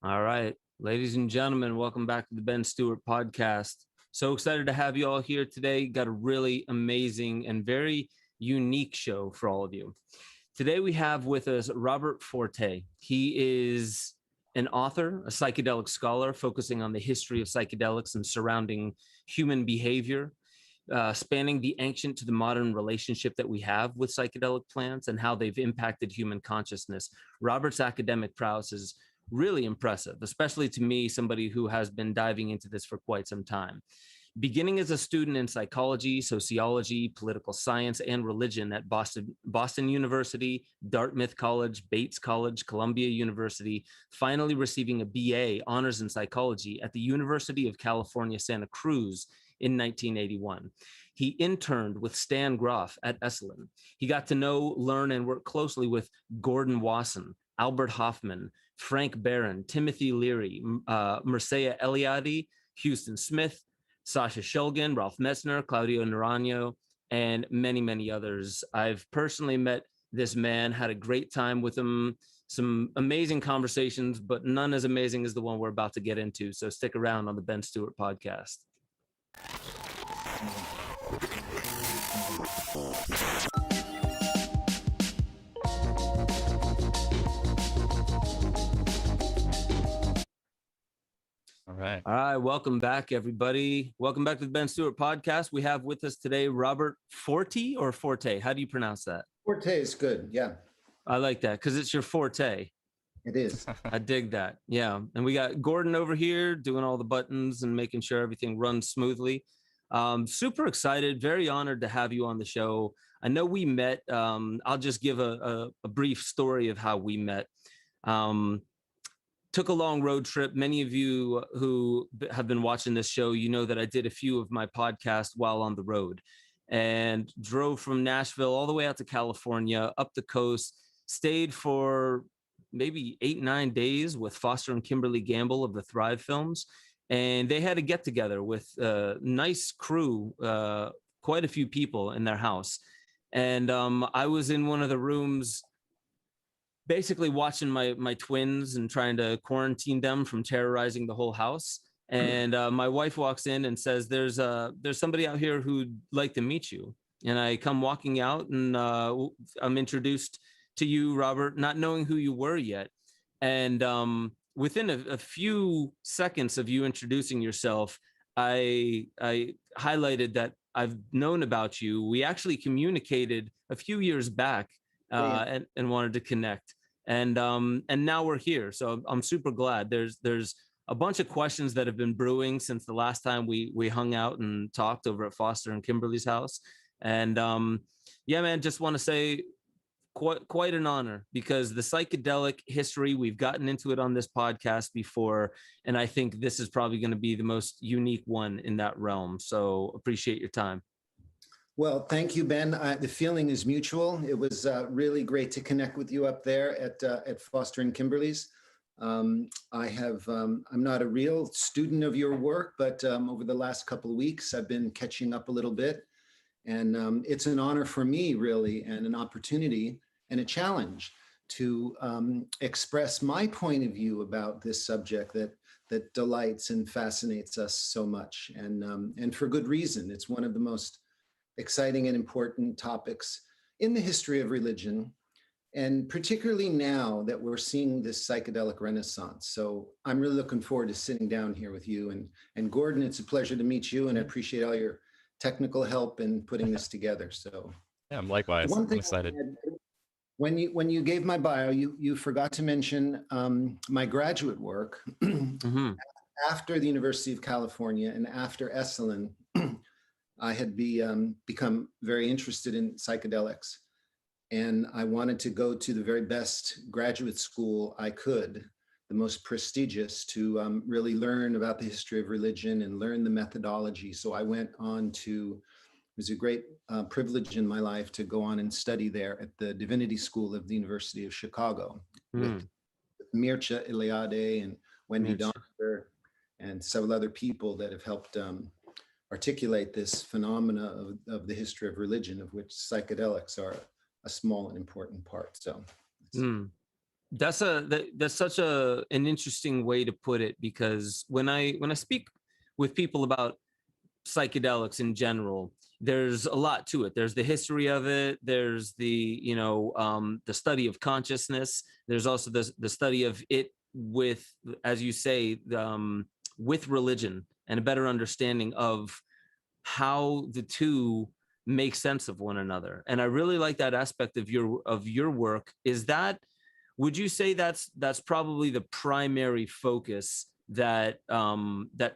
All right, ladies and gentlemen, welcome back to the Ben Stewart Podcast. So excited to have you all here today. Got a really amazing and very unique show for all of you. Today we have with us Robert Forte. He is an author, a psychedelic scholar focusing on the history of psychedelics and surrounding human behavior, spanning the ancient to the modern relationship that we have with psychedelic plants and how they've impacted human consciousness. Robert's academic prowess is really impressive, especially to me, somebody who has been diving into this for quite some time. Beginning as a student in psychology, sociology, political science, and religion at Boston University, Dartmouth College, Bates College, Columbia University, finally receiving a BA honors in psychology at the University of California, Santa Cruz in 1981. He interned with Stan Grof at Esalen. He got to know, learn, and work closely with Gordon Wasson, Albert Hofmann, Frank Barron, Timothy Leary, Mircea Eliade, Houston Smith, Sasha Shulgin, Ralph Metzner, Claudio Naranjo, and many, many others. I've personally met this man, had a great time with him, some amazing conversations, but none as amazing as the one we're about to get into. So stick around on the Ben Stewart Podcast. All right. Welcome back, everybody. Welcome back to the Ben Stewart Podcast. We have with us today Robert Forte or Forte. How do you pronounce that? Forte is good. Yeah. I like that because it's your forte. It is. I dig that. Yeah. And we got Gordon over here doing all the buttons and making sure everything runs smoothly. Super excited. Very honored to have you on the show. I know we met. I'll just give a brief story of how we met. Took a long road trip. Many of you who have been watching this show, you know that I did a few of my podcasts while on the road and drove from Nashville all the way out to California, up the coast, stayed for maybe 8-9 days with Foster and Kimberly Gamble of the Thrive Films. And they had a get together with a nice crew, quite a few people in their house. And I was in one of the rooms basically watching my twins and trying to quarantine them from terrorizing the whole house. And my wife walks in and says, there's somebody out here who'd like to meet you. And I come walking out and I'm introduced to you, Robert, not knowing who you were yet. And within a few seconds of you introducing yourself, I highlighted that I've known about you. We actually communicated a few years back and wanted to connect. And now we're here. So I'm super glad. There's a bunch of questions that have been brewing since the last time we hung out and talked over at Foster and Kimberly's house. And yeah, man, just want to say quite an honor, because the psychedelic history, we've gotten into it on this podcast before, and I think this is probably going to be the most unique one in that realm. So appreciate your time. Well, thank you, Ben. The feeling is mutual. It was really great to connect with you up there at Foster and Kimberly's. I'm not a real student of your work, but over the last couple of weeks, I've been catching up a little bit. And it's an honor for me, really, and an opportunity and a challenge to express my point of view about this subject that delights and fascinates us so much, and for good reason. It's one of the most exciting and important topics in the history of religion, and particularly now that we're seeing this psychedelic renaissance. So I'm really looking forward to sitting down here with you. And Gordon, it's a pleasure to meet you, and I appreciate all your technical help in putting this together. So yeah, likewise. one thing I'm excited. When you gave my bio, you forgot to mention my graduate work. Mm-hmm. After the University of California and after Esalen, I had become very interested in psychedelics. And I wanted to go to the very best graduate school I could, the most prestigious, to really learn about the history of religion and learn the methodology. So I went on to, it was a great privilege in my life to go on and study there at the Divinity School of the University of Chicago with Mircea Eliade and Wendy Donner and several other people that have helped articulate this phenomena of the history of religion, of which psychedelics are a small and important part. So that's such an interesting way to put it, because when I speak with people about psychedelics in general, there's a lot to it. There's the history of it. There's the study of consciousness. There's also the study of it with, as you say, with religion, and a better understanding of how the two make sense of one another. And I really like that aspect of your work. Would you say that's probably the primary focus that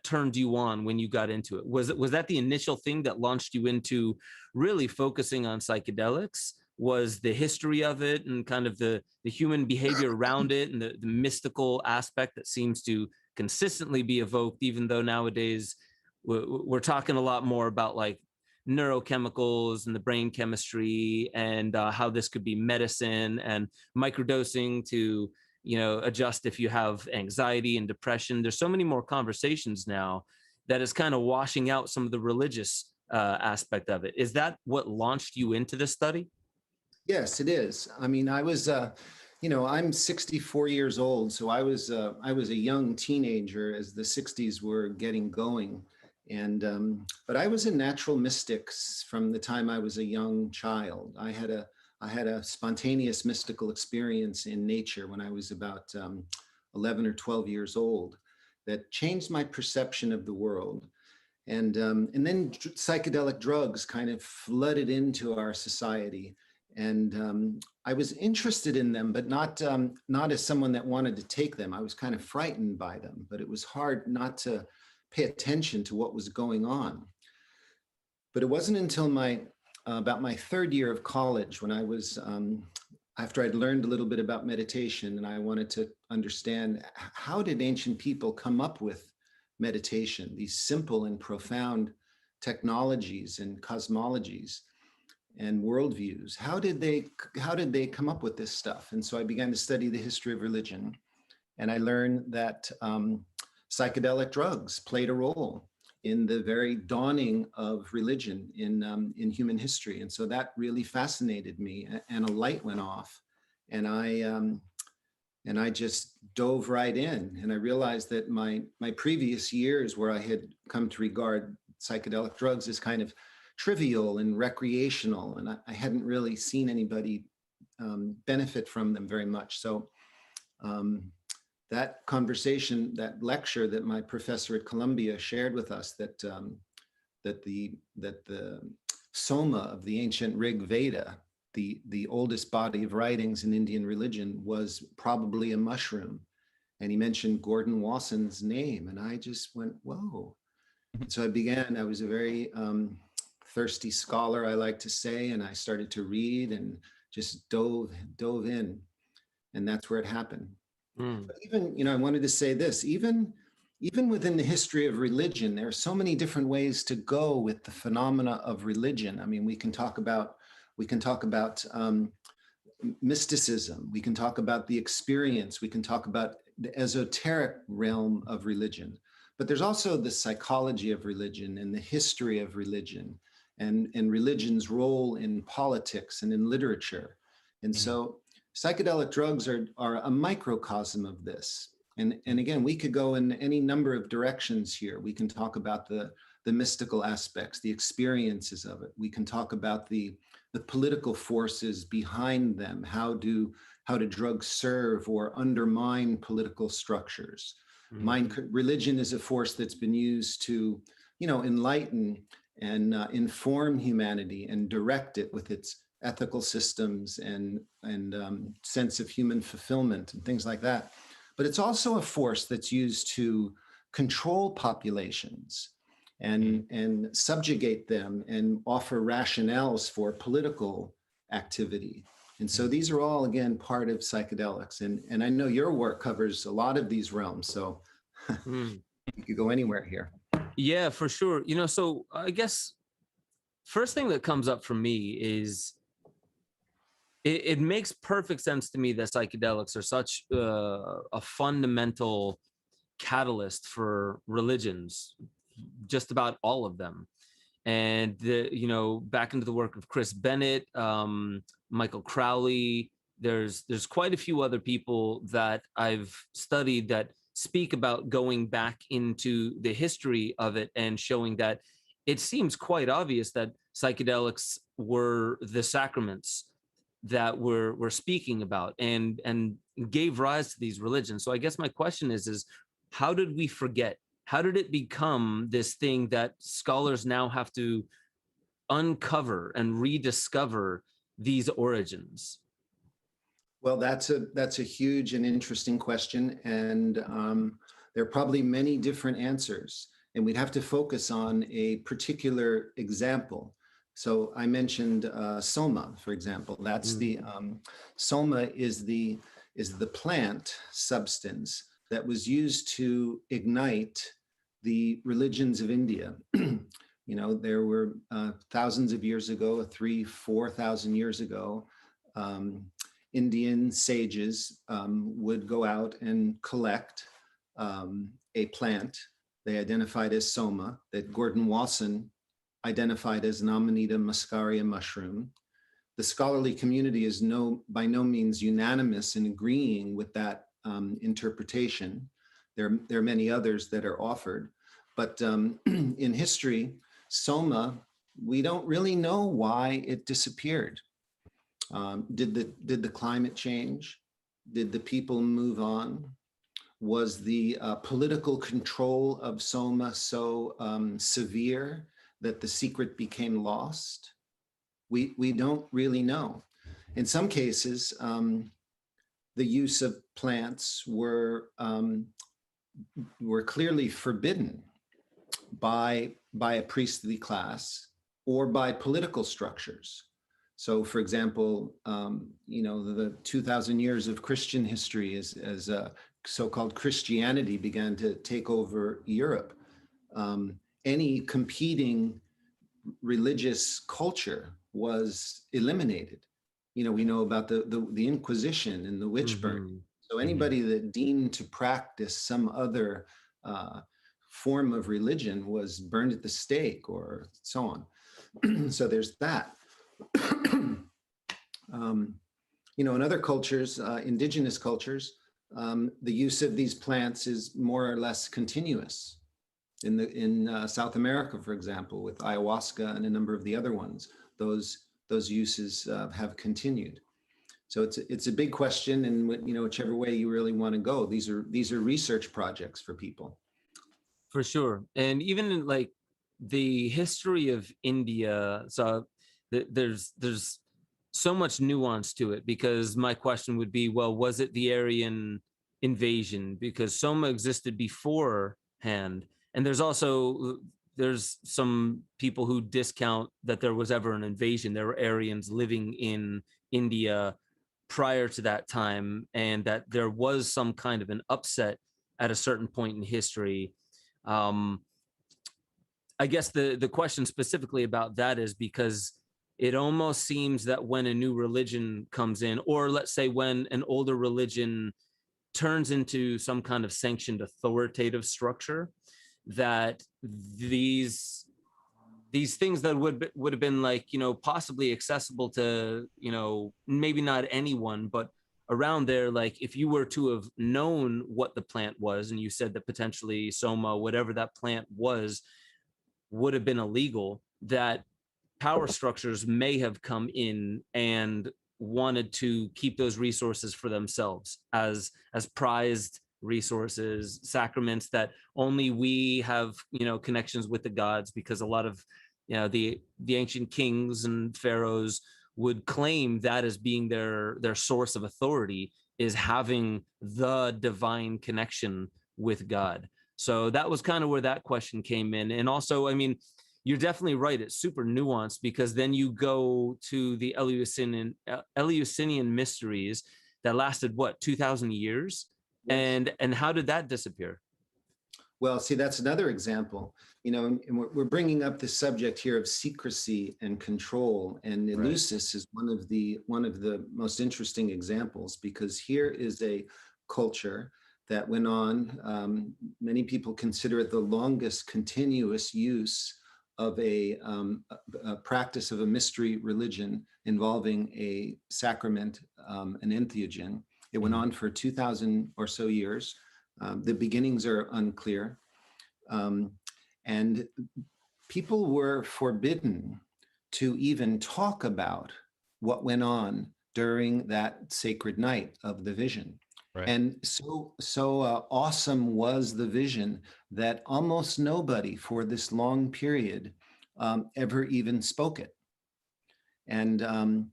turned you on when you got into it? Was that the initial thing that launched you into really focusing on psychedelics? Was the history of it and kind of the human behavior around it, and the mystical aspect that seems to consistently be evoked, even though nowadays we're talking a lot more about like neurochemicals and the brain chemistry, and how this could be medicine, and microdosing to adjust if you have anxiety and depression. There's so many more conversations now that is kind of washing out some of the religious aspect of it. Is that what launched you into this study? Yes, it is. I mean, I was I'm 64 years old, so I was a young teenager as the 60s were getting going. And but I was a natural mystic from the time I was a young child. I had a spontaneous mystical experience in nature when I was about 11 or 12 years old that changed my perception of the world. And then psychedelic drugs kind of flooded into our society. And I was interested in them, but not as someone that wanted to take them. I was kind of frightened by them, but it was hard not to pay attention to what was going on. But it wasn't until about my third year of college, when I was, after I'd learned a little bit about meditation, and I wanted to understand, how did ancient people come up with meditation, these simple and profound technologies and cosmologies and worldviews? How did they come up with this stuff? And so I began to study the history of religion, and I learned that psychedelic drugs played a role in the very dawning of religion in human history. And so that really fascinated me, and a light went off, and I just dove right in. And I realized that my previous years, where I had come to regard psychedelic drugs as kind of trivial and recreational, and I hadn't really seen anybody benefit from them very much. So that conversation, that lecture that my professor at Columbia shared with us, that the Soma of the ancient Rig Veda, the oldest body of writings in Indian religion, was probably a mushroom. And he mentioned Gordon Wasson's name, and I just went, whoa. So I was a very thirsty scholar, I like to say, and I started to read and just dove in, and that's where it happened. But even, I wanted to say this, even within the history of religion, there are so many different ways to go with the phenomena of religion. I mean, we can talk about mysticism, we can talk about the experience, we can talk about the esoteric realm of religion, but there's also the psychology of religion and the history of religion, and religion's role in politics and in literature. And so psychedelic drugs are a microcosm of this. And again, we could go in any number of directions here. We can talk about the mystical aspects, the experiences of it. We can talk about the political forces behind them. How do drugs serve or undermine political structures? Religion is a force that's been used to, enlighten and inform humanity and direct it with its ethical systems and sense of human fulfillment and things like that. But it's also a force that's used to control populations and subjugate them and offer rationales for political activity. And so these are all, again, part of psychedelics. And I know your work covers a lot of these realms, so you could go anywhere here. Yeah, for sure. So I guess first thing that comes up for me is it makes perfect sense to me that psychedelics are such a fundamental catalyst for religions, just about all of them. And back into the work of Chris Bennett, Michael Crowley, there's quite a few other people that I've studied that speak about going back into the history of it and showing that it seems quite obvious that psychedelics were the sacraments that we're speaking about and gave rise to these religions. So I guess my question is how did we forget? How did it become this thing that scholars now have to uncover and rediscover these origins? Well, that's a huge and interesting question, and there are probably many different answers, and we'd have to focus on a particular example. So I mentioned soma, for example. That's the soma is the plant substance that was used to ignite the religions of India. There were thousands of years ago, 3,000-4,000 years ago, Indian sages would go out and collect a plant they identified as soma, that Gordon Wasson identified as Amanita muscaria mushroom. The scholarly community is by no means unanimous in agreeing with that interpretation. There are many others that are offered, but in history, soma, we don't really know why it disappeared. Did the climate change? Did the people move on? Was the political control of soma so severe that the secret became lost? We don't really know. In some cases, the use of plants were clearly forbidden by a priestly class or by political structures. So, for example, the 2,000 years of Christian history as so-called Christianity began to take over Europe. Any competing religious culture was eliminated. We know about the Inquisition and the witch burning. So anybody that deemed to practice some other form of religion was burned at the stake or so on. So there's that. In other cultures, indigenous cultures, the use of these plants is more or less continuous. In South America, for example, with ayahuasca and a number of the other ones, those uses have continued. So it's a big question, and whichever way you really want to go, these are research projects for people. For sure, and even in like the history of India, so there's so much nuance to it, because my question would be, well, was it the Aryan invasion? Because soma existed beforehand, and there's some people who discount that there was ever an invasion. There were Aryans living in India prior to that time, and that there was some kind of an upset at a certain point in history. I guess the question specifically about that is because it almost seems that when a new religion comes in, or let's say when an older religion turns into some kind of sanctioned authoritative structure, that these things that would have been like, possibly accessible to, maybe not anyone, but around there, like if you were to have known what the plant was, and you said that potentially soma, whatever that plant was, would have been illegal, that power structures may have come in and wanted to keep those resources for themselves as prized resources, sacraments that only we have, connections with the gods, because a lot of, the ancient kings and pharaohs would claim that as being their source of authority, is having the divine connection with God. So that was kind of where that question came in. And also, I mean, you're definitely right. It's super nuanced, because then you go to the Eleusinian mysteries that lasted, what, 2,000 years? Yes. And how did that disappear? Well, see, that's another example, and we're bringing up the subject here of secrecy and control, and Eleusis is one of the most interesting examples, because here is a culture that went on. Many people consider it the longest continuous use of a practice of a mystery religion involving a sacrament, an entheogen. It went on for 2,000 or so years. The beginnings are unclear. And people were forbidden to even talk about what went on during that sacred night of the vision. Right. And so awesome was the vision that almost nobody for this long period ever even spoke it. And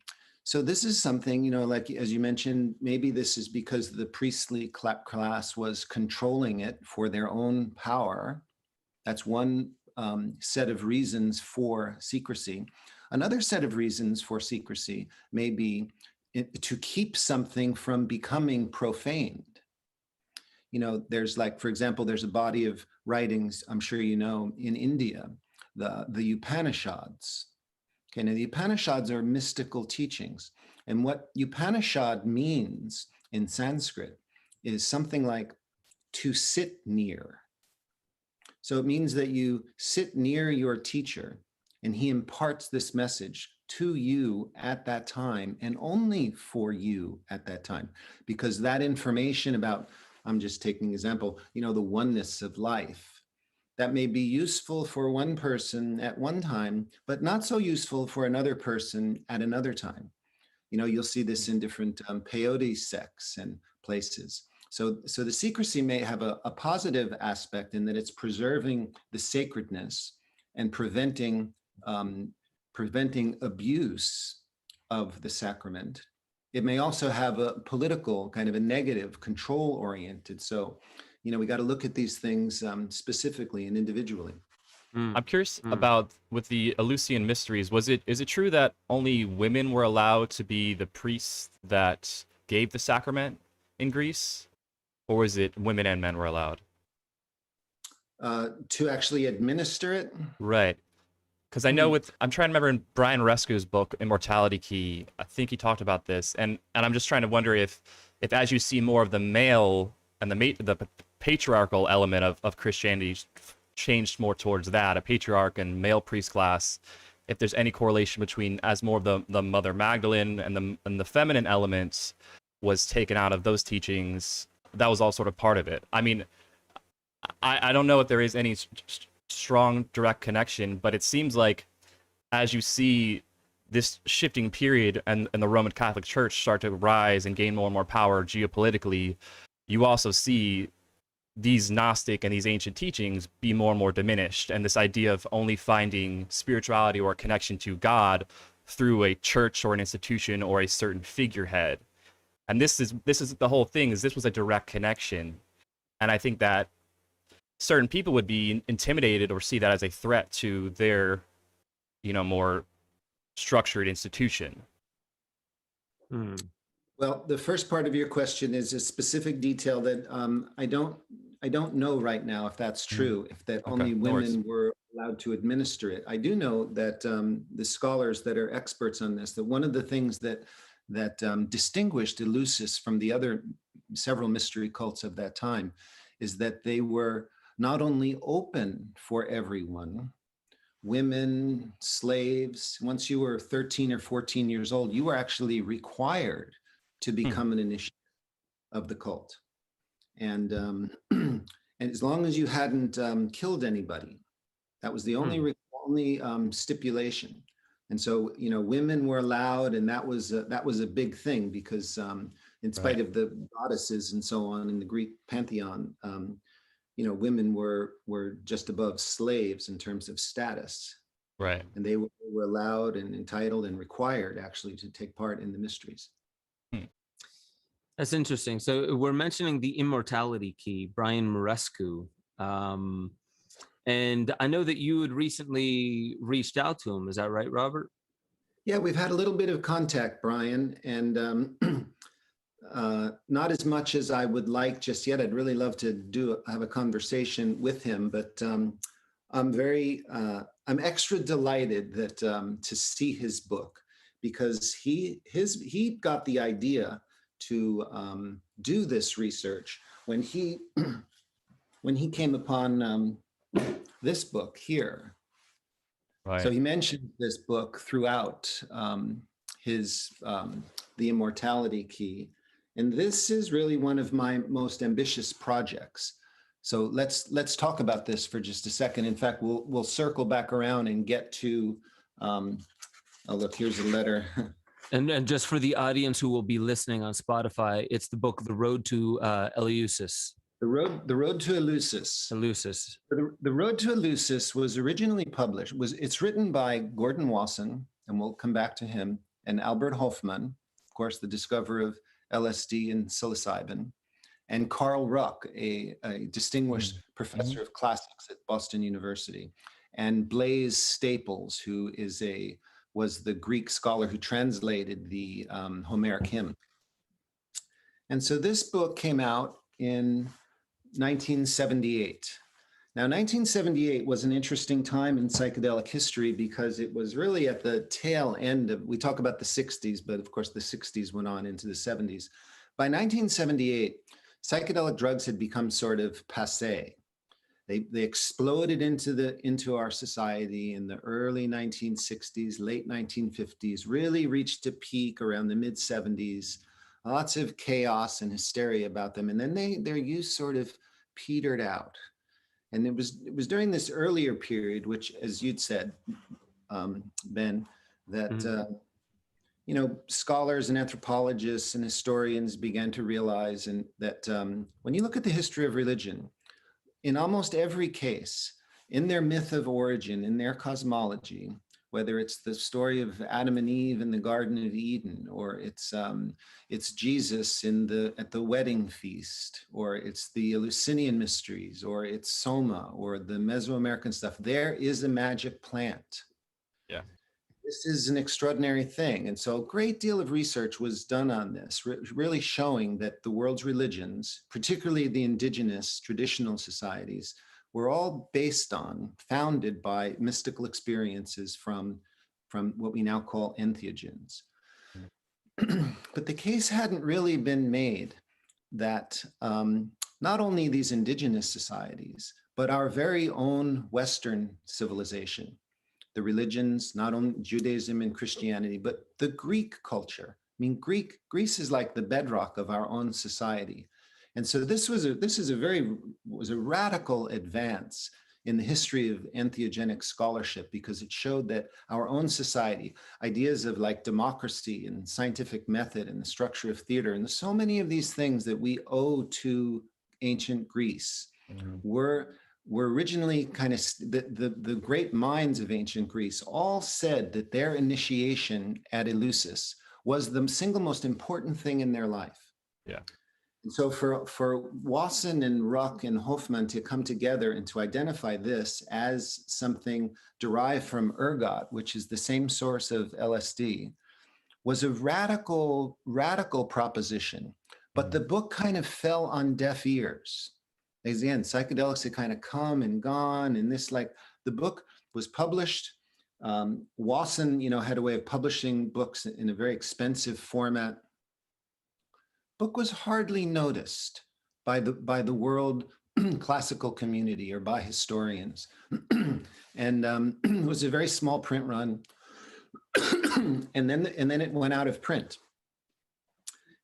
so this is something, like as you mentioned, maybe this is because the priestly class was controlling it for their own power. That's one set of reasons for secrecy. Another set of reasons for secrecy may be to keep something from becoming profaned. There's, like, for example, there's a body of writings, I'm sure you know, in India, the Upanishads. Okay, now the Upanishads are mystical teachings. And what Upanishad means in Sanskrit is something like to sit near. So it means that you sit near your teacher, and he imparts this message to you at that time, and only for you at that time, because that information about, I'm just taking an example, the oneness of life, that may be useful for one person at one time, but not so useful for another person at another time. You'll see this in different peyote sects and places. So the secrecy may have a positive aspect in that it's preserving the sacredness and preventing abuse of the sacrament. It may also have a political kind of a negative, control oriented. So, we got to look at these things specifically and individually. I'm curious about, with the Eleusinian mysteries, is it true that only women were allowed to be the priests that gave the sacrament in Greece? Or was it women and men were allowed? To actually administer it? Right. Because I know I'm trying to remember in Brian Rescue's book, Immortality Key, I think he talked about this. And I'm just trying to wonder if as you see more of the male and the patriarchal element of Christianity changed more towards that, a patriarch and male priest class, if there's any correlation between, as more of the Mother Magdalene and the feminine elements was taken out of those teachings, that was all sort of part of it. I mean, I don't know if there is any strong direct connection, but it seems like as you see this shifting period and the Roman Catholic Church start to rise and gain more and more power geopolitically, you also see these Gnostic and these ancient teachings be more and more diminished, and this idea of only finding spirituality or connection to God through a church or an institution or a certain figurehead. And this is the whole thing, is this was a direct connection. And I think that certain people would be intimidated or see that as a threat to their, more structured institution. Well, the first part of your question is a specific detail that I don't know right now if that's true, if that only women were allowed to administer it. I do know that the scholars that are experts on this, that one of the things that distinguished Eleusis from the other several mystery cults of that time is that they were not only open for everyone, women, slaves. Once you were 13 or 14 years old, you were actually required to become an initiate of the cult. And and as long as you hadn't killed anybody, that was the only stipulation. And so, you know, women were allowed, and that was a big thing because in spite of the goddesses and so on in the Greek pantheon, you know, women were just above slaves in terms of status. Right. And they were allowed and entitled and required actually to take part in the mysteries. That's interesting. So we're mentioning the immortality key, Brian Marescu. And I know that you had recently reached out to him. Is that right, Robert? Yeah, we've had a little bit of contact, Brian, and not as much as I would like just yet. I'd really love to have a conversation with him, but I'm extra delighted that to see his book, because he got the idea to do this research when he came upon this book here. Right. So he mentioned this book throughout his The Immortality Key, and this is really one of my most ambitious projects. So let's talk about this for just a second. In fact, we'll circle back around and get to. Oh, look, here's a letter. And just for the audience who will be listening on Spotify, it's the book "The Road to Eleusis." The Road to Eleusis. Eleusis. The Road to Eleusis was originally published. It's written by Gordon Wasson, and we'll come back to him, and Albert Hofmann, of course, the discoverer of LSD and psilocybin, and Carl Ruck, a distinguished professor of classics at Boston University, and Blaise Staples, who was the Greek scholar who translated the Homeric hymn. And so this book came out in 1978. Now, 1978 was an interesting time in psychedelic history because it was really at the tail end of, we talk about the 60s, but of course the 60s went on into the 70s. By 1978, psychedelic drugs had become sort of passé. They exploded into our society in the early 1960s, late 1950s, really reached a peak around the mid 70s. Lots of chaos and hysteria about them, and then their use sort of petered out. And it was during this earlier period, which, as you'd said, Ben, that you know, scholars and anthropologists and historians began to realize, and that when you look at the history of religion, in almost every case, in their myth of origin, in their cosmology, whether it's the story of Adam and Eve in the Garden of Eden, or it's Jesus at the wedding feast, or it's the Eleusinian mysteries, or it's Soma, or the Mesoamerican stuff, there is a magic plant. Yeah. This is an extraordinary thing. And so a great deal of research was done on this, really showing that the world's religions, particularly the indigenous traditional societies, were all founded by mystical experiences from what we now call entheogens. But the case hadn't really been made that not only these indigenous societies, but our very own Western civilization, the religions, not only Judaism and Christianity, but the Greek culture. I mean, Greece is like the bedrock of our own society. And so this was a radical advance in the history of entheogenic scholarship, because it showed that our own society, ideas of like democracy and scientific method and the structure of theater, and so many of these things that we owe to ancient Greece were originally kind of the great minds of ancient Greece all said that their initiation at Eleusis was the single most important thing in their life. Yeah. And so for Wasson and Ruck and Hofmann to come together and to identify this as something derived from ergot, which is the same source of LSD, was a radical proposition. But the book kind of fell on deaf ears. Again, psychedelics had kind of come and gone, and the book was published. Wasson, had a way of publishing books in a very expensive format. Book was hardly noticed by the world classical community or by historians, and it was a very small print run, and then it went out of print.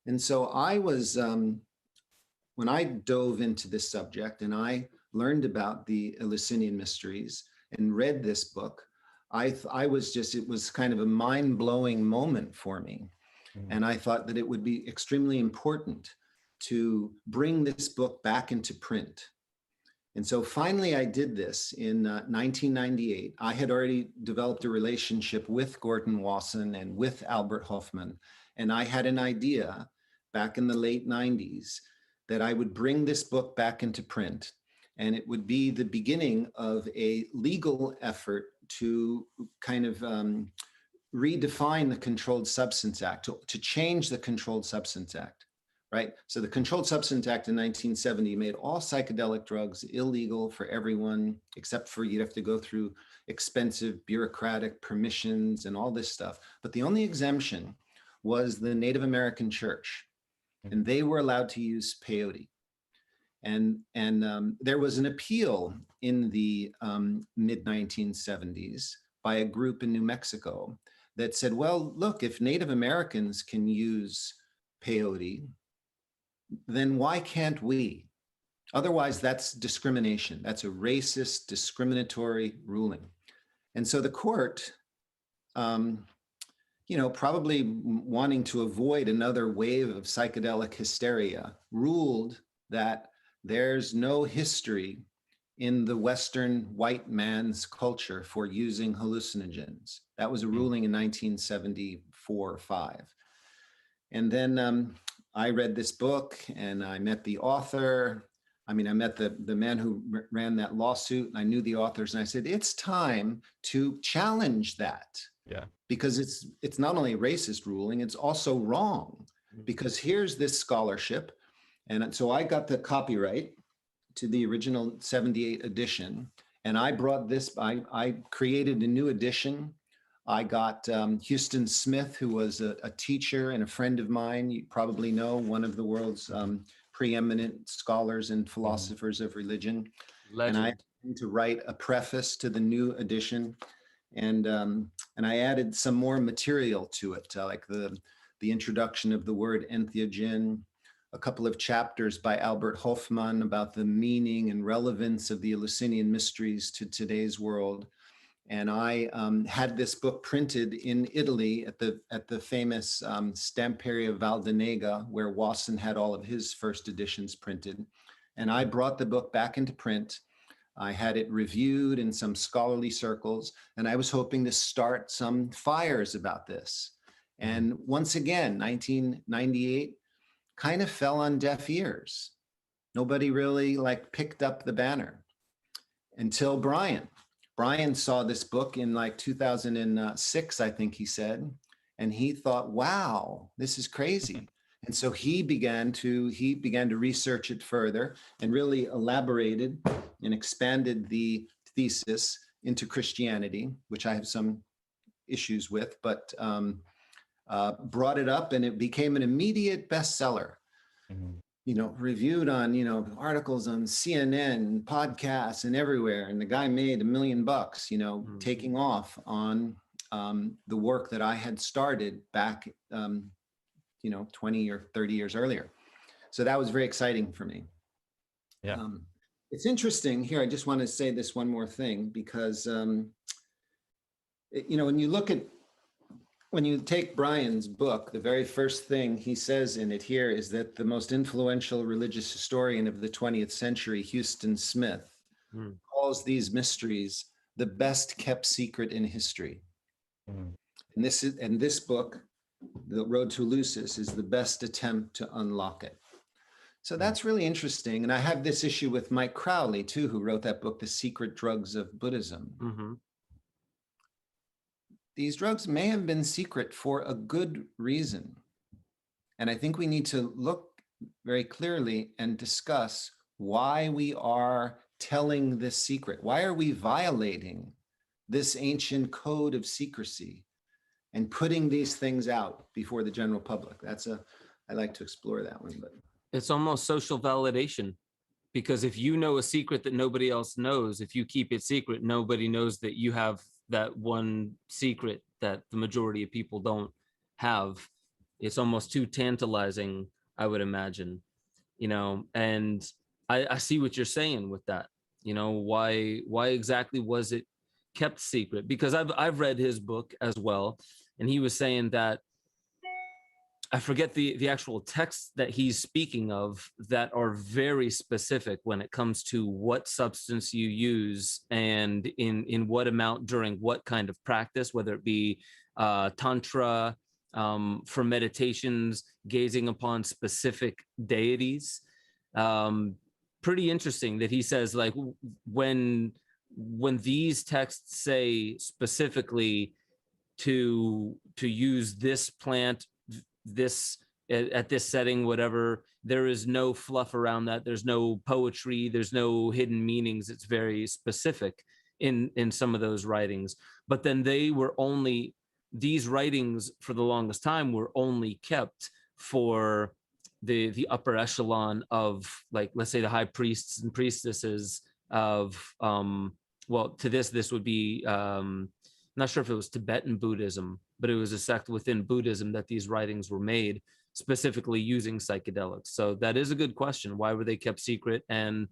And so I was, when I dove into this subject and I learned about the Eleusinian mysteries and read this book, I was just, it was kind of a mind-blowing moment for me. And I thought that it would be extremely important to bring this book back into print. And so finally I did this in 1998. I had already developed a relationship with Gordon Wasson and with Albert Hofmann. And I had an idea back in the late 90s that I would bring this book back into print. And it would be the beginning of a legal effort to kind of redefine the Controlled Substance Act, to change the Controlled Substance Act, right? So the Controlled Substance Act in 1970 made all psychedelic drugs illegal for everyone, except for you'd have to go through expensive bureaucratic permissions and all this stuff. But the only exemption was the Native American Church, and they were allowed to use peyote. And there was an appeal in the mid-1970s by a group in New Mexico that said, well, look, if Native Americans can use peyote, then why can't we? Otherwise, that's discrimination. That's a racist, discriminatory ruling. And so the court, probably wanting to avoid another wave of psychedelic hysteria, ruled that there's no history in the Western white man's culture for using hallucinogens. That was a ruling in 1974 or 5. And then I read this book and I met the author. I met the man who ran that lawsuit, and I knew the authors, and I said, it's time to challenge that. Yeah. Because it's not only a racist ruling, it's also wrong, because here's this scholarship. And so I got the copyright to the original 78 edition. And I brought this, I created a new edition. I got Houston Smith, who was a teacher and a friend of mine. You probably know, one of the world's preeminent scholars and philosophers of religion. Legend. And I asked him to write a preface to the new edition. And I added some more material to it, like the introduction of the word entheogen, a couple of chapters by Albert Hofmann about the meaning and relevance of the Eleusinian mysteries to today's world. And I had this book printed in Italy at the famous Stamperia Valdenega, where Wasson had all of his first editions printed. And I brought the book back into print. I had it reviewed in some scholarly circles, and I was hoping to start some fires about this. And once again, 1998, kind of fell on deaf ears. Nobody really picked up the banner until Brian. Brian saw this book in 2006, I think he said, and he thought, wow, this is crazy. And so he began to research it further and really elaborated and expanded the thesis into Christianity, which I have some issues with, but brought it up, and it became an immediate bestseller. Reviewed on, articles on CNN, podcasts, and everywhere. And the guy made $1 million, taking off on the work that I had started back, 20 or 30 years earlier. So that was very exciting for me. Yeah. It's interesting here. I just want to say this one more thing, because, when you take Brian's book, the very first thing he says in it here is that the most influential religious historian of the 20th century, Houston Smith, calls these mysteries the best kept secret in history. And this book, The Road to Eleusis, is the best attempt to unlock it. So that's really interesting. And I have this issue with Mike Crowley too, who wrote that book, The Secret Drugs of Buddhism. These drugs may have been secret for a good reason. And I think we need to look very clearly and discuss why we are telling this secret. Why are we violating this ancient code of secrecy and putting these things out before the general public? I like to explore that one, but it's almost social validation, because if you know a secret that nobody else knows, if you keep it secret, nobody knows that you have that one secret that the majority of people don't have. It's almost too tantalizing, I would imagine, and I see what you're saying with that. Why exactly was it kept secret? Because I've read his book as well, and he was saying that, I forget the actual texts that he's speaking of, that are very specific when it comes to what substance you use and in what amount during what kind of practice, whether it be tantra, for meditations, gazing upon specific deities. Pretty interesting that he says, like, when these texts say specifically to use this plant, this at this setting, whatever, there is no fluff around that. There's no poetry, there's no hidden meanings. It's very specific in some of those writings. But then these writings for the longest time were only kept for the upper echelon of, like, let's say the high priests and priestesses of to this would be not sure if it was Tibetan Buddhism, but it was a sect within Buddhism that these writings were made specifically using psychedelics. So that is a good question. Why were they kept secret? And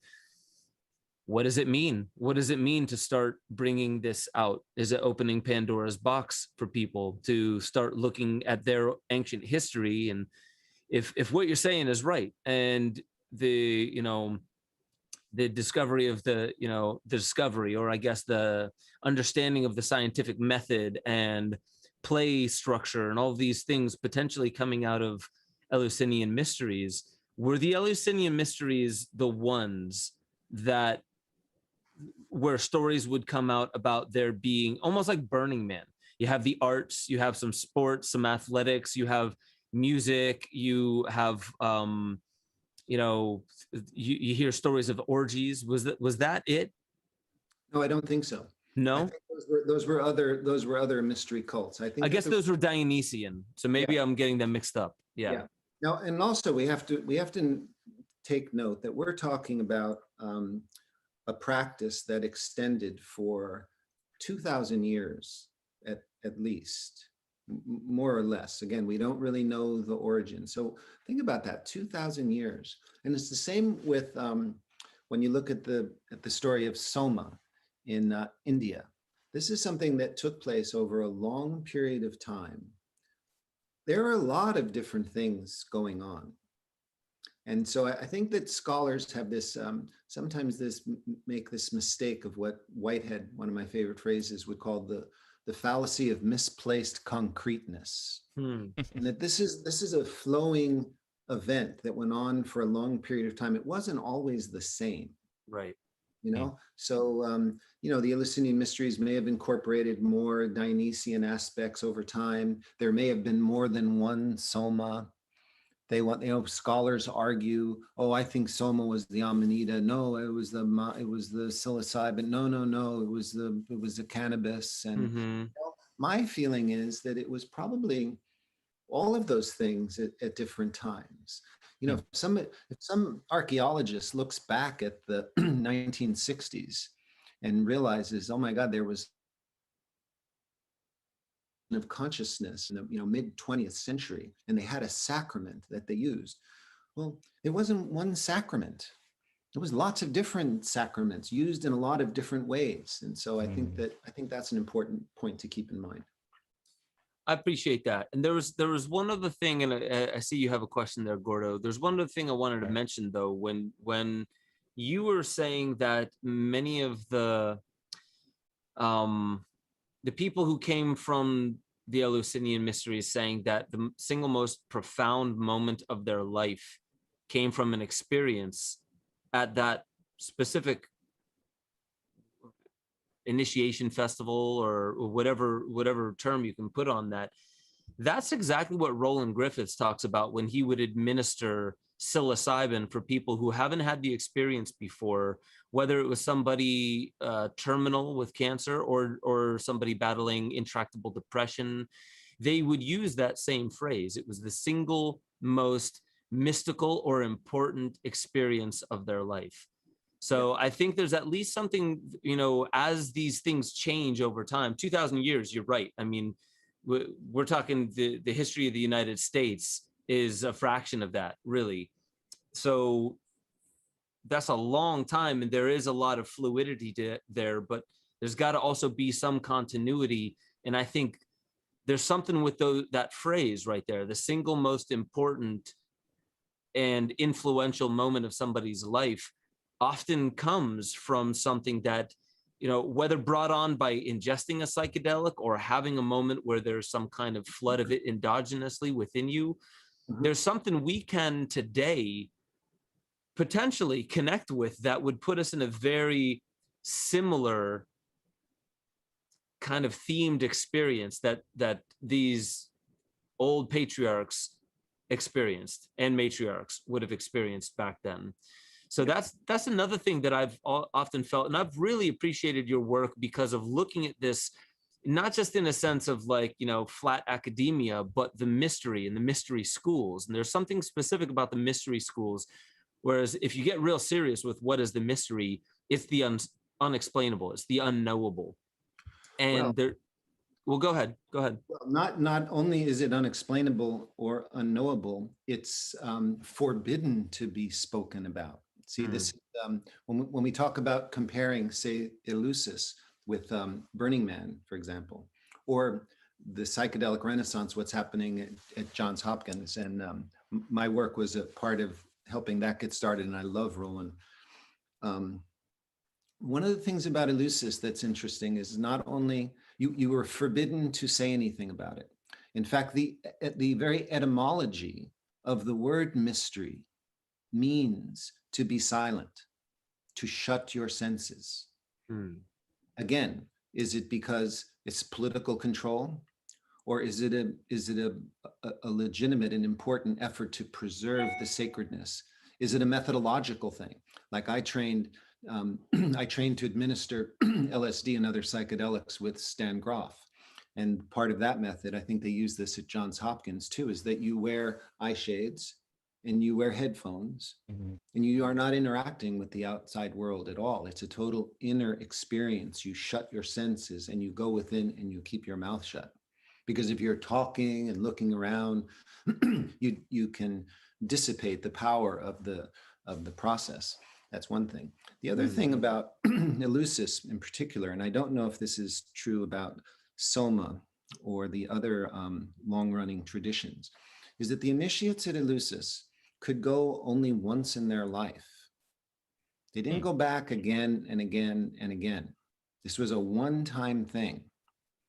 what does it mean? What does it mean to start bringing this out? Is it opening Pandora's box for people to start looking at their ancient history? And if what you're saying is right, and the discovery of the discovery, or I guess the understanding of the scientific method and play structure and all of these things potentially coming out of Eleusinian mysteries, were the Eleusinian mysteries the ones that where stories would come out about there being almost like Burning Man? You have the arts, you have some sports, some athletics, you have music, you have you hear stories of orgies. Was that it? No, I don't think so. No, I think those were other mystery cults. I guess those were Dionysian. So maybe I'm getting them mixed up. Yeah. Now, and also we have to take note that we're talking about a practice that extended for 2,000 years at least, more or less. Again, we don't really know the origin. So think about that, 2,000 years. And it's the same with when you look at the story of Soma in India. This is something that took place over a long period of time. There are a lot of different things going on. And so I think that scholars have this, sometimes make this mistake of what Whitehead, one of my favorite phrases, would call the fallacy of misplaced concreteness. And that this is a flowing event that went on for a long period of time. It wasn't always the same. Right. So, the Eleusinian mysteries may have incorporated more Dionysian aspects over time. There may have been more than one Soma. Scholars argue, I think Soma was the Amanita. No, it was the psilocybin. No, it was the cannabis. And my feeling is that it was probably all of those things at different times. If some archaeologist looks back at the 1960s and realizes, oh my God, there was of consciousness in the mid 20th century, and they had a sacrament that they used. Well, it wasn't one sacrament. There was lots of different sacraments used in a lot of different ways. And so I think that's an important point to keep in mind. I appreciate that. And there was one other thing, and I see you have a question there, Gordo. There's one other thing I wanted to mention, though, when you were saying that many of the people who came from the Eleusinian mysteries saying that the single most profound moment of their life came from an experience at that specific initiation festival, or whatever term you can put on that. That's exactly what Roland Griffiths talks about when he would administer psilocybin for people who haven't had the experience before, whether it was somebody terminal with cancer or somebody battling intractable depression. They would use that same phrase. It was the single most mystical or important experience of their life. So I think there's at least something, as these things change over time. 2,000 years, you're right. I mean, we're talking the history of the United States is a fraction of that, really. So that's a long time, and there is a lot of fluidity there, but there's got to also be some continuity. And I think there's something with that phrase right there, the single most important and influential moment of somebody's life often comes from something that, whether brought on by ingesting a psychedelic or having a moment where there's some kind of flood of it endogenously within you. Mm-hmm. There's something we can today potentially connect with that would put us in a very similar kind of themed experience that these old patriarchs experienced and matriarchs would have experienced back then. So that's another thing that I've often felt, and I've really appreciated your work because of looking at this, not just in a sense of like, flat academia, but the mystery and the mystery schools. And there's something specific about the mystery schools. Whereas if you get real serious with what is the mystery, it's the unexplainable, it's the unknowable. And well, go ahead. Well, not only is it unexplainable or unknowable, it's forbidden to be spoken about. See, this when we talk about comparing, say, Eleusis with Burning Man, for example, or the psychedelic renaissance, what's happening at Johns Hopkins, and my work was a part of helping that get started, and I love Roland. One of the things about Eleusis that's interesting is not only you were forbidden to say anything about it. In fact, the very etymology of the word mystery means to be silent, to shut your senses. Again, is it because it's political control, or is it a legitimate and important effort to preserve the sacredness? Is it a methodological thing? Like I trained to administer LSD and other psychedelics with Stan Grof. And part of that method, I think they use this at Johns Hopkins too, is that you wear eye shades and you wear headphones, and you are not interacting with the outside world at all. It's a total inner experience. You shut your senses and you go within and you keep your mouth shut. Because if you're talking and looking around, you can dissipate the power of the process. That's one thing. The other thing about Eleusis in particular, and I don't know if this is true about Soma or the other long-running traditions, is that the initiates at Eleusis could go only once in their life. They didn't go back again and again and again. This was a one-time thing.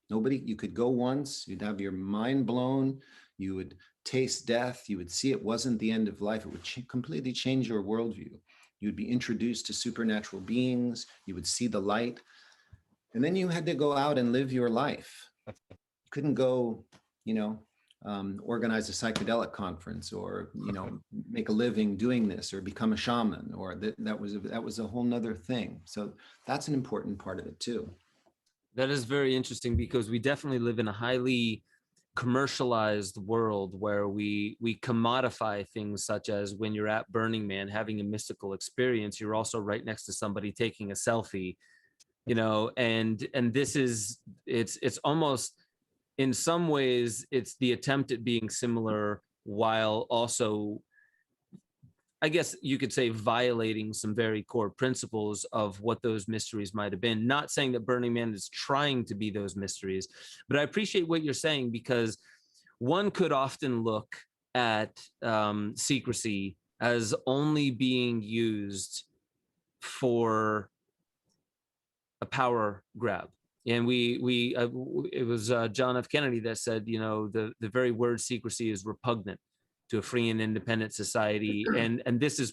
You could go once, you'd have your mind blown, you would taste death, you would see it wasn't the end of life, it would completely change your worldview. You'd be introduced to supernatural beings, you would see the light, and then you had to go out and live your life. You couldn't go, organize a psychedelic conference or, make a living doing this or become a shaman, or that was a whole nother thing. So that's an important part of it too. That is very interesting because we definitely live in a highly commercialized world where we commodify things such as when you're at Burning Man having a mystical experience, you're also right next to somebody taking a selfie, and this is it's almost in some ways it's the attempt at being similar while also, I guess you could say, violating some very core principles of what those mysteries might have been. Not saying that Burning Man is trying to be those mysteries, but I appreciate what you're saying because one could often look at secrecy as only being used for a power grab. And it was John F. Kennedy that said, the very word secrecy is repugnant to a free and independent society. And this is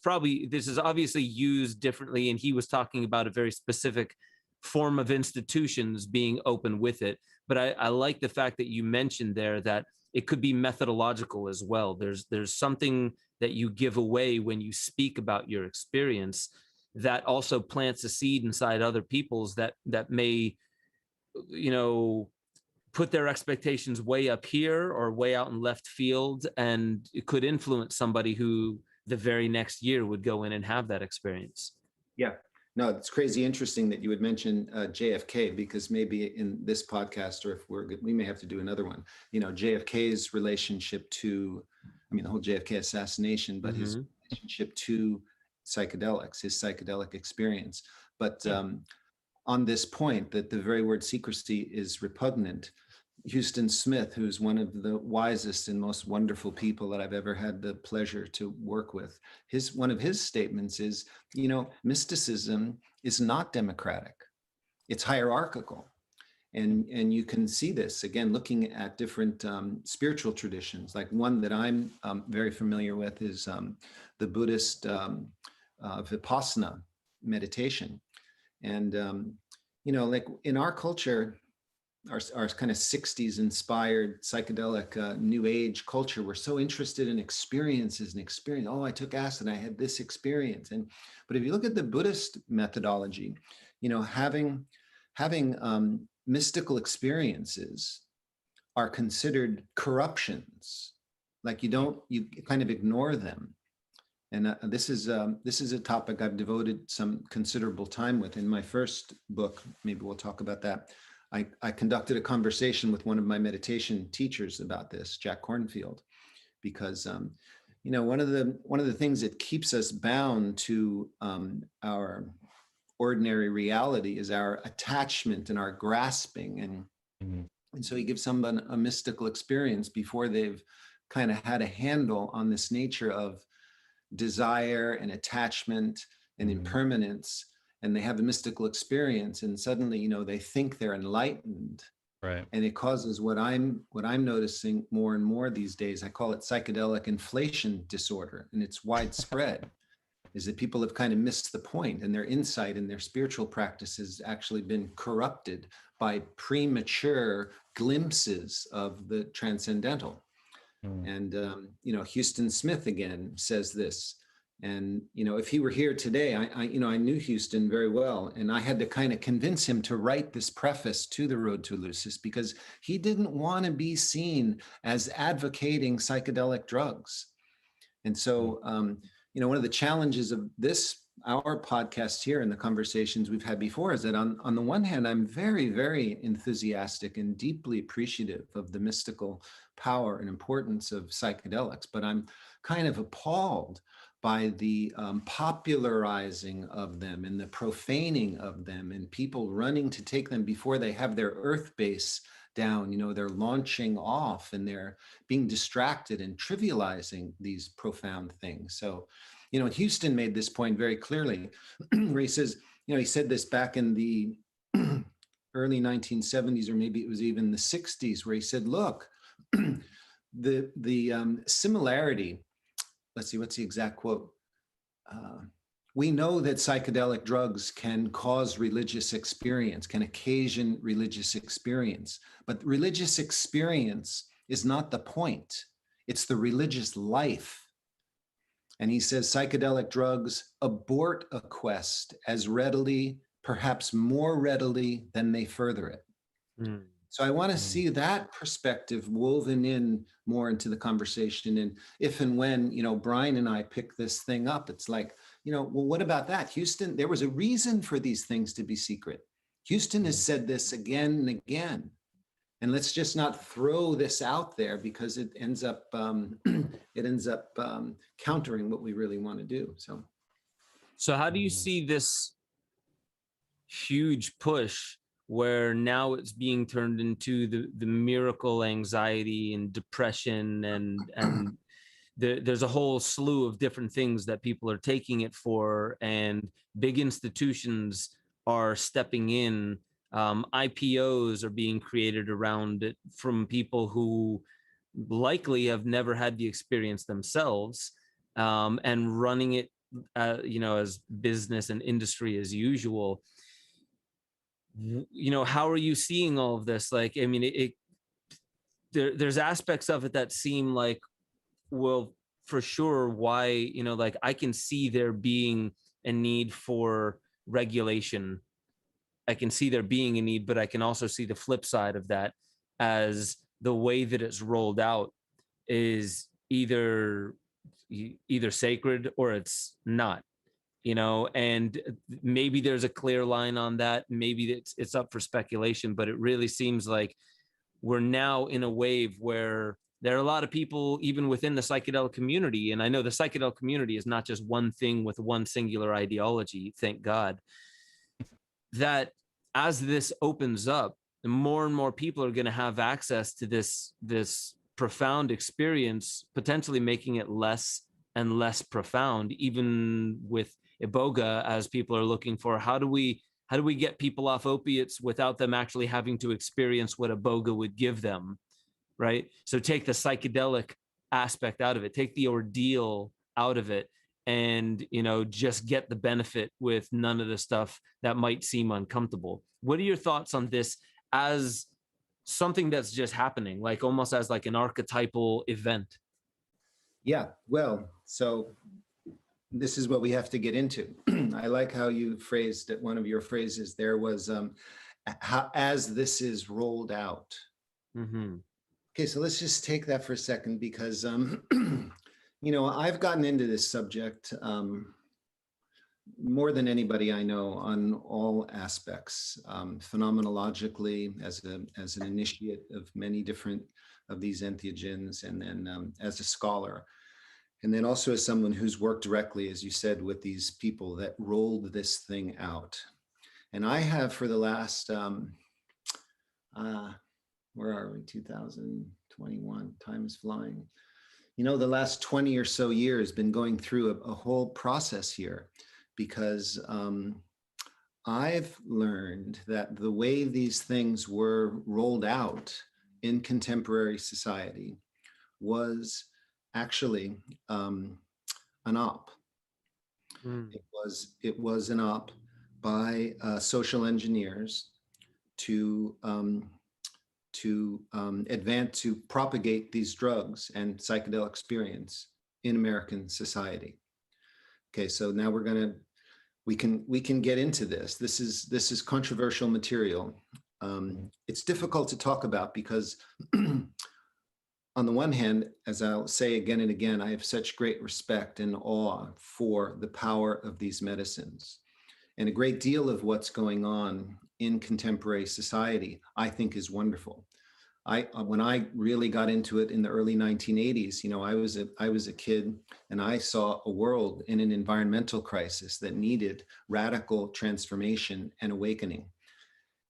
obviously used differently. And he was talking about a very specific form of institutions being open with it. But I like the fact that you mentioned there that it could be methodological as well. There's something that you give away when you speak about your experience that also plants a seed inside other people's that may, put their expectations way up here or way out in left field, and it could influence somebody who the very next year would go in and have that experience. Yeah. No, it's crazy interesting that you would mention JFK, because maybe in this podcast, or if we're good, we may have to do another one. You know, JFK's relationship to, I mean, the whole JFK assassination, but his relationship to psychedelics, his psychedelic experience. But on this point, that the very word secrecy is repugnant, Houston Smith, who's one of the wisest and most wonderful people that I've ever had the pleasure to work with, one of his statements is, you know, mysticism is not democratic, it's hierarchical. And you can see this, again, looking at different spiritual traditions. Like one that I'm very familiar with is the Buddhist Vipassana meditation. And, you know, like in our culture, our kind of 60s inspired psychedelic new age culture, we're so interested in experiences and experience. Oh, I took acid, I had this experience. But if you look at the Buddhist methodology, you know, having mystical experiences are considered corruptions. Like you kind of ignore them. And this is a topic I've devoted some considerable time with. In my first book, maybe we'll talk about that, I conducted a conversation with one of my meditation teachers about this, Jack Kornfield, because you know, one of the things that keeps us bound to our ordinary reality is our attachment and our grasping, and so he gives someone a mystical experience before they've kind of had a handle on this nature of desire and attachment and impermanence. And they have a mystical experience, and suddenly, you know, they think they're enlightened, right? And it causes what I'm noticing more and more these days. I call it psychedelic inflation disorder, and it's widespread. Is that people have kind of missed the point, and their insight and their spiritual practice has actually been corrupted by premature glimpses of the transcendental. And you know, Houston Smith again says this. And, you know, if he were here today, I knew Houston very well, and I had to kind of convince him to write this preface to The Road to Eleusis, because he didn't want to be seen as advocating psychedelic drugs. And so, you know, one of the challenges of our podcast here and the conversations we've had before is that on the one hand, I'm very, very enthusiastic and deeply appreciative of the mystical power and importance of psychedelics, but I'm kind of appalled by the popularizing of them and the profaning of them, and people running to take them before they have their earth base down. You know, they're launching off and they're being distracted and trivializing these profound things. So, you know, Houston made this point very clearly, where he says, you know, he said this back in the early 1970s, or maybe it was even the 60s, where he said, look, the similarity, let's see, what's the exact quote? We know that psychedelic drugs can cause religious experience, can occasion religious experience, but religious experience is not the point. It's the religious life. And he says psychedelic drugs abort a quest as readily, perhaps more readily than they further it. So I want to see that perspective woven in more into the conversation. And if and when, you know, Brian and I pick this thing up, it's like, you know, well, what about that? Houston, there was a reason for these things to be secret. Houston has said this again and again. And let's just not throw this out there, because it ends up countering what we really want to do. So how do you see this huge push where now it's being turned into the miracle anxiety and depression, and there's a whole slew of different things that people are taking it for, and big institutions are stepping in. IPOs are being created around it from people who likely have never had the experience themselves, and running it, you know, as business and industry as usual. You know, how are you seeing all of this? Like, I mean, there's aspects of it that seem like, well, for sure, why, you know, like I can see there being a need for regulation. I can see there being a need, but I can also see the flip side of that, as the way that it's rolled out is either sacred or it's not. and maybe there's a clear line on that. Maybe it's up for speculation, but it really seems like we're now in a wave where there are a lot of people, even within the psychedelic community. And I know the psychedelic community is not just one thing with one singular ideology, thank God, that as this opens up, more and more people are going to have access to this profound experience, potentially making it less and less profound, even with Iboga, as people are looking for how do we get people off opiates without them actually having to experience what Iboga would give them, right? So take the psychedelic aspect out of it, take the ordeal out of it, and just get the benefit with none of the stuff that might seem uncomfortable. What are your thoughts on this as something that's just happening, like almost as like an archetypal event? Yeah, well, so this is what we have to get into. I like how you phrased it. One of your phrases there was how, as this is rolled out. Mm-hmm. Okay, so let's just take that for a second, because I've gotten into this subject more than anybody I know on all aspects, phenomenologically, as an initiate of many different of these entheogens, and then as a scholar, and then also as someone who's worked directly, as you said, with these people that rolled this thing out. And I have, for the last, where are we, 2021, time is flying. The last 20 or so years been going through a whole process here, because I've learned that the way these things were rolled out in contemporary society was actually an op. It was an op by social engineers to advance, to propagate these drugs and psychedelic experience in American society. Okay, so now we can get into this. This is controversial material. It's difficult to talk about because on the one hand, as I'll say again and again, I have such great respect and awe for the power of these medicines. And a great deal of what's going on in contemporary society, I think, is wonderful. When I really got into it in the early 1980s, I was a kid, and I saw a world in an environmental crisis that needed radical transformation and awakening.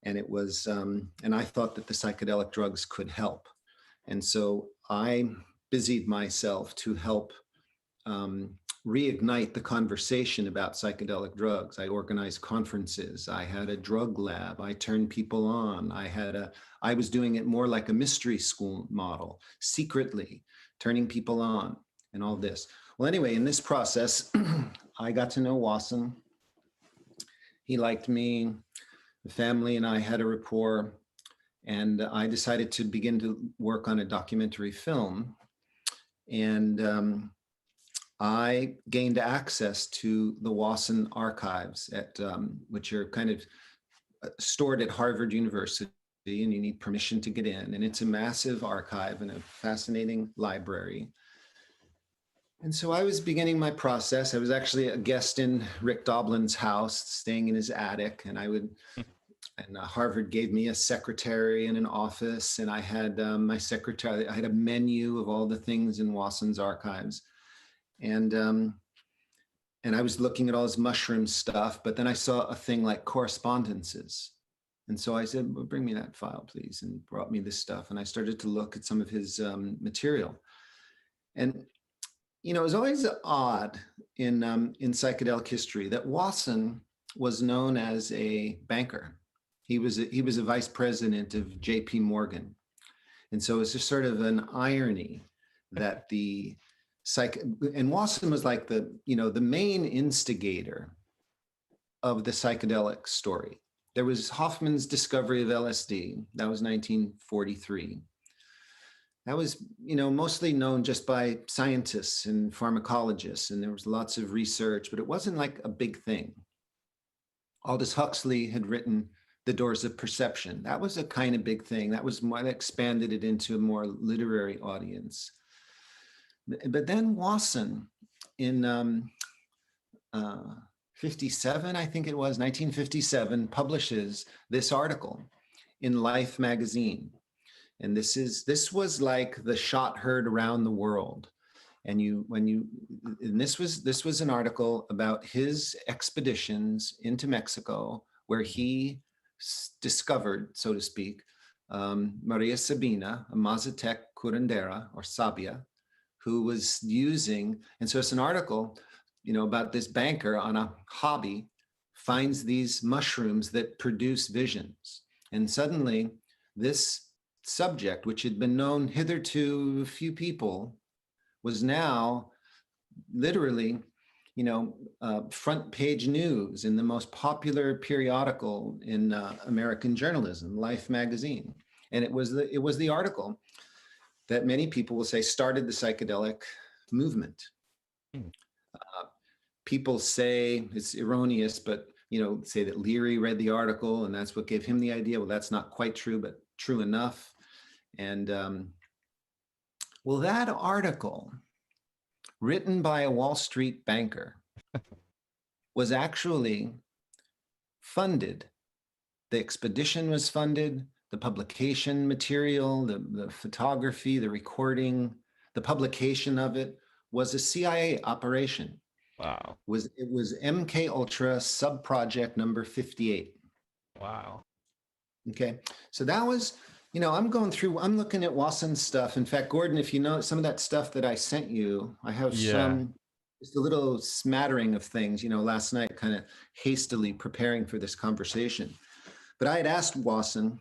And it was, and I thought that the psychedelic drugs could help. And so I busied myself to help reignite the conversation about psychedelic drugs. I organized conferences. I had a drug lab. I turned people on. I was doing it more like a mystery school model, secretly turning people on and all this. Well, anyway, in this process, I got to know Wasson. He liked me. The family and I had a rapport. And I decided to begin to work on a documentary film. And I gained access to the Wasson archives, which are kind of stored at Harvard University, and you need permission to get in. And it's a massive archive and a fascinating library. And so I was beginning my process. I was actually a guest in Rick Doblin's house, staying in his attic, and and Harvard gave me a secretary and an office, and I had my secretary. I had a menu of all the things in Wasson's archives, and I was looking at all his mushroom stuff. But then I saw a thing like correspondences, and so I said, "Well, bring me that file, please," and brought me this stuff. And I started to look at some of his material, and it was always odd in psychedelic history that Wasson was known as a banker. He was a vice president of J.P. Morgan. And so it's just sort of an irony that and Wasson was like the main instigator of the psychedelic story. There was Hofmann's discovery of LSD. That was 1943. That was, mostly known just by scientists and pharmacologists, and there was lots of research, but it wasn't like a big thing. Aldous Huxley had written The Doors of Perception. That was a kind of big thing. That was what expanded it into a more literary audience. But then Wasson, in 57, I think it was, 1957, publishes this article in Life magazine. And this was like the shot heard around the world. And this was an article about his expeditions into Mexico, where he discovered, so to speak, Maria Sabina, a Mazatec curandera or sabia, who was using, and so it's an article, about this banker on a hobby finds these mushrooms that produce visions. And suddenly this subject, which had been known hitherto a few people, was now literally, front page news in the most popular periodical in American journalism, Life magazine. And it was the article that many people will say started the psychedelic movement. People say it's erroneous, but say that Leary read the article and that's what gave him the idea. Well, that's not quite true, but true enough. And well, that article, written by a Wall Street banker, was actually funded. The expedition was funded, the publication material, the photography, the recording, the publication of it was a CIA operation. Wow. It was MK Ultra subproject number 58. Wow. Okay, so that was, I'm I'm looking at Wasson's stuff. In fact, Gordon, if you know some of that stuff that I sent you, I have some, just a little smattering of things, last night, kind of hastily preparing for this conversation. But I had asked Wasson,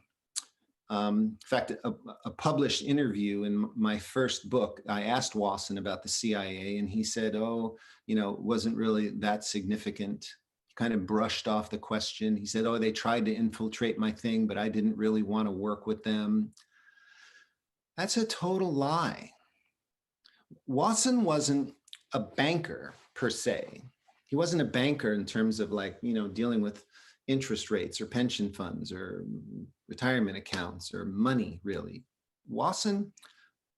in fact, a published interview in my first book, I asked Wasson about the CIA, and he said, it wasn't really that significant. Kind of brushed off the question. He said, they tried to infiltrate my thing, but I didn't really want to work with them. That's a total lie. Wasson wasn't a banker per se. He wasn't a banker in terms of dealing with interest rates or pension funds or retirement accounts or money, really. Wasson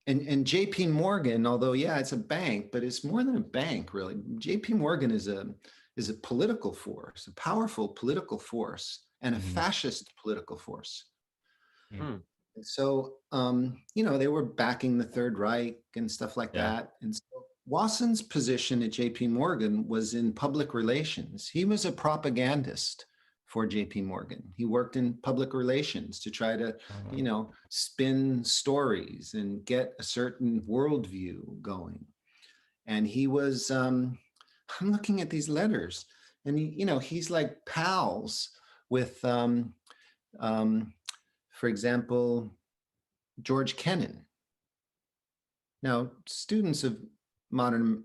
and JP Morgan, although, it's a bank, but it's more than a bank, really. JP Morgan is a political force, a powerful political force, and a fascist political force. And so, they were backing the Third Reich and stuff like that. And so Wasson's position at JP Morgan was in public relations. He was a propagandist for JP Morgan. He worked in public relations to try to, spin stories and get a certain worldview going. And he was, I'm looking at these letters, and he's like pals with, for example, George Kennan. Now, students of modern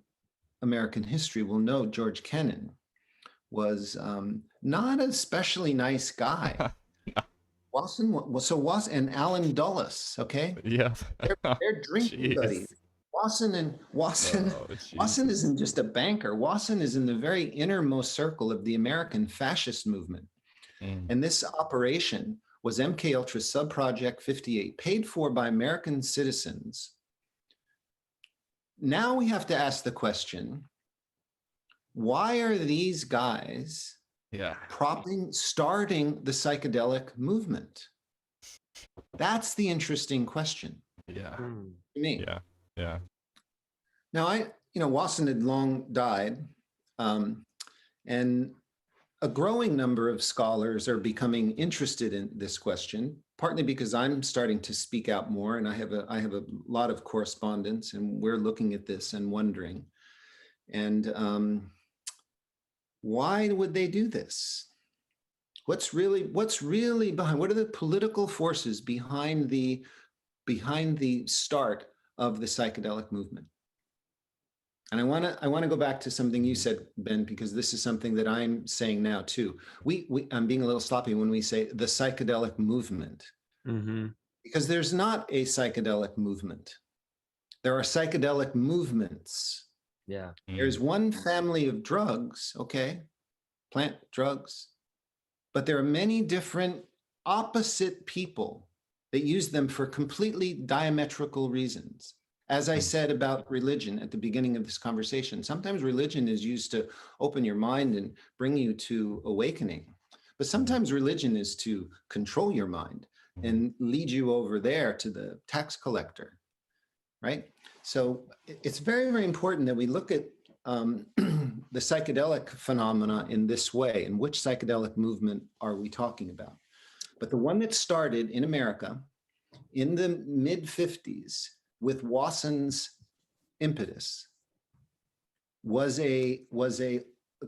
American history will know George Kennan was not an especially nice guy. Wasson and Alan Dulles, okay? Yeah. They're drinking buddies. Wasson isn't just a banker. Wasson is in the very innermost circle of the American fascist movement. And this operation was MK Ultra Subproject 58, paid for by American citizens. Now we have to ask the question, why are these guys starting the psychedelic movement? That's the interesting question. Yeah. To me. Yeah. Now, Wasson had long died, and a growing number of scholars are becoming interested in this question, partly because I'm starting to speak out more, and I have a lot of correspondence, and we're looking at this and wondering, and why would they do this? What's really behind? What are the political forces behind the start of the psychedelic movement? And I want to go back to something you said, Ben, because this is something that I'm saying now too. I'm being a little sloppy when we say the psychedelic movement, because there's not a psychedelic movement. There are psychedelic movements. Yeah. There's one family of drugs, plant drugs, but there are many different opposite people that use them for completely diametrical reasons As I said about religion at the beginning of this conversation, sometimes religion is used to open your mind and bring you to awakening. But sometimes religion is to control your mind and lead you over there to the tax collector, right? So it's very, very important that we look at the psychedelic phenomena in this way. And which psychedelic movement are we talking about? But the one that started in America in the mid-50s with Wasson's impetus was a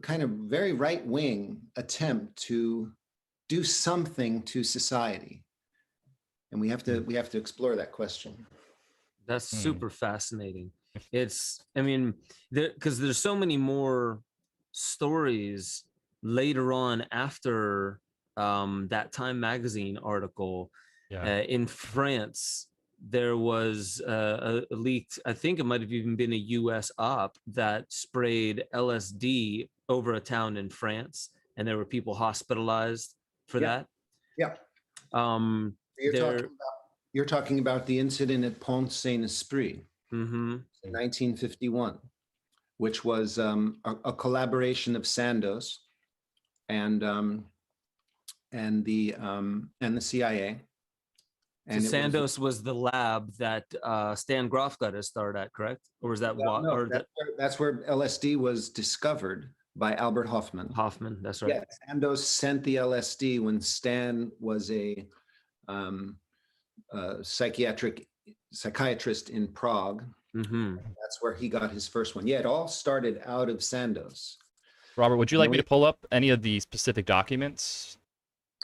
kind of very right-wing attempt to do something to society. And we have to explore that question. That's super fascinating. It's, I mean, because there's so many more stories later on after that Time magazine article. In France, there was a leaked, I think it might have even been a US op that sprayed LSD over a town in France, and there were people hospitalized for that. Yeah. You're talking about the incident at Pont Saint-Esprit in 1951, which was a collaboration of Sandoz and the CIA. And so Sandoz was the lab that Stan Grof got his start at, correct? Or was that that's where LSD was discovered by Albert Hofmann. Hofmann, that's right. Yeah, Sandoz sent the LSD when Stan was a psychiatrist in Prague. That's where he got his first one. Yeah, it all started out of Sandoz. Robert, would you like me to pull up any of the specific documents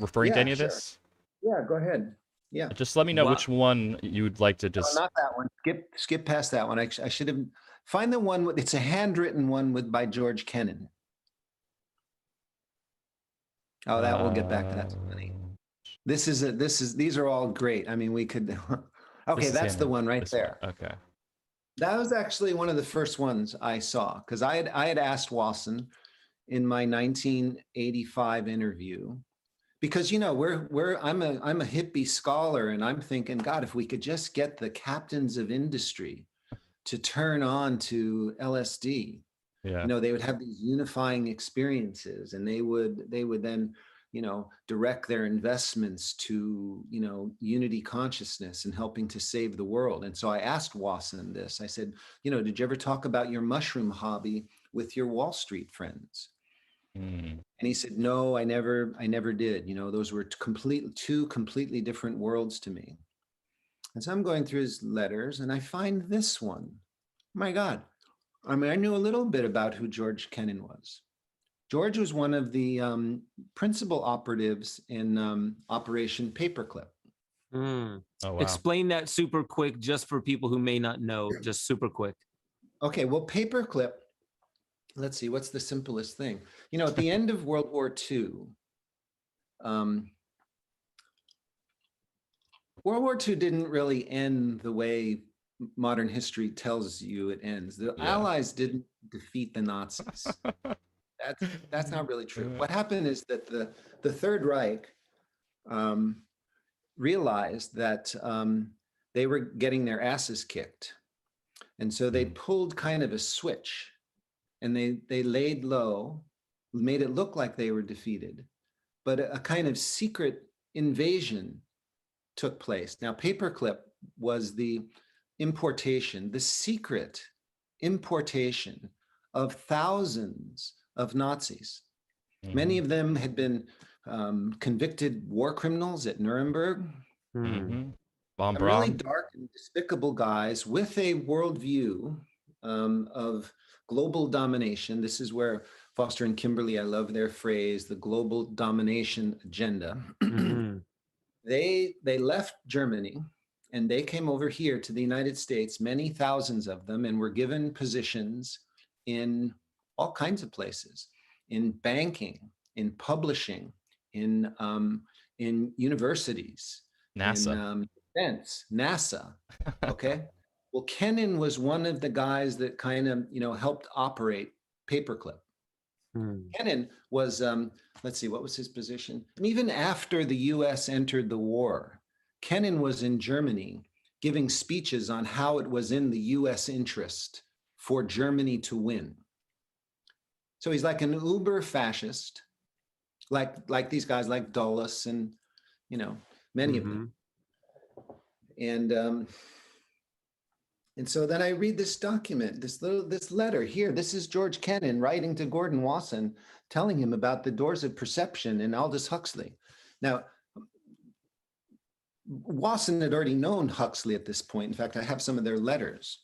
referring to any of this? Yeah, go ahead. Yeah. Just let me know which one you would like to just. No, not that one. Skip past that one. I should have find the one. It's a handwritten one by George Kennan. Oh, that we'll get back to that. These are all great. I mean, we could. Okay, that's the one right there. Okay. That was actually one of the first ones I saw, because I had asked Wasson in my 1985 interview. Because I'm a hippie scholar, and I'm thinking, God, if we could just get the captains of industry to turn on to LSD, they would have these unifying experiences, and they would then, direct their investments to, unity consciousness and helping to save the world. And so I asked Wasson this. I said, did you ever talk about your mushroom hobby with your Wall Street friends? And he said, no, I never did. Those were two completely different worlds to me. And so I'm going through his letters, and I find this one. My God. I mean, I knew a little bit about who George Kennan was. George was one of the principal operatives in Operation Paperclip. Oh, wow. Explain that super quick, just for people who may not know, just super quick. Okay, well, Paperclip, let's see, what's the simplest thing? At the end of World War II, World War II didn't really end the way modern history tells you it ends. The Allies didn't defeat the Nazis. That's not really true. What happened is that the Third Reich realized that they were getting their asses kicked. And so they pulled kind of a switch, and they laid low, made it look like they were defeated, but a kind of secret invasion took place. Now, Paperclip was the secret importation of thousands of Nazis. Many of them had been convicted war criminals at Nuremberg. Really dark and despicable guys with a worldview of global domination. This is where Foster and Kimberly, I love their phrase, the global domination agenda. They left Germany, and they came over here to the United States, many thousands of them, and were given positions in all kinds of places, in banking, in publishing, in universities, NASA, in defense, NASA. Okay. Well, Kennan was one of the guys that kind of, helped operate Paperclip. Kennan was, let's see, what was his position? And even after the US entered the war, Kennan was in Germany giving speeches on how it was in the US interest for Germany to win. So he's like an uber fascist, like these guys like Dulles and, you know, many of them. And so then I read this document, this letter here. This is George Kennan writing to Gordon Wasson, telling him about the doors of perception in Aldous Huxley. Now, Wasson had already known Huxley at this point. In fact, I have some of their letters.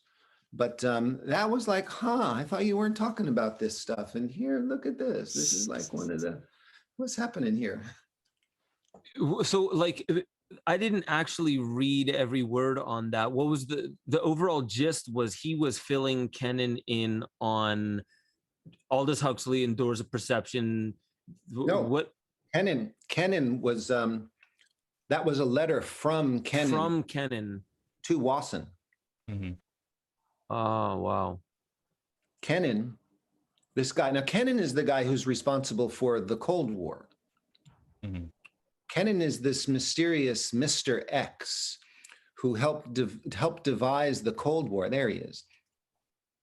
But that was like, I thought you weren't talking about this stuff. And here, look at this. This is like one of the, what's happening here? So like, I didn't actually read every word on that. What was the overall gist? Was he was filling Kennan in on Aldous Huxley and Doors of Perception? No, what Kennan was, that was a letter from Kennan. To Wasson. Mm-hmm. Oh, wow. Kennan, this guy, now Kennan is the guy who's responsible for the Cold War. Mm-hmm. Kennan is this mysterious Mr. X who helped devise the Cold War. There he is.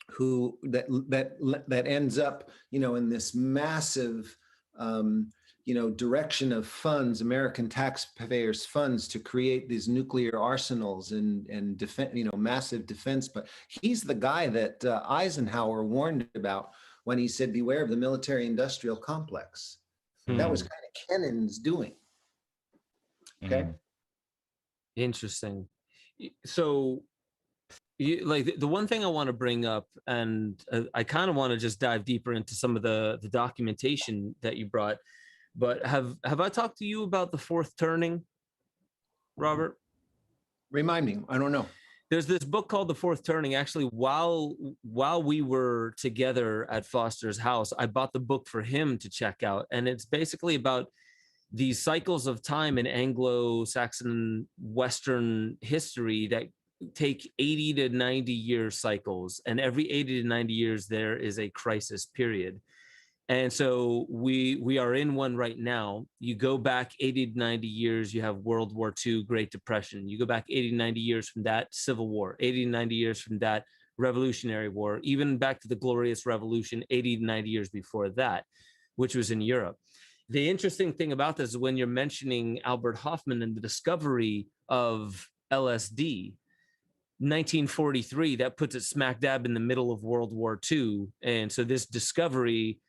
Who that ends up, you know, in this massive, you know, direction of funds, American taxpayers' funds, to create these nuclear arsenals and defense, you know, massive defense. But he's the guy that Eisenhower warned about when he said, "Beware of the military-industrial complex." That was kind of Kennan's doing. Okay. Interesting. So, like the one thing I want to bring up, and I kind of want to just dive deeper into some of the documentation that you brought. But have I talked to you about the fourth turning, Robert? Remind me. I don't know. There's this book called The Fourth Turning. Actually, while we were together at Foster's house, I bought the book for him to check out, and it's basically about these cycles of time in Anglo-Saxon Western history that take 80 to 90 year cycles, and every 80 to 90 years there is a crisis period. And so we are in one right now. You go back 80 to 90 years, you have World War II, Great Depression. You go back 80 to 90 years from that, Civil War. 80 to 90 years from that, Revolutionary War. Even back to the Glorious Revolution, 80 to 90 years before that, which was in Europe. The interesting thing about this is when you're mentioning Albert Hofmann and the discovery of LSD, 1943, that puts it smack dab in the middle of World War II. And so this discovery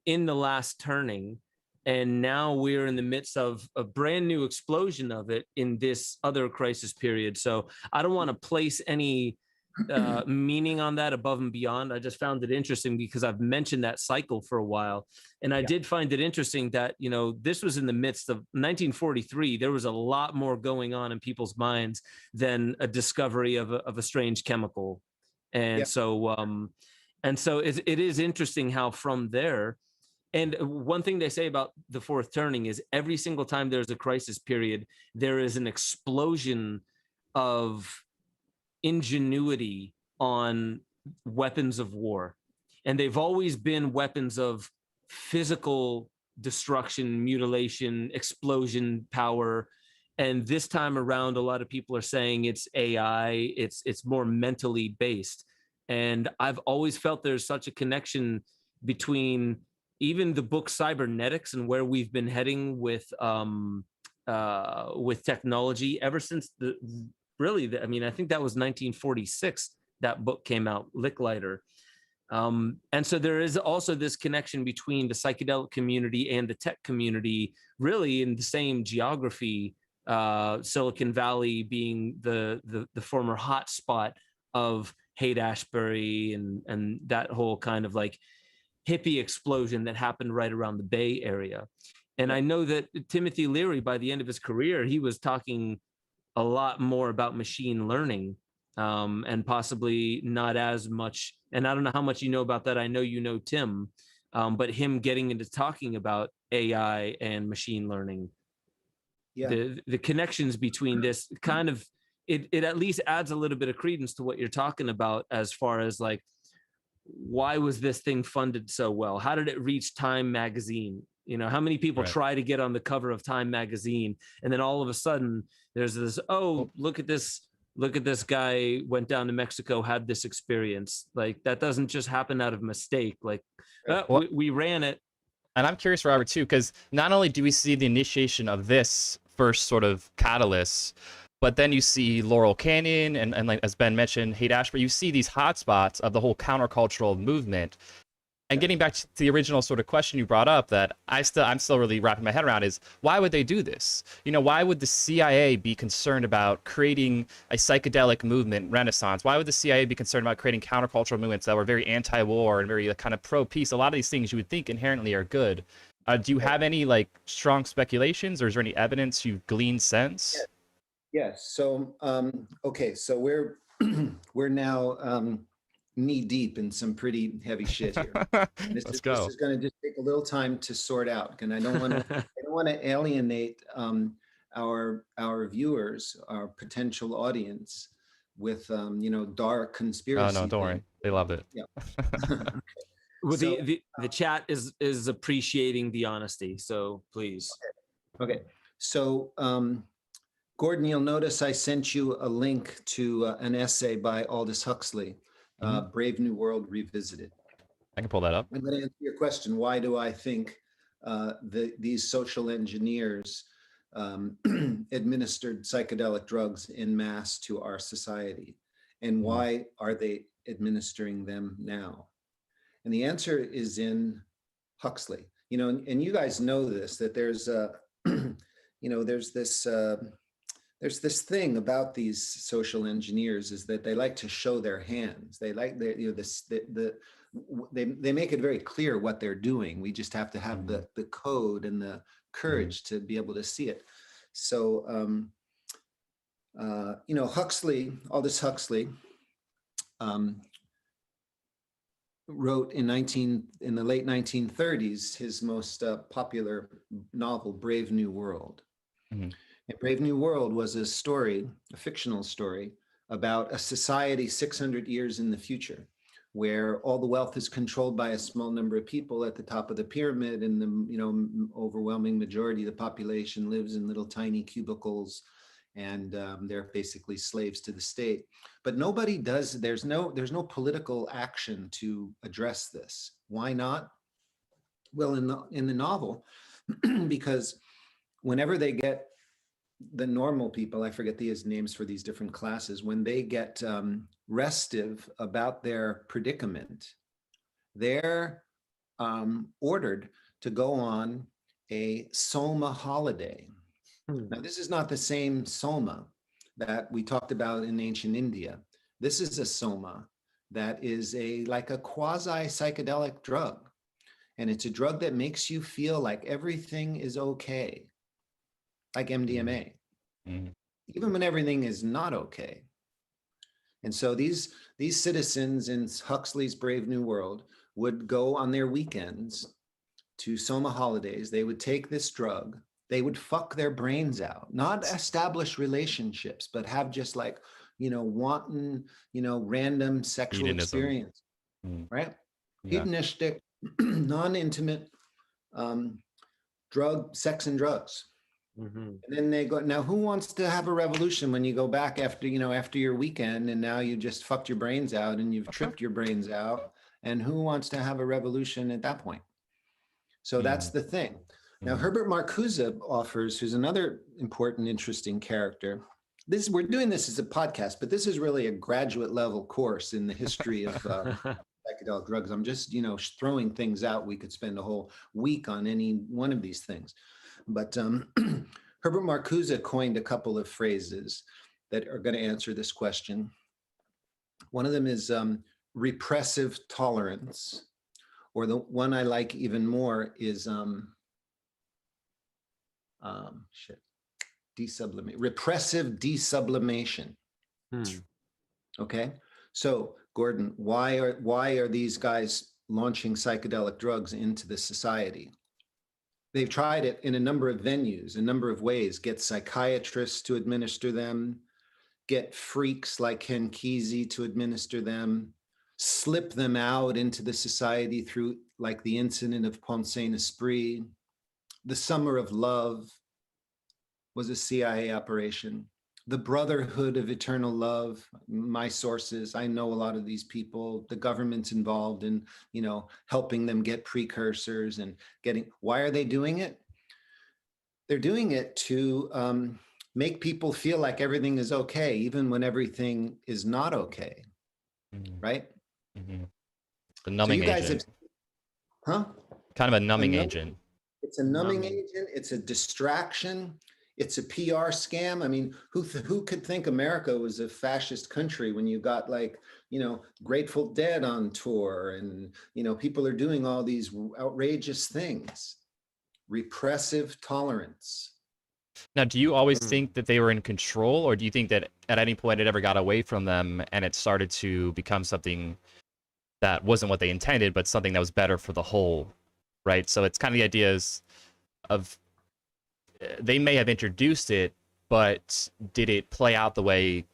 in the last turning, and now we're in the midst of a brand new explosion of it in this other crisis period. So I don't want to place any meaning on that above and beyond. I just found it interesting because I've mentioned that cycle for a while. And I did find it interesting that, you know, this was in the midst of 1943. There was a lot more going on in people's minds than a discovery of a strange chemical. And so it is interesting how from there, and one thing they say about the fourth turning is every single time there's a crisis period, there is an explosion of ingenuity on weapons of war. And they've always been weapons of physical destruction, mutilation, explosion, power. And this time around, a lot of people are saying it's AI, it's more mentally based. And I've always felt there's such a connection between even the book Cybernetics and where we've been heading with technology ever since I mean, I think that was 1946, that book came out, Licklighter. And so there is also this connection between the psychedelic community and the tech community, really in the same geography, Silicon Valley being the former hotspot of Haight-Ashbury and that whole kind of like hippie explosion that happened right around the Bay Area. And I know that Timothy Leary, by the end of his career, he was talking a lot more about machine learning, and possibly not as much. And I don't know how much you know about that. I know you know Tim, but him getting into talking about AI and machine learning, the connections between this kind of, it at least adds a little bit of credence to what you're talking about as far as like, why was this thing funded so well? How did it reach Time magazine? You know, how many people try to get on the cover of Time magazine, and then all of a sudden there's this, oh, look at this look at this guy, went down to Mexico, had this experience. Like that doesn't just happen out of mistake. Like Well, we ran it. and I'm curious, Robert, too, because not only do we see the initiation of this first sort of catalyst, but then you see Laurel Canyon and like as Ben mentioned, Haight-Ashbury, you see these hotspots of the whole countercultural movement. And getting back to the original sort of question you brought up that I'm still really wrapping my head around is why would they do this? You know, why would the CIA be concerned about creating a psychedelic movement renaissance? Why would the CIA be concerned about creating countercultural movements that were very anti-war and very kind of pro-peace? A lot of these things you would think inherently are good. Do you have any like strong speculations, or is there any evidence you've gleaned since? Yes. So, okay. So we're now knee deep in some pretty heavy shit here. This is going to just take a little time to sort out, and I don't want to alienate our viewers, our potential audience, with dark conspiracy. Oh no, don't worry. They loved it. Yeah. Well, the chat is appreciating the honesty, so please. Okay. So, Gordon, you'll notice I sent you a link to an essay by Aldous Huxley, Brave New World Revisited. I can pull that up. I'm going to answer your question. Why do I think these social engineers administered psychedelic drugs en masse to our society? And why are they administering them now? And the answer is in Huxley. And you guys know this, that there's there's this thing about these social engineers is that they like to show their hands. They like they make it very clear what they're doing. We just have to have the code and the courage to be able to see it. So Huxley, Aldous Huxley, wrote in the late 1930s his most popular novel, Brave New World. And Brave New World was a story, a fictional story, about a society 600 years in the future, where all the wealth is controlled by a small number of people at the top of the pyramid, and the overwhelming majority of the population lives in little tiny cubicles, and they're basically slaves to the state. But nobody does. There's no political action to address this. Why not? Well, in the novel, because whenever they get the normal people, I forget these names for these different classes, when they get restive about their predicament, they're ordered to go on a Soma holiday. Now, this is not the same Soma that we talked about in ancient India. This is a Soma that is like a quasi psychedelic drug. And it's a drug that makes you feel like everything is okay, like MDMA, even when everything is not okay. And so these citizens in Huxley's Brave New World would go on their weekends to Soma holidays. They would take this drug. They would fuck their brains out, not establish relationships, but have just like, wanton, random sexual experience, right? Yeah. Hedonistic, non-intimate sex and drugs. And then they go, now who wants to have a revolution when you go back after your weekend and now you just fucked your brains out and you've tripped your brains out, and who wants to have a revolution at that point? So that's the thing. Now, Herbert Marcuse offers, who's another important, interesting character. We're doing this as a podcast, but this is really a graduate level course in the history of psychedelic drugs. I'm just, throwing things out. We could spend a whole week on any one of these things. But Herbert Marcuse coined a couple of phrases that are going to answer this question. One of them is repressive tolerance, or the one I like even more is repressive desublimation. Okay, so Gordon, why are these guys launching psychedelic drugs into the society? They've tried it in a number of venues, a number of ways. Get psychiatrists to administer them, get freaks like Ken Kesey to administer them, slip them out into the society through like the incident of Pont Saint-Esprit. The Summer of Love was a CIA operation. the Brotherhood of Eternal Love, my sources, I know a lot of these people, the government's involved in, helping them get precursors and why are they doing it? They're doing it to make people feel like everything is okay, even when everything is not okay, right? Mm-hmm. The numbing agent. Huh? Kind of a numbing agent. It's a numbing agent. It's a distraction. It's a PR scam. I mean, who could think America was a fascist country when you got Grateful Dead on tour and, people are doing all these outrageous things. Repressive tolerance. Now, do you always think that they were in control, or do you think that at any point it ever got away from them and it started to become something that wasn't what they intended, but something that was better for the whole, right? So it's kind of the ideas of they may have introduced it, but did it play out the way,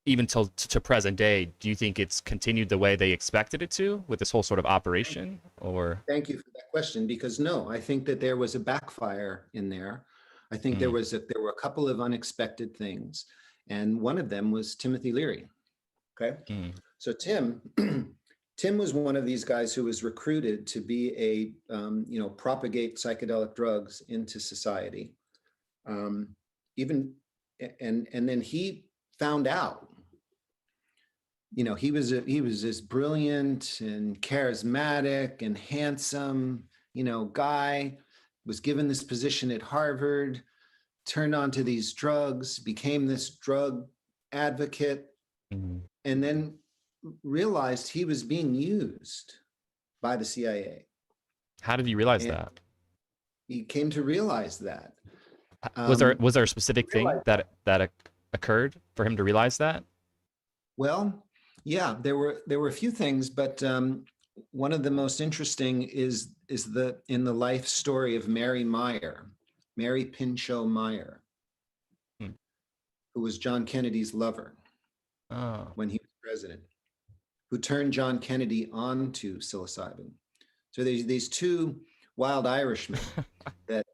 even to present day? Do you think it's continued the way they expected it to with this whole sort of operation? Or thank you for that question, because no, I think that there was a backfire in there. I think there were a couple of unexpected things, and one of them was Timothy Leary. Okay, so Tim was one of these guys who was recruited to be propagate psychedelic drugs into society. And then he found out, he was this brilliant and charismatic and handsome, guy, was given this position at Harvard, turned onto these drugs, became this drug advocate, and then realized he was being used by the CIA. How did he realize that? He came to realize that. Was there a specific thing that occurred for him to realize that? Well, yeah, there were a few things, but one of the most interesting is in the life story of Mary Pinchot Meyer, who was John Kennedy's lover when he was president, who turned John Kennedy on to psilocybin. So there's these two wild Irishmen that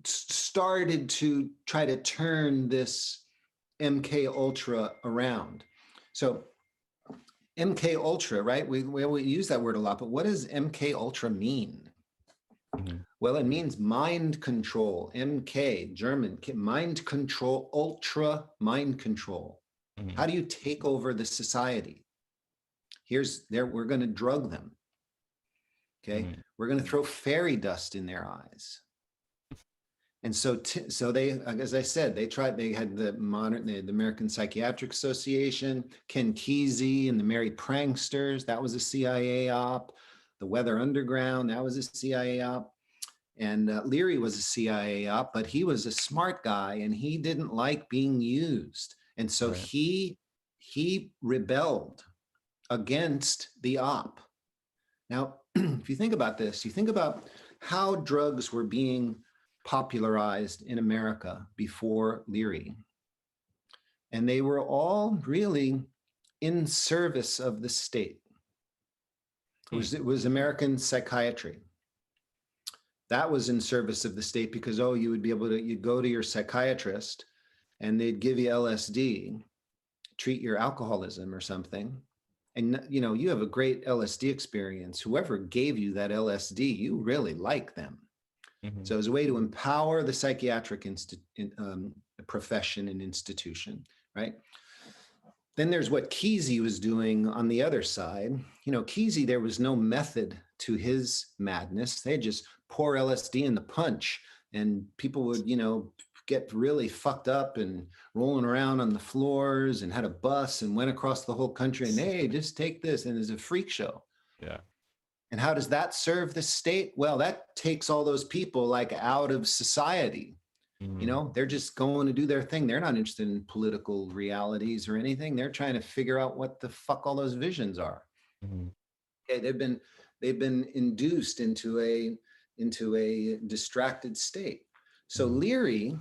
started to try to turn this MK Ultra around. So MK Ultra, right? We use that word a lot, but what does MK Ultra mean? Well, it means mind control. MK, German, mind control, ultra mind control. How do you take over the society? We're going to drug them. Okay, we're going to throw fairy dust in their eyes. And so they, as I said, they had the American Psychiatric Association, Ken Kesey and the Merry Pranksters, that was a CIA op. The Weather Underground, that was a CIA op. And Leary was a CIA op, but he was a smart guy and he didn't like being used. And so he rebelled against the op. Now, if you think about this, you think about how drugs were being popularized in America before Leary. And they were all really in service of the state. It was American psychiatry. That was in service of the state because, you'd go to your psychiatrist and they'd give you LSD, treat your alcoholism or something. And, you have a great LSD experience. Whoever gave you that LSD, you really like them. So it was a way to empower the psychiatric profession and institution, right? Then there's what Kesey was doing on the other side. Kesey, there was no method to his madness. They just pour LSD in the punch and people would, get really fucked up and rolling around on the floors and had a bus and went across the whole country and, hey, just take this. And it's a freak show. Yeah. And how does that serve the state? Well, that takes all those people out of society. They're just going to do their thing. They're not interested in political realities or anything. They're trying to figure out what the fuck all those visions are. Okay, they've been induced into a distracted state. So Leary,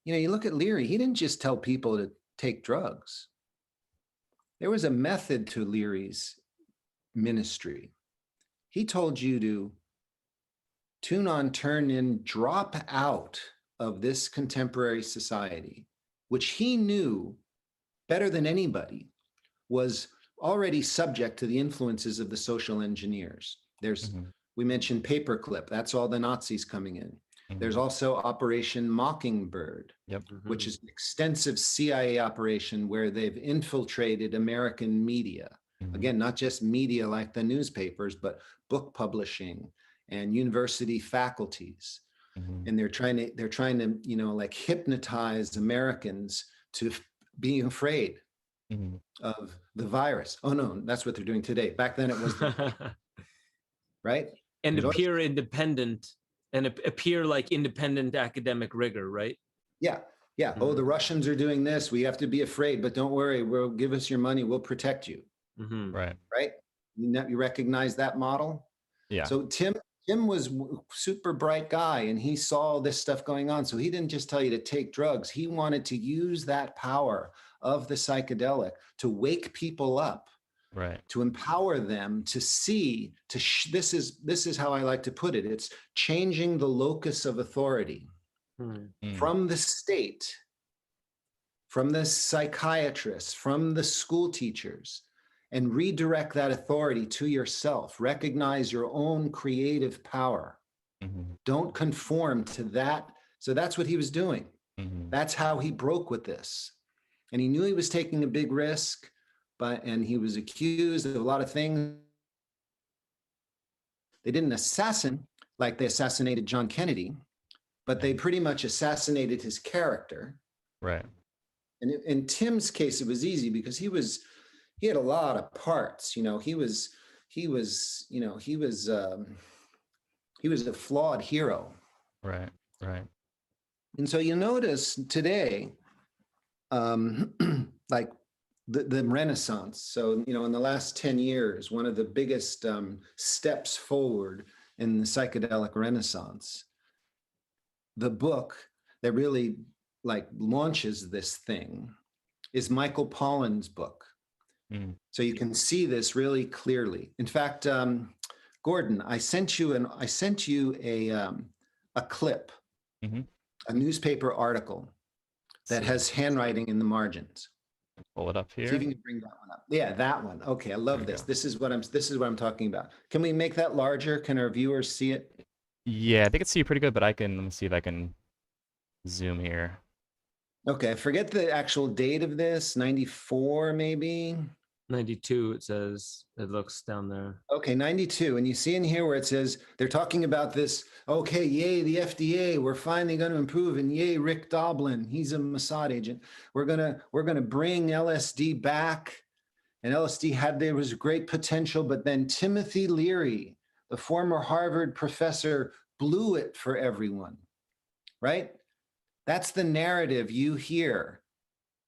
you look at Leary, he didn't just tell people to take drugs. There was a method to Leary's ministry. He told you to tune on, turn in, drop out of this contemporary society, which he knew better than anybody, was already subject to the influences of the social engineers. We mentioned Paperclip, that's all the Nazis coming in. There's also Operation Mockingbird, which is an extensive CIA operation where they've infiltrated American media. Again, not just media like the newspapers, but book publishing and university faculties. And they're trying to, you know, like hypnotize Americans to being afraid of the virus. Oh no, that's what they're doing today. Back then it was, right? And appear independent and appear like independent academic rigor, right? Yeah. Oh, the Russians are doing this. We have to be afraid, but don't worry. We'll give us your money. We'll protect you. Right. You recognize that model? Yeah. So Tim was a super bright guy, and he saw this stuff going on. So he didn't just tell you to take drugs. He wanted to use that power of the psychedelic to wake people up. Right. To empower them to see, this is how I like to put it. It's changing the locus of authority from the state, from the psychiatrists, from the school teachers, and redirect that authority to yourself. Recognize your own creative power. Don't conform to that. So that's what he was doing. That's how he broke with this. And he knew he was taking a big risk. And he was accused of a lot of things. They didn't assassinate like they assassinated John Kennedy, but they pretty much assassinated his character. Right. And in Tim's case, it was easy because he had a lot of parts. You know, he was a flawed hero. Right. And so you notice today, like, the Renaissance. So, you know, in the last 10 years, one of the biggest steps forward in the psychedelic Renaissance, the book that really like launches this thing is Michael Pollan's book. So you can see this really clearly. In fact, Gordon, I sent you a clip, a newspaper article that has handwriting in the margins. Pull it up here. See if you can bring that one up. Yeah, that one. Okay, I love this. This is what I'm talking about. Can we make that larger? Can our viewers see it? Yeah, they can see it pretty good, but let me see if I can zoom here. Okay, I forget the actual date of this. 94 maybe. 92, it says. It looks down there. Okay, 92. And you see in here where it says they're talking about this. Okay, yay, the FDA. We're finally going to improve, and yay, Rick Doblin. He's a Mossad agent. We're gonna bring LSD back. And there was great potential, but then Timothy Leary, the former Harvard professor, blew it for everyone. Right? That's the narrative you hear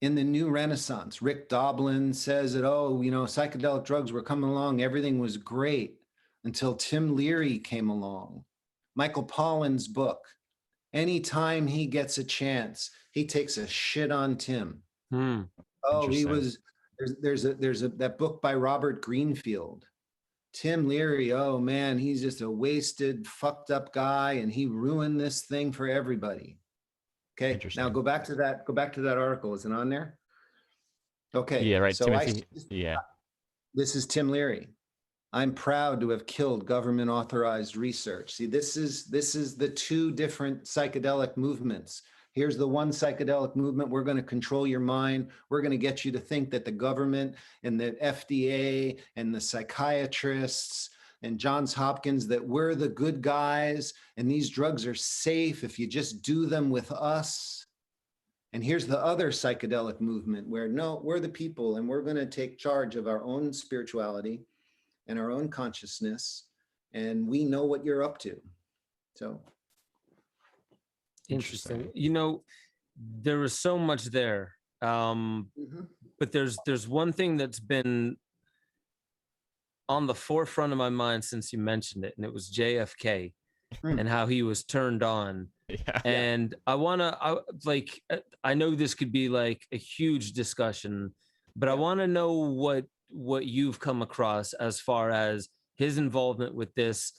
in the new Renaissance. Rick Doblin says that, psychedelic drugs were coming along. Everything was great until Tim Leary came along. Michael Pollan's book. Anytime he gets a chance, he takes a shit on Tim. There's that book by Robert Greenfield. Tim Leary, oh man, he's just a wasted, fucked up guy, and he ruined this thing for everybody. Okay, now go back to that article. Is it on there? Okay. Yeah, right. So Timothy, this is Tim Leary. I'm proud to have killed government authorized research. See, this is the two different psychedelic movements. Here's the one psychedelic movement. We're going to control your mind. We're going to get you to think that the government and the FDA and the psychiatrists and Johns Hopkins, that we're the good guys and these drugs are safe if you just do them with us. And here's the other psychedelic movement where, no, we're the people and we're going to take charge of our own spirituality and our own consciousness, and we know what you're up to. So interesting. You know, there is so much there, but there's one thing that's been on the forefront of my mind since you mentioned it, and it was JFK and how he was turned on. Yeah. And I know this could be like a huge discussion, but I want to know what you've come across as far as his involvement with this.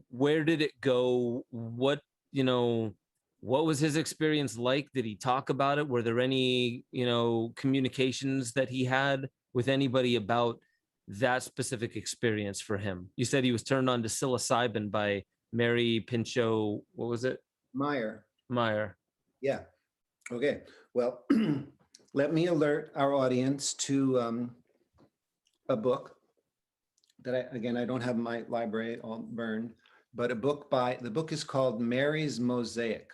Where did it go? What What was his experience like? Did he talk about it? Were there any, communications that he had with anybody about that specific experience for him? You said he was turned on to psilocybin by Mary Pinchot. What was it? Meyer. Yeah. Okay. Well, let me alert our audience to a book that I don't have in my library all burned, but the book is called Mary's Mosaic.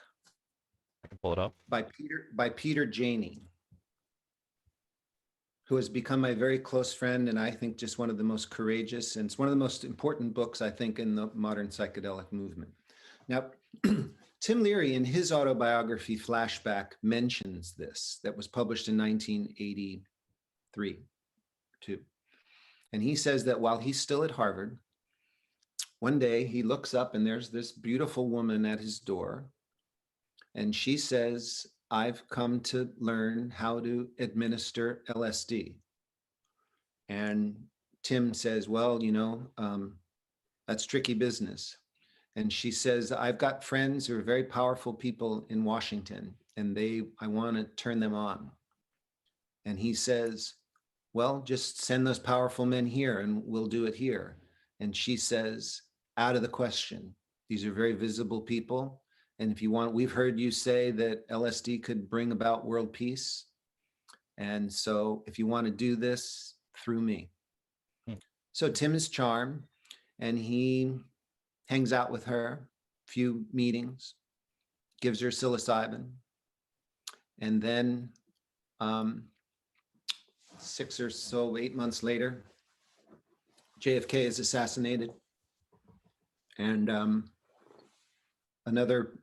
I can pull it up. By Peter Janey, who has become my very close friend, and I think just one of the most courageous, and it's one of the most important books, I think, in the modern psychedelic movement. Now, Tim Leary, in his autobiography, Flashback, mentions this, that was published in 1983, too. And he says that while he's still at Harvard, one day he looks up and there's this beautiful woman at his door. And she says, I've come to learn how to administer LSD. And Tim says, well, that's tricky business. And she says, I've got friends who are very powerful people in Washington, and I want to turn them on. And he says, well, just send those powerful men here and we'll do it here. And she says, out of the question. These are very visible people. And if you want, we've heard you say that LSD could bring about world peace. And so if you want to do this, through me. So Tim is charmed, and he hangs out with her, few meetings, gives her psilocybin. And then 6 or so, 8 months later, JFK is assassinated. And another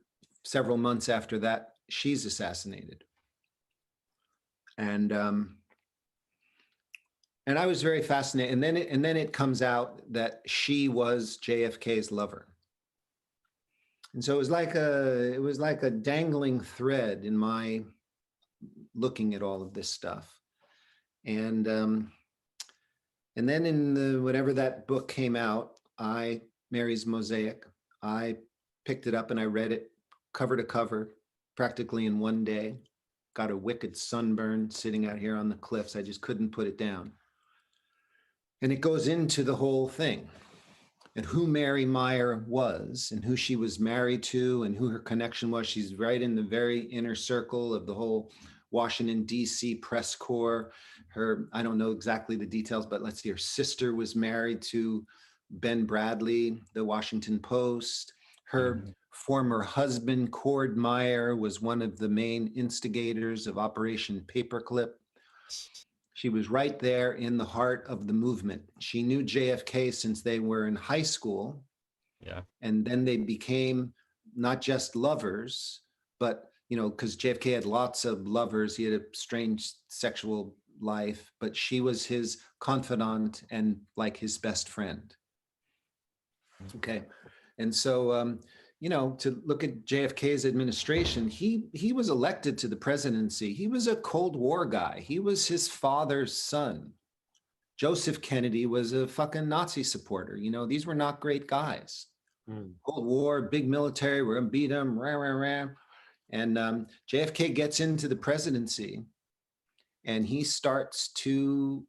several months after that, she's assassinated. And I was very fascinated. And then it comes out that she was JFK's lover. And so it was like a dangling thread in my looking at all of this stuff. And then in whatever that book came out, Mary's Mosaic, I picked it up and I read it cover to cover, practically in one day. Got a wicked sunburn sitting out here on the cliffs. I just couldn't put it down. And it goes into the whole thing and who Mary Meyer was and who she was married to and who her connection was. She's right in the very inner circle of the whole Washington, D.C. press corps. I don't know exactly the details, but let's see, her sister was married to Ben Bradley, the Washington Post. Her former husband, Cord Meyer, was one of the main instigators of Operation Paperclip. She was right there in the heart of the movement. She knew JFK since they were in high school. Yeah. And then they became not just lovers, but, because JFK had lots of lovers. He had a strange sexual life, but she was his confidant and like his best friend. Okay. And so, to look at JFK's administration, he was elected to the presidency. He was a Cold War guy. He was his father's son. Joseph Kennedy was a fucking Nazi supporter. These were not great guys. Cold War, big military, we're gonna beat them, rah, rah, rah. And JFK gets into the presidency and he starts to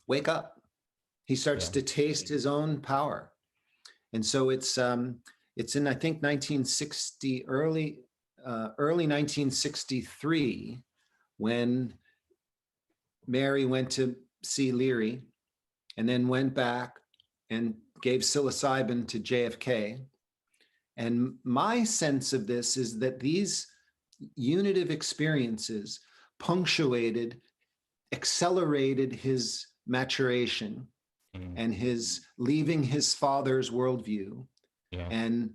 wake up. He starts to taste his own power. And so it's in, I think, 1960, early 1963, when Mary went to see Leary and then went back and gave psilocybin to JFK. And my sense of this is that these unitive experiences accelerated his maturation and his leaving his father's worldview. Yeah. And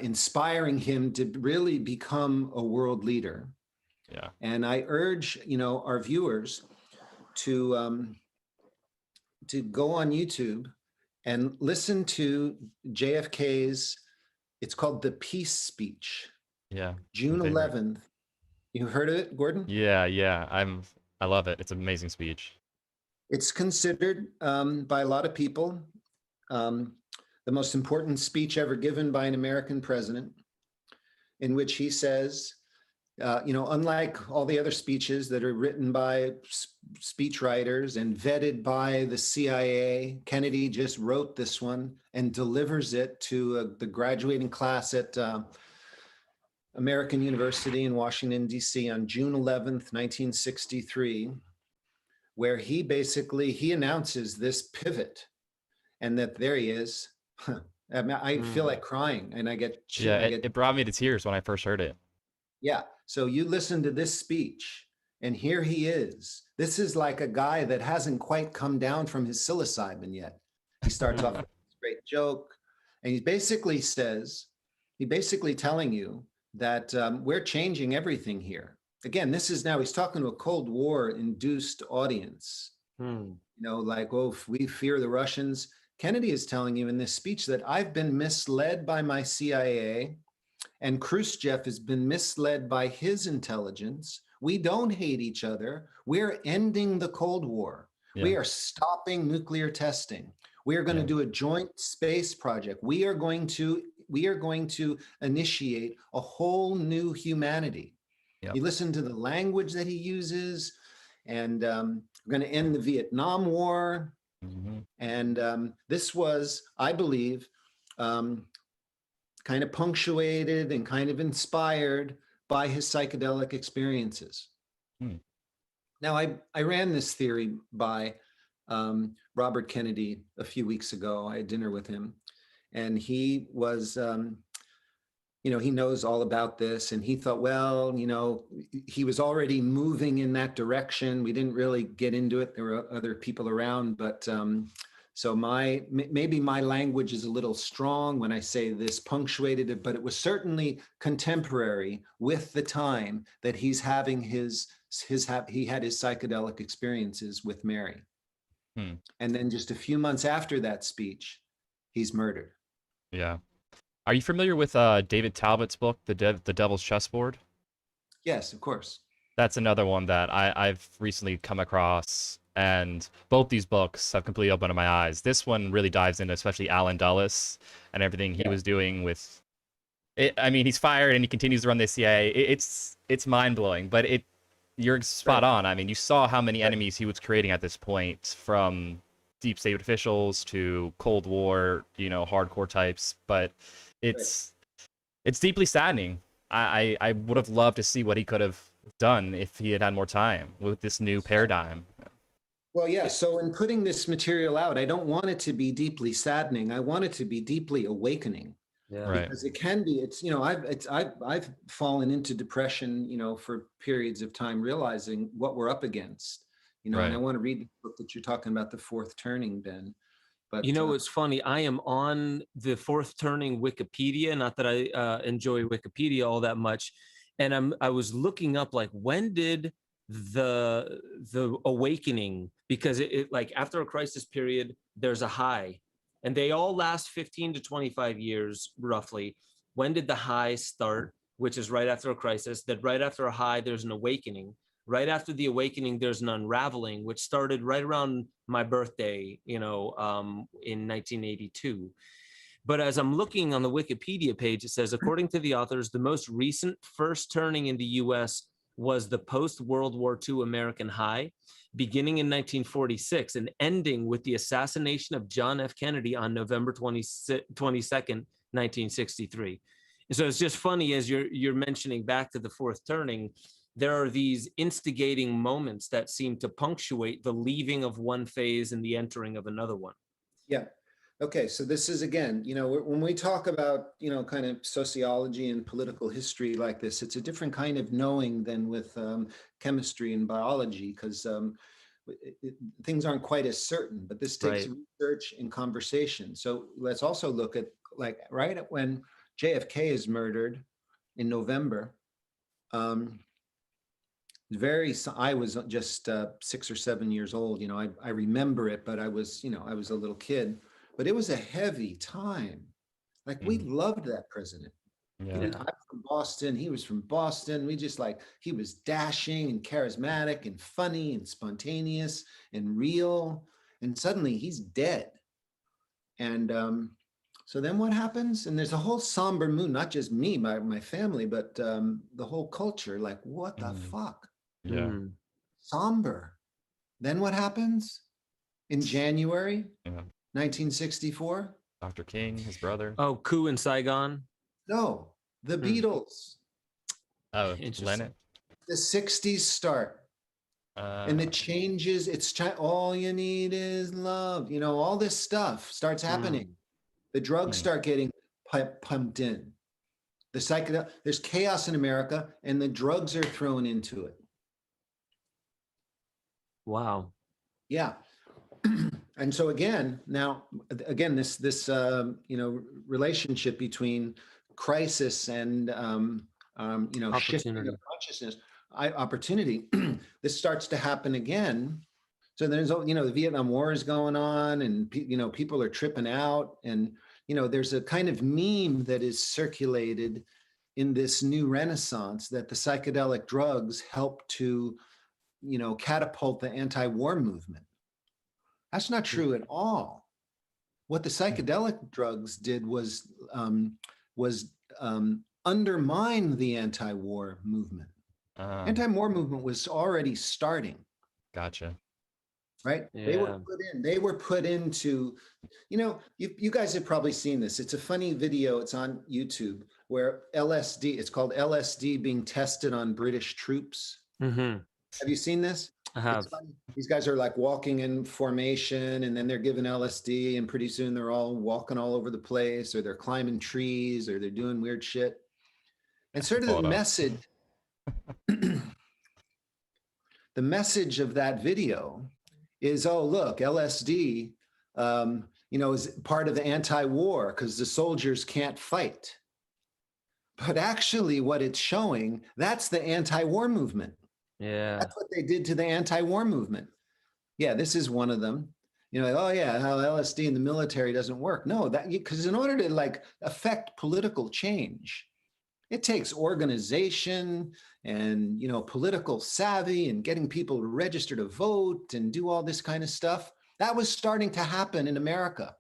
inspiring him to really become a world leader. Yeah. And I urge, our viewers to go on YouTube and listen to JFK's, it's called The Peace Speech. Yeah. June 11th. You heard of it, Gordon? Yeah. I love it. It's an amazing speech. It's considered by a lot of people the most important speech ever given by an American president. in which he says, unlike all the other speeches that are written by speechwriters and vetted by the CIA, Kennedy just wrote this one and delivers it to the graduating class at American University in Washington, D.C. on June 11th, 1963, where he announces this pivot, and that there he is. I feel like crying, and I get it brought me to tears when I first heard it. Yeah. So you listen to this speech, and here he is. This is like a guy that hasn't quite come down from his psilocybin yet. He starts off with this great joke, and he basically telling you that we're changing everything here. Again, he's talking to a Cold War induced audience. If we fear the Russians. Kennedy is telling you in this speech that I've been misled by my CIA, and Khrushchev has been misled by his intelligence. We don't hate each other. We're ending the Cold War. Yeah. We are stopping nuclear testing. We are going to do a joint space project. We are going to initiate a whole new humanity. Yep. You listen to the language that he uses, and we're going to end the Vietnam War. Mm-hmm. And this was, I believe, kind of punctuated and kind of inspired by his psychedelic experiences. Now, I ran this theory by Robert Kennedy a few weeks ago. I had dinner with him, and he was, he knows all about this, and he thought, well, he was already moving in that direction. We didn't really get into it. There were other people around, but so maybe my language is a little strong when I say this punctuated it, but it was certainly contemporary with the time that he had his psychedelic experiences with Mary. And then just a few months after that speech, he's murdered. Yeah. Are you familiar with David Talbot's book, The Devil's Chessboard? Yes, of course. That's another one that I've recently come across, and both these books have completely opened my eyes. This one really dives into especially Alan Dulles and everything he was doing with it. I mean, he's fired and he continues to run the CIA. It's mind-blowing, but you're spot on. I mean, you saw how many enemies he was creating at this point, from deep state officials to Cold War, hardcore types, but it's deeply saddening. I would have loved to see what he could have done if he had more time with this new paradigm. Well, yeah. So in putting this material out, I don't want it to be deeply saddening. I want it to be deeply awakening. Yeah. Right. Because it can be. I've fallen into depression, for periods of time, realizing what we're up against. And I want to read the book that you're talking about, The Fourth Turning, Ben. But it's funny. I am on the Fourth Turning Wikipedia. Not that I enjoy Wikipedia all that much, and I was looking up when did the awakening, because it like after a crisis period, there's a high, and they all last 15 to 25 years roughly. When did the high start? Which is right after a crisis. That right after a high, there's an awakening. Right after the awakening, there's an unraveling, which started right around my birthday, in 1982. But as I'm looking on the Wikipedia page, it says, according to the authors, the most recent first turning in the U.S. was the post-World War II American high, beginning in 1946 and ending with the assassination of John F. Kennedy on November 22nd, 1963. And so it's just funny, as you're mentioning back to the Fourth Turning, there are these instigating moments that seem to punctuate the leaving of one phase and the entering of another one. Yeah. Okay. So this is, again, when we talk about, kind of sociology and political history like this, it's a different kind of knowing than with chemistry and biology, because things aren't quite as certain, but this takes research and conversation. So let's also look at right when JFK is murdered in November, I was just 6 or 7 years old. I remember it, but I was a little kid. But it was a heavy time. We loved that president. Yeah. I'm from Boston. He was from Boston. We just he was dashing and charismatic and funny and spontaneous and real. And suddenly he's dead. And So then what happens? And there's a whole somber mood, not just me, my family, but the whole culture. Like, what the fuck? Yeah. Somber. Then what happens? In January 1964? Dr. King, his brother. Oh, coup in Saigon. No, the Beatles. Oh, Lennon. The 60s start. And the changes, all you need is love. You know, all this stuff starts happening. The drugs start getting pumped in. The psychedelic, there's chaos in America, and the drugs are thrown into it. Wow. Yeah. And so again, this relationship between crisis and shifting of consciousness, opportunity, this starts to happen again. So there's, the Vietnam War is going on, and people are tripping out, and there's a kind of meme that is circulated in this new renaissance that the psychedelic drugs help to, catapult the anti-war movement. That's not true at all. What the psychedelic drugs did was undermine the anti-war movement. Anti-war movement was already starting. Gotcha. Right? Yeah. They were put into, you guys have probably seen this. It's a funny video. It's on YouTube where it's called LSD being tested on British troops. Mm-hmm. Have you seen this? I have. These guys are like walking in formation, and then they're given LSD, and pretty soon they're all walking all over the place, or they're climbing trees, or they're doing weird shit. And sort of the message of that video is, oh, look, LSD, is part of the anti-war because the soldiers can't fight. But actually what it's showing, that's the anti-war movement. Yeah. That's what they did to the anti-war movement. Yeah, this is one of them. Oh yeah, how LSD in the military doesn't work. No, because in order to affect political change, it takes organization and, political savvy and getting people to register to vote and do all this kind of stuff. That was starting to happen in America.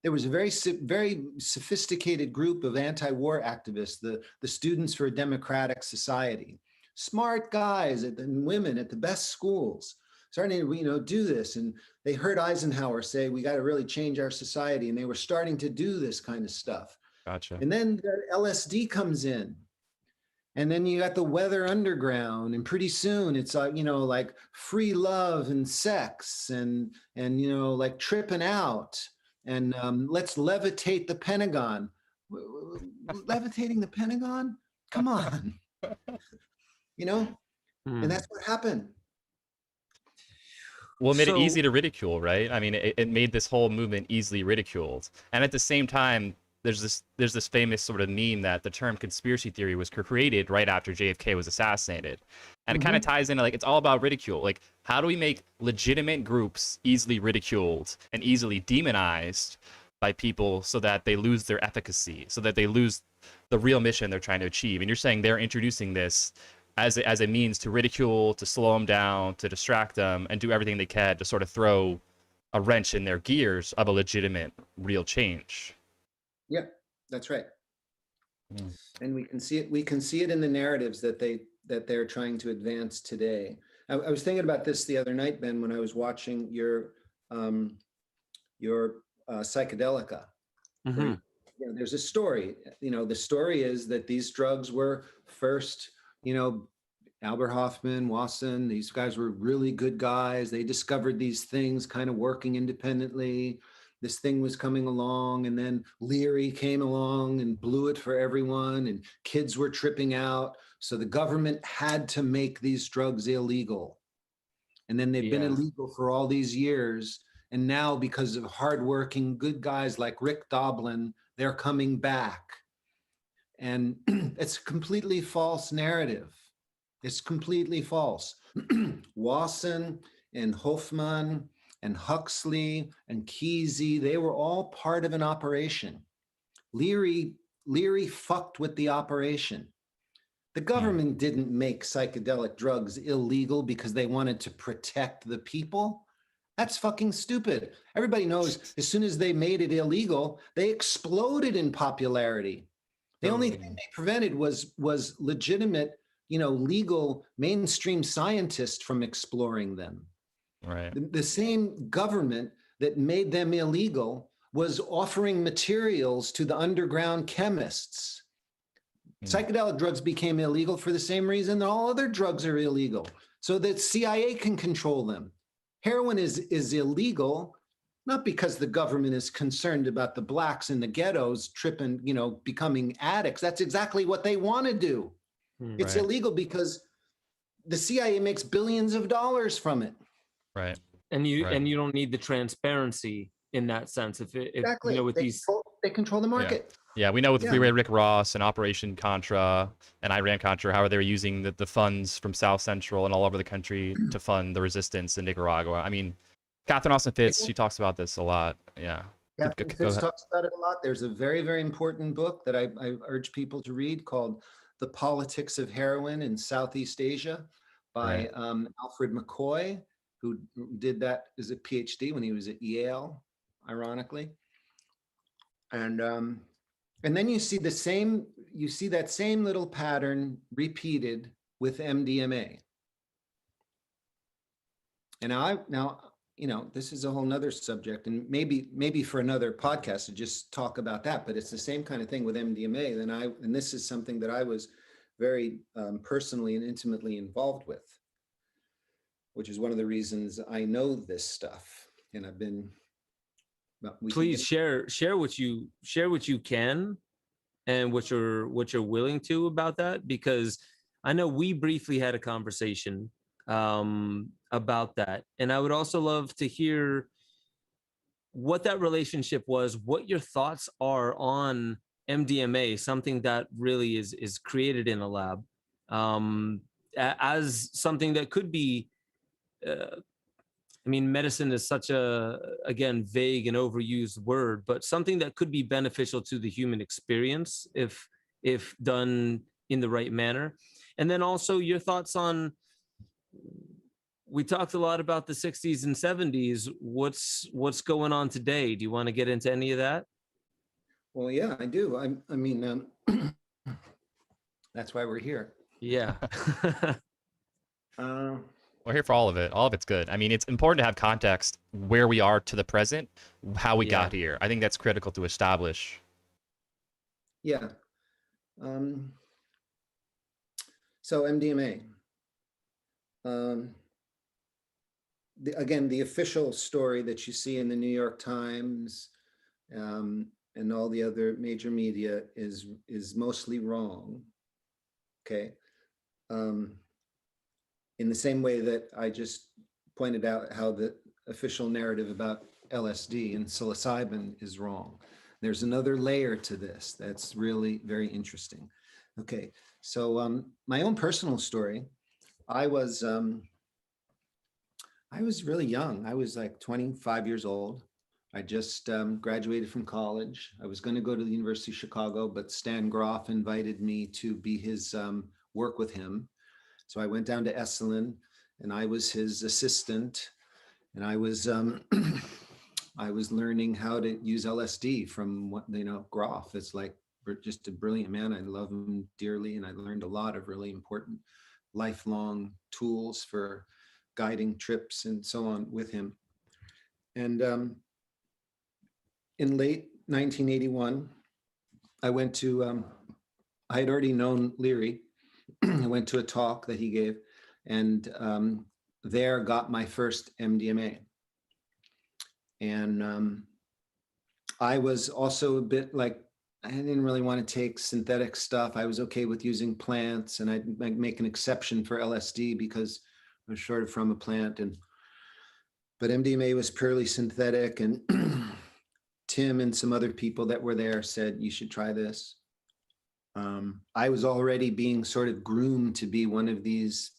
There was a very, very sophisticated group of anti-war activists, the Students for a Democratic Society, smart guys and women at the best schools, starting to, do this. And they heard Eisenhower say, we got to really change our society. And they were starting to do this kind of stuff. Gotcha. And then the LSD comes in, and then you got the Weather Underground, and pretty soon it's like free love and sex and tripping out, and let's levitate the Pentagon. Levitating the Pentagon? Come on, and that's what happened. Well, it made it easy to ridicule, right? I mean, it made this whole movement easily ridiculed, and at the same time, there's this famous sort of meme that the term conspiracy theory was created right after JFK was assassinated. And it kind of ties into it's all about ridicule. Like, how do we make legitimate groups easily ridiculed and easily demonized by people so that they lose their efficacy, so that they lose the real mission they're trying to achieve? And you're saying they're introducing this as a means to ridicule, to slow them down, to distract them, and do everything they can to sort of throw a wrench in their gears of a legitimate, real change. Yeah, that's right. And we can see it in the narratives that they're trying to advance today. I was thinking about this the other night, Ben, when I was watching your Psychedelica. Mm-hmm. There's a story. The story is that these drugs were first, Albert Hofmann, Wasson, these guys were really good guys. They discovered these things kind of working independently. This thing was coming along, and then Leary came along and blew it for everyone, and kids were tripping out. So the government had to make these drugs illegal. And then they've been illegal for all these years. And now, because of hardworking good guys like Rick Doblin, they're coming back. And it's a completely false narrative. It's completely false. Wasson and Hofmann and Huxley and Kesey, they were all part of an operation. Leary fucked with the operation. The government didn't make psychedelic drugs illegal because they wanted to protect the people. That's fucking stupid. Everybody knows as soon as they made it illegal, they exploded in popularity. The only thing they prevented was legitimate, legal mainstream scientists from exploring them. Right. The same government that made them illegal was offering materials to the underground chemists. Psychedelic drugs became illegal for the same reason that all other drugs are illegal, so that CIA can control them. Heroin is illegal, not because the government is concerned about the blacks in the ghettos tripping, becoming addicts. That's exactly what they want to do. It's illegal because the CIA makes billions of dollars from it. Right. And you don't need the transparency in that sense. Exactly. With they control the market. Yeah, we know with Freeway Rick Ross and Operation Contra and Iran Contra, how they were using the funds from South Central and all over the country to fund the resistance in Nicaragua. I mean, Catherine Austin Fitz, she talks about this a lot. Yeah. Catherine Fitz talks about it a lot. There's a very, very important book that I urge people to read called The Politics of Heroin in Southeast Asia by Alfred McCoy, who did that as a PhD when he was at Yale, ironically. And then you see that same little pattern repeated with MDMA. And now, this is a whole nother subject, and maybe for another podcast to just talk about that, but it's the same kind of thing with MDMA. And this is something that I was very personally and intimately involved with, which is one of the reasons I know this stuff. And I've been. Please share what you can and what you're willing to about that, because I know we briefly had a conversation about that, and I would also love to hear what that relationship was, what your thoughts are on MDMA, something that really is created in a lab, as something that could be. Medicine is such a, again, vague and overused word, but something that could be beneficial to the human experience if done in the right manner. And then also your thoughts on, we talked a lot about the 60s and 70s. What's going on today? Do you want to get into any of that? Well, yeah, I do. That's why we're here. Yeah. We're here for all of it. All of it's good. I mean, it's important to have context where we are to the present, how we got here. I think that's critical to establish. Yeah. So MDMA. Again, the official story that you see in the New York Times and all the other major media is mostly wrong. Okay. In the same way that I just pointed out how the official narrative about LSD and psilocybin is wrong. There's another layer to this that's really very interesting. Okay, so my own personal story, I was really young. I was like 25 years old. I just graduated from college. I was going to go to the University of Chicago, but Stan Grof invited me to be his work with him. So I went down to Esalen and I was his assistant, and I was I was learning how to use LSD from Grof. It's like just a brilliant man. I love him dearly, and I learned a lot of really important lifelong tools for guiding trips and so on with him. And in late 1981, I went to I had already known Leary. I went to a talk that he gave, and there got my first MDMA. And I was also a bit like, I didn't really want to take synthetic stuff. I was okay with using plants, and I'd make an exception for LSD because I was sort of from a plant. But MDMA was purely synthetic, and Tim and some other people that were there said, you should try this. I was already being sort of groomed to be one of these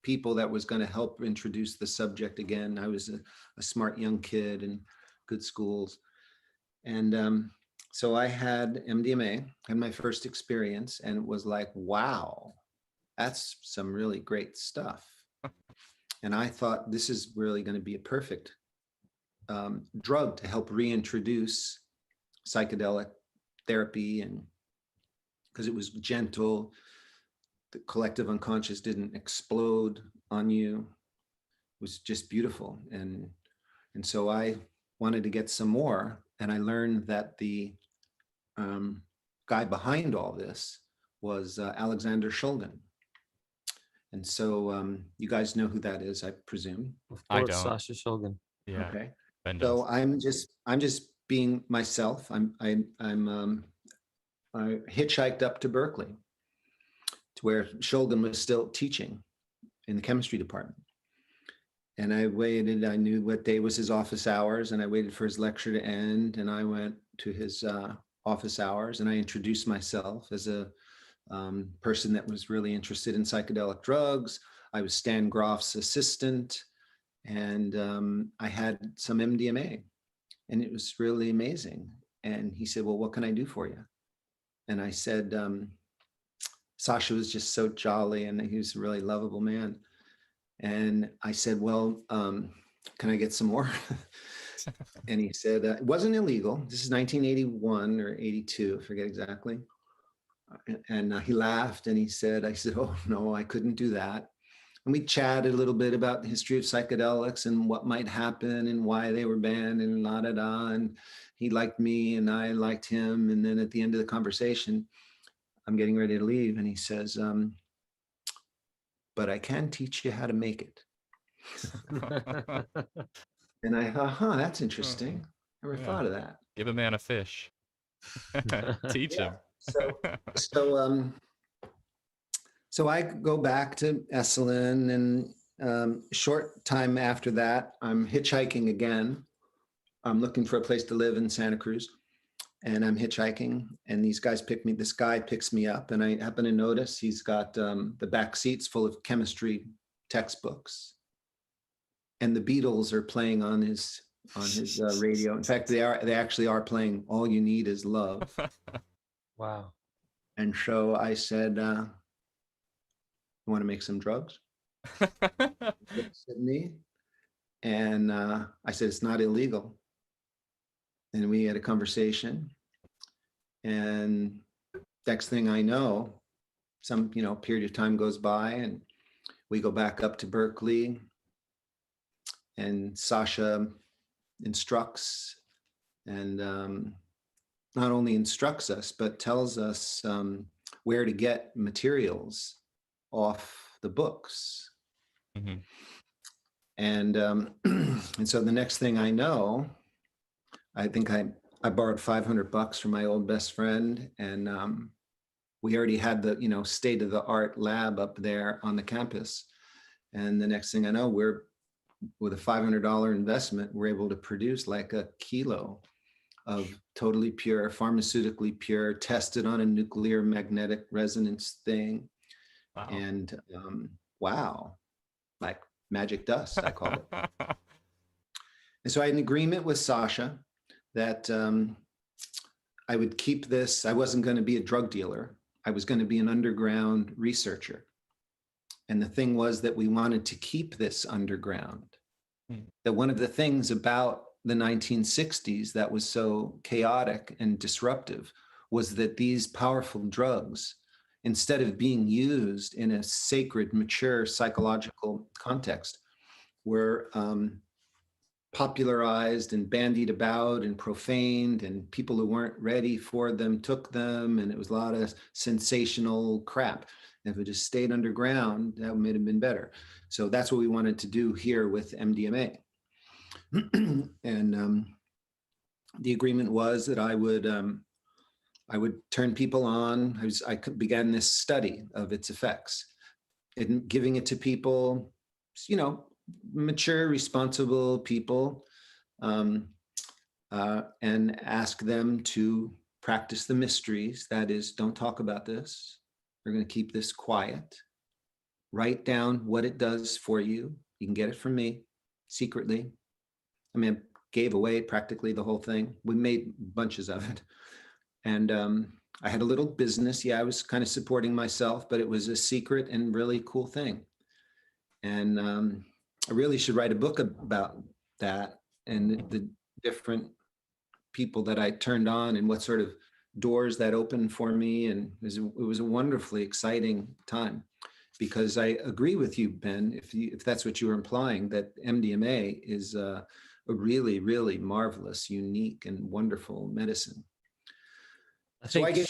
people that was going to help introduce the subject again. I was a smart young kid in good schools. And so I had MDMA, had my first experience, and it was like, wow, that's some really great stuff. And I thought, this is really going to be a perfect drug to help reintroduce psychedelic therapy, and because it was gentle, the collective unconscious didn't explode on you. It was just beautiful. And so I wanted to get some more, and I learned that the guy behind all this was Alexander Shulgin. And so you guys know who that is, I presume. Of I course, don't. Sasha Shulgin. Yeah. Okay. Ben So does. I'm just being myself. I hitchhiked up to Berkeley, to where Shulgin was still teaching in the chemistry department. And I waited. I knew what day was his office hours, and I waited for his lecture to end. And I went to his office hours, and I introduced myself as a person that was really interested in psychedelic drugs. I was Stan Grof's assistant, and I had some MDMA, and it was really amazing. And he said, "Well, what can I do for you?" And I said, Sasha was just so jolly, and he was a really lovable man. And I said, "Well, can I get some more?" And he said, it wasn't illegal. This is 1981 or 82, I forget exactly. And he laughed, and he said, I said, "Oh, no, I couldn't do that." And we chatted a little bit about the history of psychedelics and what might happen and why they were banned and la da da. And he liked me and I liked him. And then at the end of the conversation, I'm getting ready to leave, and he says, "But I can teach you how to make it." And I thought, that's interesting. Never thought of that. Give a man a fish. Teach him. So I go back to Esalen, and short time after that, I'm hitchhiking again. I'm looking for a place to live in Santa Cruz, and I'm hitchhiking, and this guy picks me up, and I happen to notice he's got the back seats full of chemistry textbooks, and the Beatles are playing on his radio. In fact, they actually are playing "All You Need Is Love." Wow. And so I said, "You want to make some drugs?" He looks at me, and I said, "It's not illegal." And we had a conversation, and next thing I know, some period of time goes by, and we go back up to Berkeley, and Sasha instructs, and not only instructs us, but tells us where to get materials off the books. Mm-hmm. And and so the next thing I know, I think I borrowed $500 from my old best friend, and we already had the state of the art lab up there on the campus. And the next thing I know, we're with a $500 investment, we're able to produce like a kilo of totally pure, pharmaceutically pure, tested on a nuclear magnetic resonance thing. Wow. And wow, like magic dust, I call it. And so I had an agreement with Sasha that I would keep this. I wasn't going to be a drug dealer. I was going to be an underground researcher. And the thing was that we wanted to keep this underground. That one of the things about the 1960s that was so chaotic and disruptive was that these powerful drugs, instead of being used in a sacred, mature psychological context, were popularized and bandied about and profaned, and people who weren't ready for them took them, and it was a lot of sensational crap. And if it just stayed underground, that might have been better. So that's what we wanted to do here with MDMA. And the agreement was that I would turn people on. I began this study of its effects, and giving it to people, mature, responsible people, and ask them to practice the mysteries. That is, don't talk about this. We're going to keep this quiet. Write down what it does for you. You can get it from me secretly. I mean, I gave away practically the whole thing. We made bunches of it. And I had a little business. Yeah, I was kind of supporting myself, but it was a secret and really cool thing. And I really should write a book about that and the different people that I turned on and what sort of doors that opened for me. And it was a wonderfully exciting time, because I agree with you, Ben, if that's what you were implying, that MDMA is a really, really marvelous, unique, and wonderful medicine. I think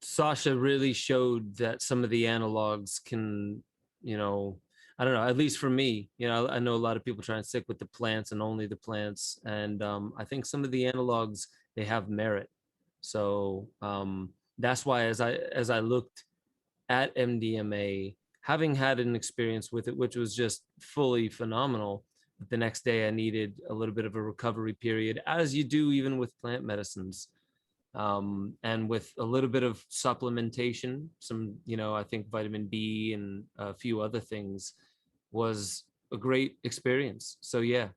Sasha really showed that some of the analogs can, I don't know, at least for me, I know a lot of people try and stick with the plants and only the plants. And I think some of the analogs, they have merit. So that's why as I looked at MDMA, having had an experience with it, which was just fully phenomenal, but the next day I needed a little bit of a recovery period, as you do even with plant medicines. And with a little bit of supplementation, some, I think vitamin B and a few other things, was a great experience. So yeah.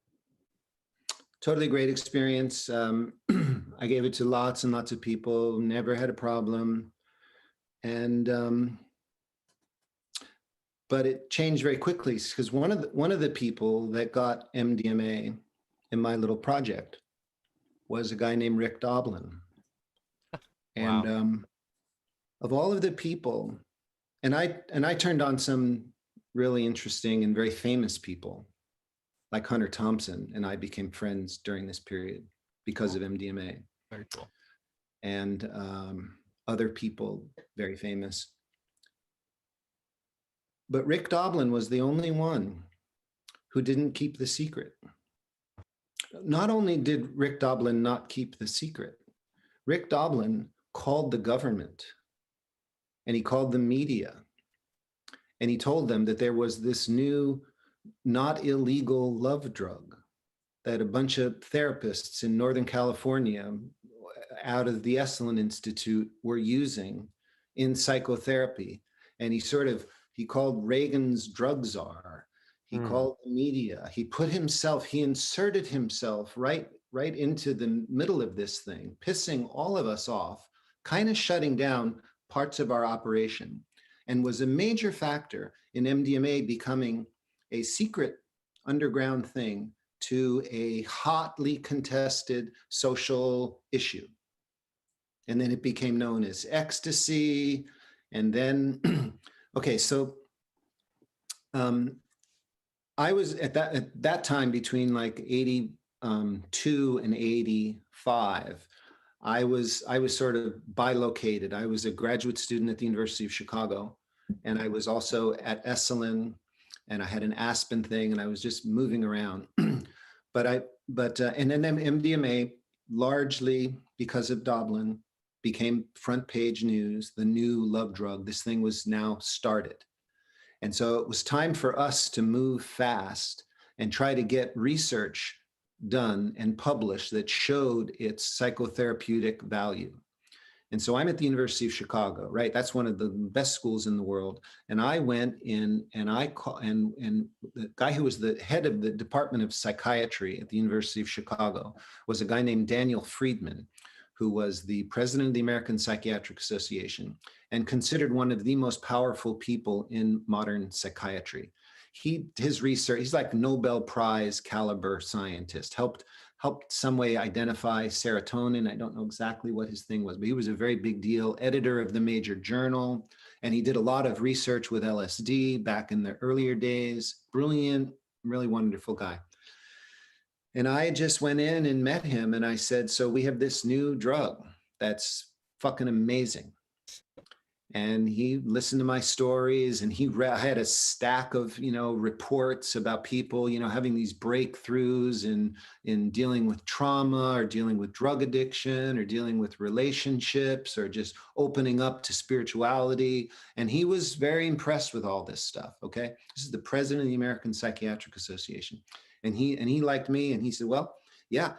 Totally great experience. I gave it to lots and lots of people, never had a problem. And, but it changed very quickly, because one of the people that got MDMA in my little project was a guy named Rick Doblin. And wow. Of all of the people, and I turned on some really interesting and very famous people, like Hunter Thompson, and I became friends during this period because of MDMA. Very cool. And other people very famous. But Rick Doblin was the only one who didn't keep the secret. Not only did Rick Doblin not keep the secret, Rick Doblin called the government, and he called the media, and he told them that there was this new, not illegal love drug that a bunch of therapists in Northern California out of the Esalen Institute were using in psychotherapy. And he called Reagan's drug czar. He called the media. He inserted himself right into the middle of this thing, pissing all of us off, kind of shutting down parts of our operation, and was a major factor in MDMA becoming a secret underground thing to a hotly contested social issue. And then it became known as ecstasy. And then, okay, so I was at that time, between like 82 and 85, I was sort of bilocated. I was a graduate student at the University of Chicago, and I was also at Esalen, and I had an Aspen thing, and I was just moving around. And then MDMA, largely because of Doblin, became front page news, the new love drug. This thing was now started. And so it was time for us to move fast and try to get research done and published that showed its psychotherapeutic value. And so I'm at the University of Chicago, right? That's one of the best schools in the world. And I went in and and the guy who was the head of the Department of Psychiatry at the University of Chicago was a guy named Daniel Friedman, who was the president of the American Psychiatric Association and considered one of the most powerful people in modern psychiatry. His research, he's like Nobel Prize caliber scientist, helped some way identify serotonin. I don't know exactly what his thing was, but he was a very big deal, editor of the major journal. And he did a lot of research with LSD back in the earlier days. Brilliant, really wonderful guy. And I just went in and met him, and I said, so we have this new drug that's fucking amazing. And he listened to my stories, and I had a stack of, reports about people, having these breakthroughs in dealing with trauma, or dealing with drug addiction, or dealing with relationships, or just opening up to spirituality. And he was very impressed with all this stuff. Okay. This is the president of the American Psychiatric Association. And he liked me, and he said, well, yeah,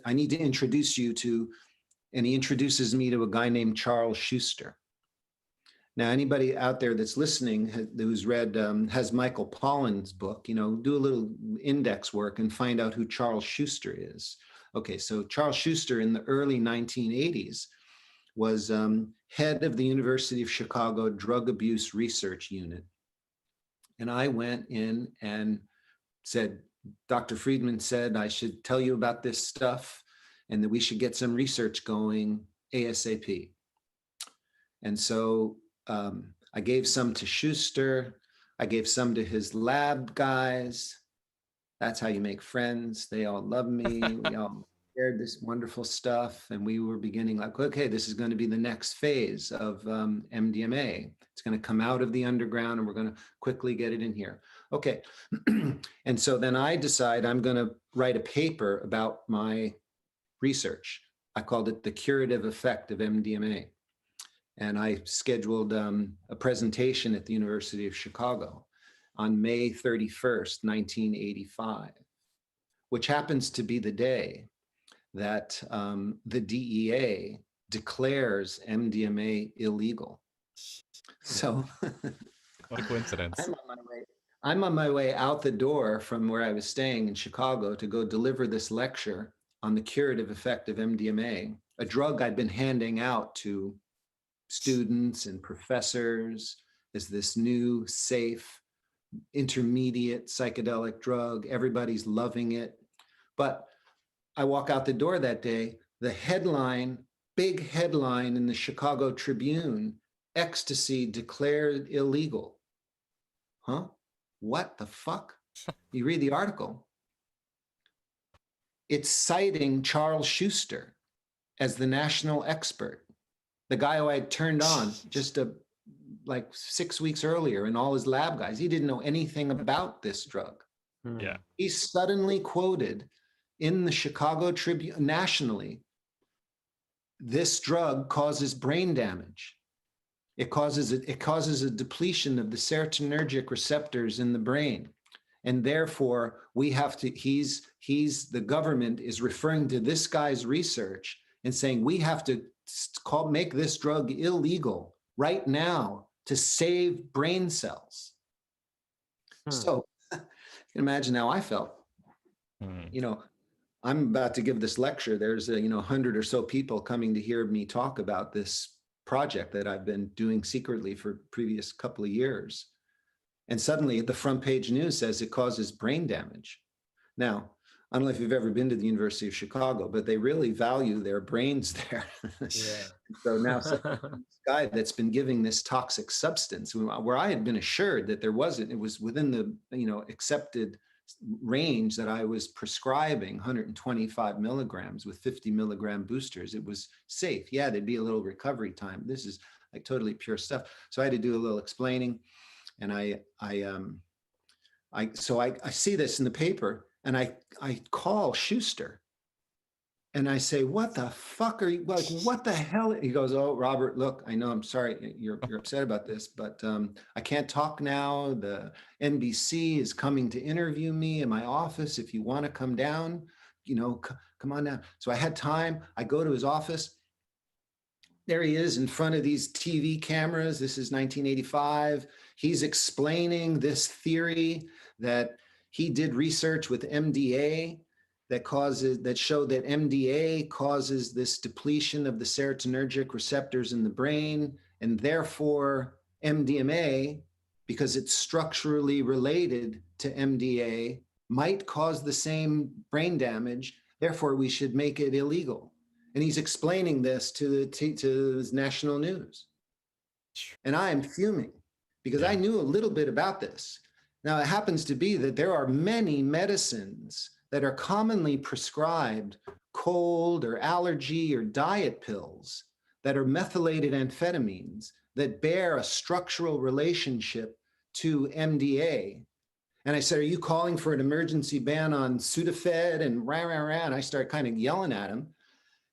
I need to introduce you to, and he introduces me to a guy named Charles Schuster. Now, anybody out there that's listening who's read, has Michael Pollan's book, do a little index work and find out who Charles Schuster is. Okay, so Charles Schuster in the early 1980s was head of the University of Chicago Drug Abuse Research Unit. And I went in and said, Dr. Friedman said I should tell you about this stuff and that we should get some research going ASAP. And so I gave some to Schuster. I gave some to his lab guys. That's how you make friends. They all love me. We all shared this wonderful stuff. And we were beginning like, okay, this is going to be the next phase of MDMA. It's going to come out of the underground and we're going to quickly get it in here. Okay. And so then I decide I'm going to write a paper about my research. I called it The Curative Effect of MDMA. And I scheduled a presentation at the University of Chicago on May 31st, 1985, which happens to be the day that the DEA declares MDMA illegal. So what a coincidence. I'm on my way out the door from where I was staying in Chicago to go deliver this lecture on the curative effect of MDMA, a drug I'd been handing out to students and professors as this new, safe, intermediate psychedelic drug. Everybody's loving it. But I walk out the door that day, the headline, big headline in the Chicago Tribune, ecstasy declared illegal. Huh? What the fuck? You read the article. It's citing Charles Schuster as the national expert, the guy who I had turned on just like 6 weeks earlier, and all his lab guys. He didn't know anything about this drug. Yeah. He suddenly quoted in the Chicago Tribune nationally, this drug causes brain damage. It causes a depletion of the serotonergic receptors in the brain. And therefore, we have to, the government is referring to this guy's research and saying, we have to make this drug illegal right now to save brain cells. So you can imagine how I felt. You know, I'm about to give this lecture. There's 100 or so people coming to hear me talk about this project that I've been doing secretly for previous couple of years. And suddenly the front page news says it causes brain damage. Now, I don't know if you've ever been to the University of Chicago, but they really value their brains there. Yeah. So now this guy that's been giving this toxic substance, where I had been assured that there wasn't, it was within the accepted range that I was prescribing, 125 milligrams with 50 milligram boosters. It was safe. Yeah, there'd be a little recovery time. This is like totally pure stuff. So I had to do a little explaining, and I see this in the paper, and I call Schuster, and I say, "What the fuck are you like? What the hell?" He goes, "Oh, Robert, look, I know, I'm sorry, you're upset about this, but I can't talk now. The NBC is coming to interview me in my office. If you want to come down, come on down." So I had time. I go to his office. There he is in front of these TV cameras. This is 1985. He's explaining this theory that he did research with MDA that showed that MDA causes this depletion of the serotonergic receptors in the brain, and therefore MDMA, because it's structurally related to MDA, might cause the same brain damage. Therefore, we should make it illegal. And he's explaining this to the national news. And I am fuming because I knew a little bit about this. Now, it happens to be that there are many medicines that are commonly prescribed, cold or allergy or diet pills, that are methylated amphetamines that bear a structural relationship to MDA. And I said, "Are you calling for an emergency ban on Sudafed and rah, rah, rah?" And I started kind of yelling at him.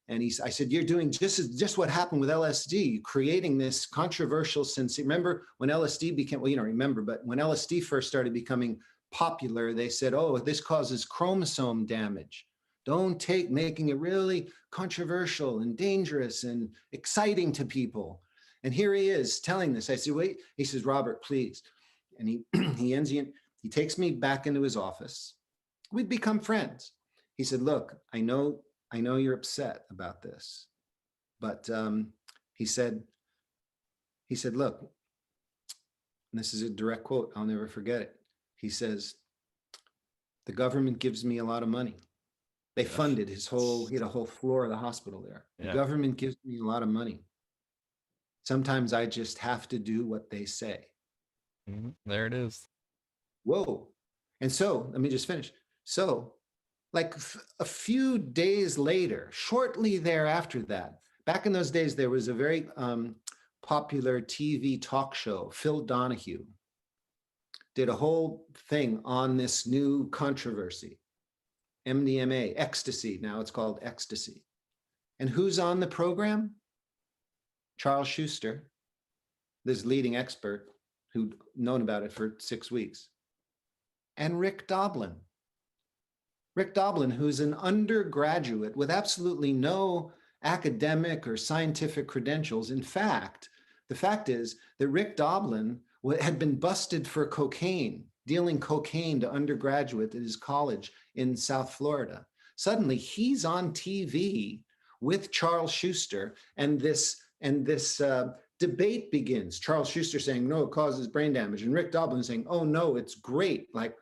And I said, "You're doing just what happened with LSD, creating this controversial sense." Remember when LSD became, well, you don't remember, but when LSD first started becoming popular, they said, "Oh, this causes chromosome damage. Don't take," making it really controversial and dangerous and exciting to people. And here he is telling this. I said, "Wait," he says, "Robert, please." And he takes me back into his office. We'd become friends. He said, "Look, I know you're upset about this, but he said, "Look," and this is a direct quote, I'll never forget it. He says, The government gives me a lot of money. They funded he had a whole floor of the hospital there. The government gives me a lot of money. Sometimes I just have to do what they say. There it is. Whoa. And so, let me just finish. So, like a few days later, shortly thereafter that, back in those days, there was a very popular TV talk show, Phil Donahue did a whole thing on this new controversy, MDMA, ecstasy. Now it's called ecstasy. And who's on the program? Charles Schuster, this leading expert who'd known about it for 6 weeks. And Rick Doblin. Rick Doblin, who's an undergraduate with absolutely no academic or scientific credentials. In fact, the fact is that Rick Doblin had been busted for cocaine, dealing cocaine to undergraduate at his college in South Florida. Suddenly he's on TV with Charles Schuster, and this debate begins. Charles Schuster saying, no, it causes brain damage. And Rick Doblin saying, oh no, it's great. Like,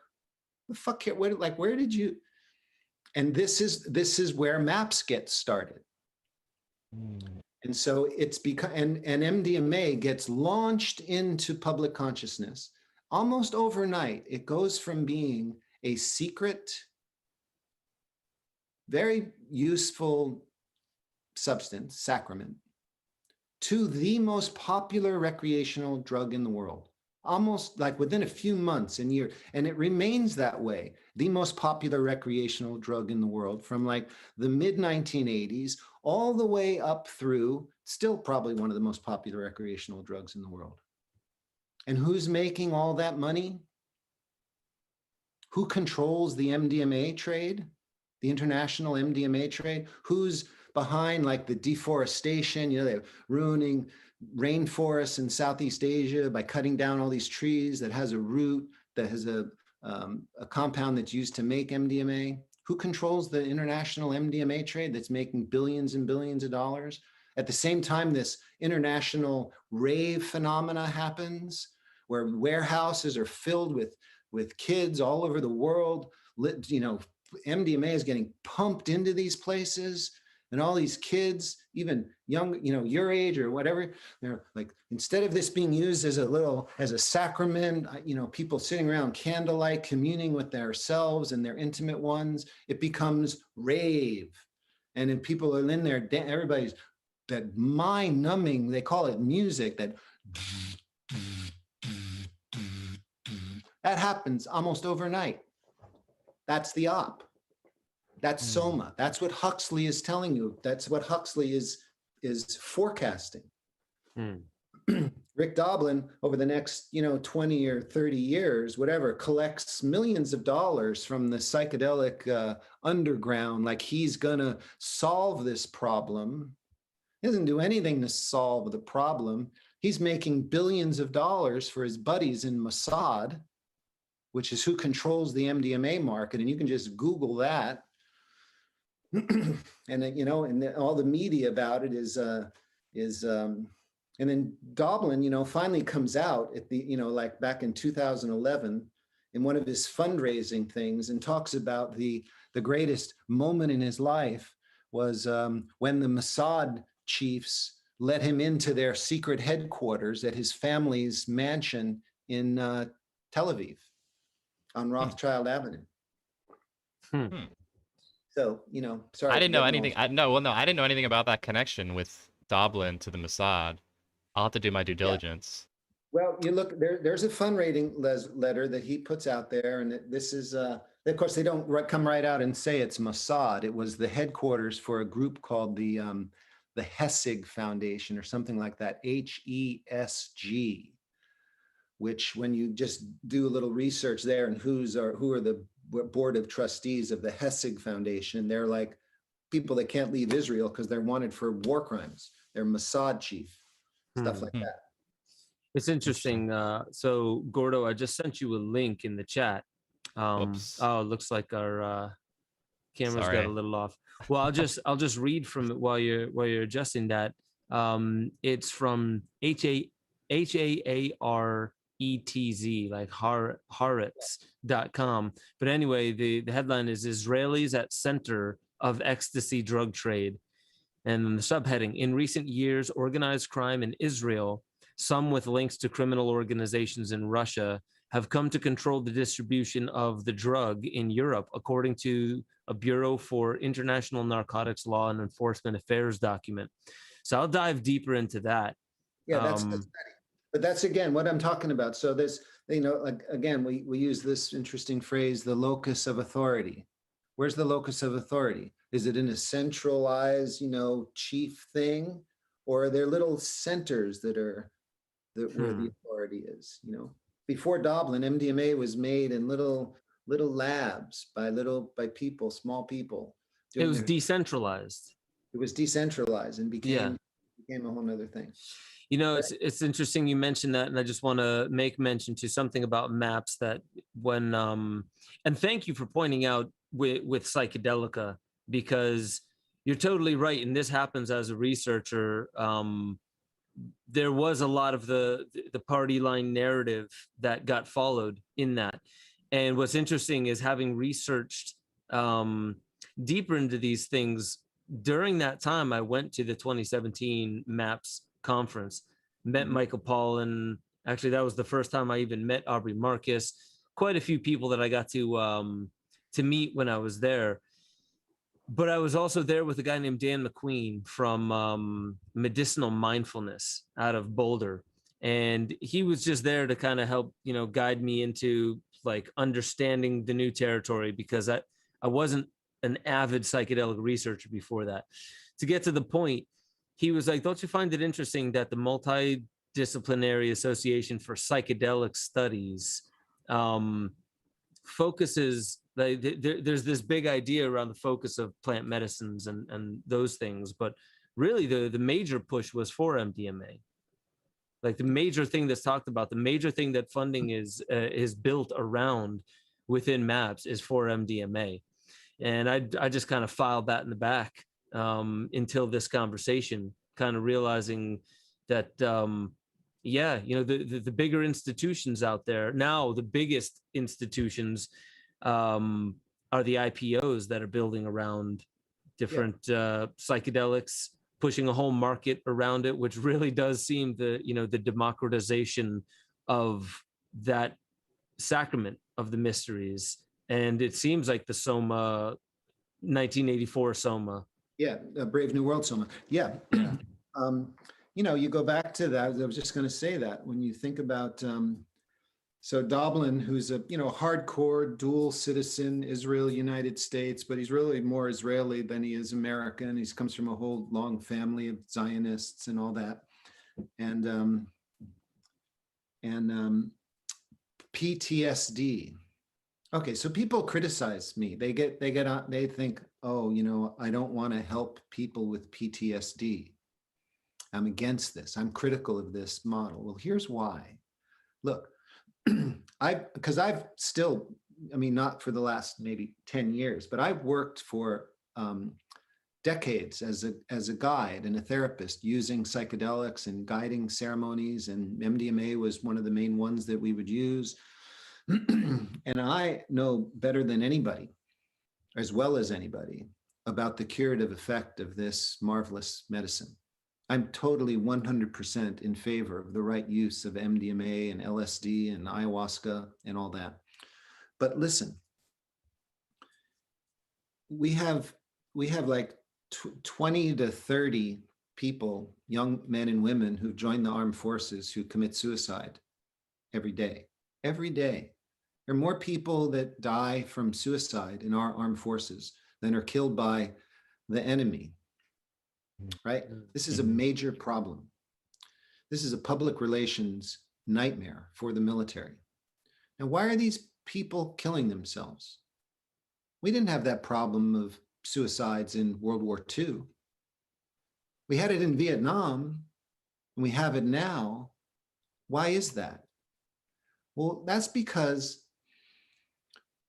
the fuck, where did you? And this is where MAPS gets started. And so it's because, and MDMA gets launched into public consciousness almost overnight. It goes from being a secret, very useful substance, sacrament, to the most popular recreational drug in the world, almost like within a few months and years. And it remains that way, the most popular recreational drug in the world from like the mid 1980s all the way up through, still probably one of the most popular recreational drugs in the world. And who's making all that money? Who controls the MDMA trade, the international MDMA trade? Who's behind like the deforestation? They're ruining rainforests in Southeast Asia by cutting down all these trees that has a root that has a compound that's used to make MDMA. Who controls the international MDMA trade that's making billions and billions of dollars? At the same time, this international rave phenomena happens, where warehouses are filled with kids all over the world. MDMA is getting pumped into these places, and all these kids, even young, your age or whatever, they're like, instead of this being used as a sacrament, people sitting around candlelight communing with themselves and their intimate ones, it becomes rave. And then people are in there, everybody's that mind numbing, they call it music, that happens almost overnight. That's the op. That's Soma. That's what Huxley is telling you. That's what Huxley is forecasting. Rick Doblin, over the next 20 or 30 years, whatever, collects millions of dollars from the psychedelic underground, like he's gonna solve this problem. He doesn't do anything to solve the problem. He's making billions of dollars for his buddies in Mossad, which is who controls the MDMA market, and you can just Google that. And and all the media about it is and then Doblin, finally comes out at the, like back in 2011 in one of his fundraising things and talks about the greatest moment in his life was when the Mossad chiefs let him into their secret headquarters at his family's mansion in Tel Aviv on Rothschild Avenue. So, sorry. I didn't know anything. I didn't know anything about that connection with Doblin to the Mossad. I'll have to do my due diligence. Yeah. Well, you look, there's a fundraising letter that he puts out there, and this is, of course, they don't come right out and say it's Mossad. It was the headquarters for a group called the Hessig Foundation or something like that, HESG, which when you just do a little research there and who are the board of trustees of the Hessig Foundation, they're like people that can't leave Israel because they're wanted for war crimes. They're Mossad chief, stuff like that. It's interesting. So Gordo, I just sent you a link in the chat. Oh, it looks like our camera's got a little off. Well, I'll just read from it while you're adjusting that. It's from HAAR ETZ, like Haaretz.com. But anyway, the headline is Israelis at Center of Ecstasy Drug Trade. And the subheading, in recent years, organized crime in Israel, some with links to criminal organizations in Russia, have come to control the distribution of the drug in Europe, according to a Bureau for International Narcotics Law and Enforcement Affairs document. So I'll dive deeper into that. Yeah, that's the study. But that's, again, what I'm talking about. So this, again, we use this interesting phrase, the locus of authority. Where's the locus of authority? Is it in a centralized, chief thing? Or are there little centers that where the authority is, Before Dublin, MDMA was made in little labs by people, small people. It was decentralized. It was decentralized and became a whole other thing. It's interesting you mentioned that, and I just want to make mention to something about MAPS that when and thank you for pointing out with psychedelica, because you're totally right, and this happens as a researcher. There was a lot of the party line narrative that got followed in that. And what's interesting is, having researched deeper into these things, during that time, I went to the 2017 MAPS conference, met Michael Pollan. Actually, that was the first time I even met Aubrey Marcus. Quite a few people that I got to meet when I was there. But I was also there with a guy named Dan McQueen from Medicinal Mindfulness out of Boulder. And he was just there to kind of help, guide me into like understanding the new territory, because I wasn't an avid psychedelic researcher before that. To get to the point, he was like, don't you find it interesting that the Multidisciplinary Association for Psychedelic Studies focuses, there's this big idea around the focus of plant medicines and those things, but really the major push was for MDMA. Like the major thing that's talked about, the major thing that funding is built around within MAPS is for MDMA. And I just kind of filed that in the back until this conversation, kind of realizing that, the bigger institutions out there now, the biggest institutions are the IPOs that are building around different psychedelics, pushing a whole market around it, which really does seem the democratization of that sacrament of the mysteries. And it seems like the Soma, 1984 Soma. Yeah, Brave New World Soma. Yeah. You go back to that. I was just going to say that when you think about, so Doblin, who's a hardcore dual citizen, Israel, United States, but he's really more Israeli than he is American. He comes from a whole long family of Zionists and all that, and PTSD. Okay, so people criticize me. They think, oh, I don't want to help people with PTSD. I'm against this. I'm critical of this model. Well, here's why. Look, because I've still, not for the last maybe 10 years, but I've worked for decades as a guide and a therapist using psychedelics and guiding ceremonies, and MDMA was one of the main ones that we would use. And I know better than anybody, as well as anybody, about the curative effect of this marvelous medicine. I'm totally 100% in favor of the right use of MDMA and LSD and ayahuasca and all that. But listen, we have like 20 to 30 people, young men and women, who join the armed forces who commit suicide every day. Every day. There are more people that die from suicide in our armed forces than are killed by the enemy. Right? This is a major problem. This is a public relations nightmare for the military. And why are these people killing themselves? We didn't have that problem of suicides in World War II. We had it in Vietnam, and we have it now. Why is that? Well, that's because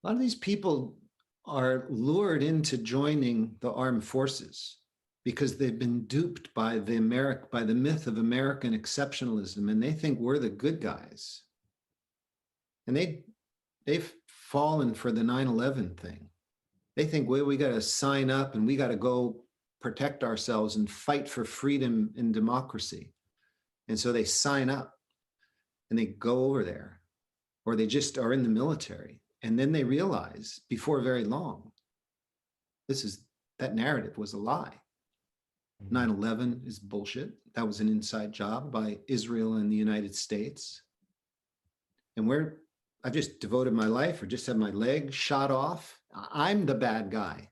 a lot of these people are lured into joining the armed forces because they've been duped by the myth of American exceptionalism, and they think we're the good guys. And they've fallen for the 9/11 thing. They think, well, we got to sign up and we got to go protect ourselves and fight for freedom and democracy. And so they sign up and they go over there, or they just are in the military. And then they realize before very long, that narrative was a lie. 9/11 is bullshit. That was an inside job by Israel and the United States. And I've just devoted my life, or just had my leg shot off. I'm the bad guy.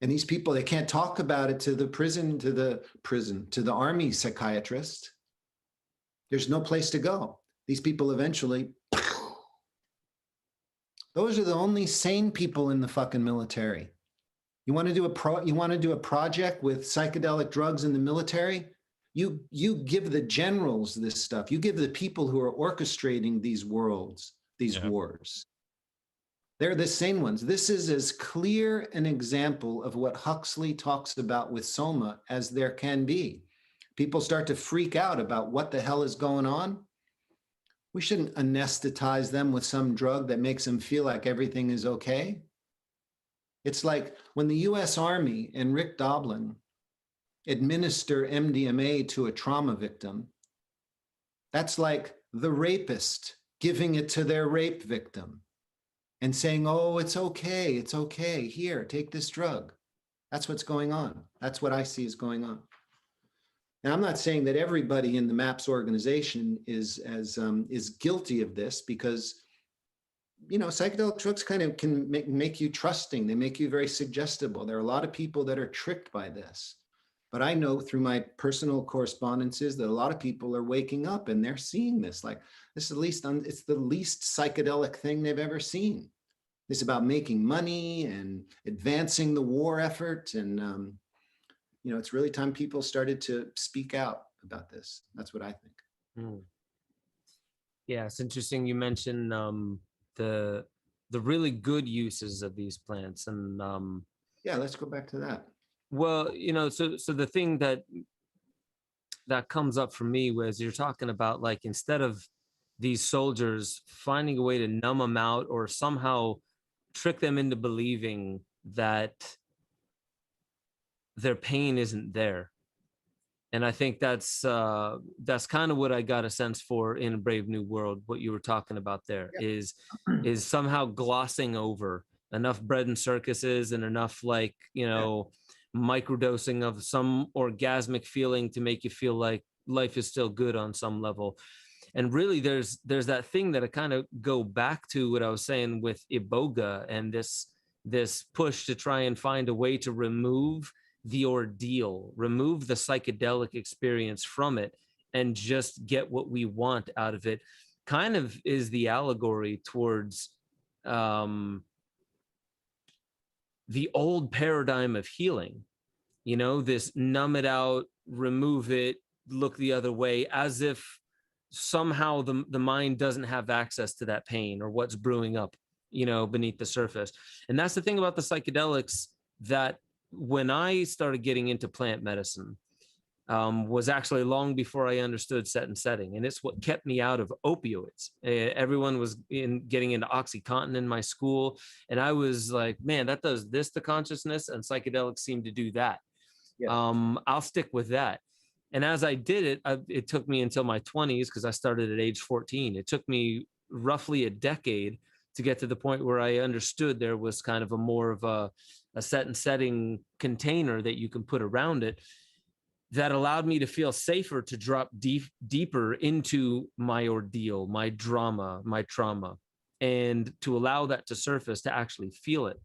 And these people, they can't talk about it to the army psychiatrist. There's no place to go. These people eventually, those are the only sane people in the fucking military. You want to do a project with psychedelic drugs in the military? You give the generals this stuff. You give the people who are orchestrating these wars. They're the sane ones. This is as clear an example of what Huxley talks about with Soma as there can be. People start to freak out about what the hell is going on. We shouldn't anesthetize them with some drug that makes them feel like everything is okay. It's like when the US Army and Rick Doblin administer MDMA to a trauma victim, that's like the rapist giving it to their rape victim and saying, oh, it's okay, here, take this drug. That's what's going on. That's what I see is going on. Now, I'm not saying that everybody in the MAPS organization is guilty of this, because psychedelic drugs kind of can make you trusting. They make you very suggestible. There are a lot of people that are tricked by this. But I know through my personal correspondences that a lot of people are waking up and they're seeing this. Like, this is it's the least psychedelic thing they've ever seen. It's about making money and advancing the war effort. And, it's really time people started to speak out about this. That's what I think. Yeah, it's interesting you mentioned the really good uses of these plants. And yeah, let's go back to that. Well, so the thing that comes up for me was, you're talking about, like, instead of these soldiers finding a way to numb them out or somehow trick them into believing that their pain isn't there. And I think that's kind of what I got a sense for in Brave New World. What you were talking about there is somehow glossing over enough bread and circuses and enough, like, microdosing of some orgasmic feeling to make you feel like life is still good on some level. And really, there's that thing that I kind of go back to what I was saying with Iboga and this push to try and find a way to remove the ordeal, remove the psychedelic experience from it, and just get what we want out of it. Kind of is the allegory towards the old paradigm of healing, this numb it out, remove it, look the other way, as if somehow the mind doesn't have access to that pain or what's brewing up, beneath the surface. And that's the thing about the psychedelics, that when I started getting into plant medicine, was actually long before I understood set and setting. And it's what kept me out of opioids. Everyone was getting into OxyContin in my school. And I was like, man, that does this to consciousness, and psychedelics seem to do that. Yeah. I'll stick with that. And as I did it, it took me until my 20s, because I started at age 14. It took me roughly a decade to get to the point where I understood there was kind of a more of a set and setting container that you can put around it, that allowed me to feel safer to drop deeper into my ordeal, my drama, my trauma, and to allow that to surface, to actually feel it.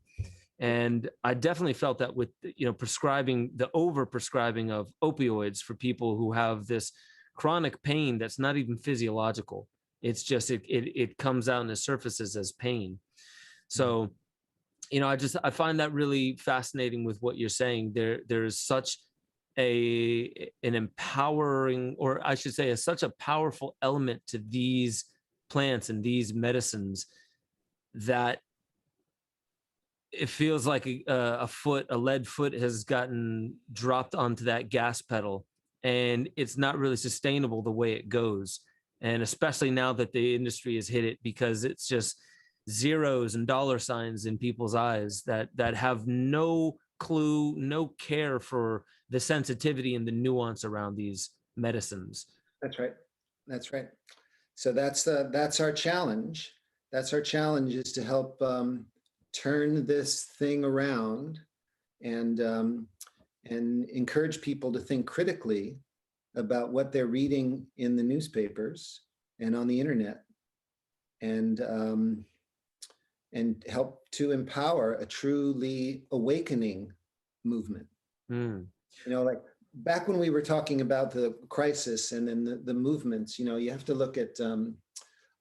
And I definitely felt that with, prescribing, the over prescribing of opioids for people who have this chronic pain that's not even physiological. It's just, it comes out and it surfaces as pain. So, I find that really fascinating with what you're saying. There's such an empowering, or I should say, such a powerful element to these plants and these medicines, that it feels like a lead foot has gotten dropped onto that gas pedal, and it's not really sustainable the way it goes. And especially now that the industry has hit it, because it's just zeros and dollar signs in people's eyes that have no clue, no care for the sensitivity and the nuance around these medicines. That's right. That's right. So that's our challenge. That's our challenge, is to help turn this thing around and encourage people to think critically about what they're reading in the newspapers and on the internet, and help to empower a truly awakening movement. You know, like back when we were talking about the crisis and then the movements, you know, you have to look at,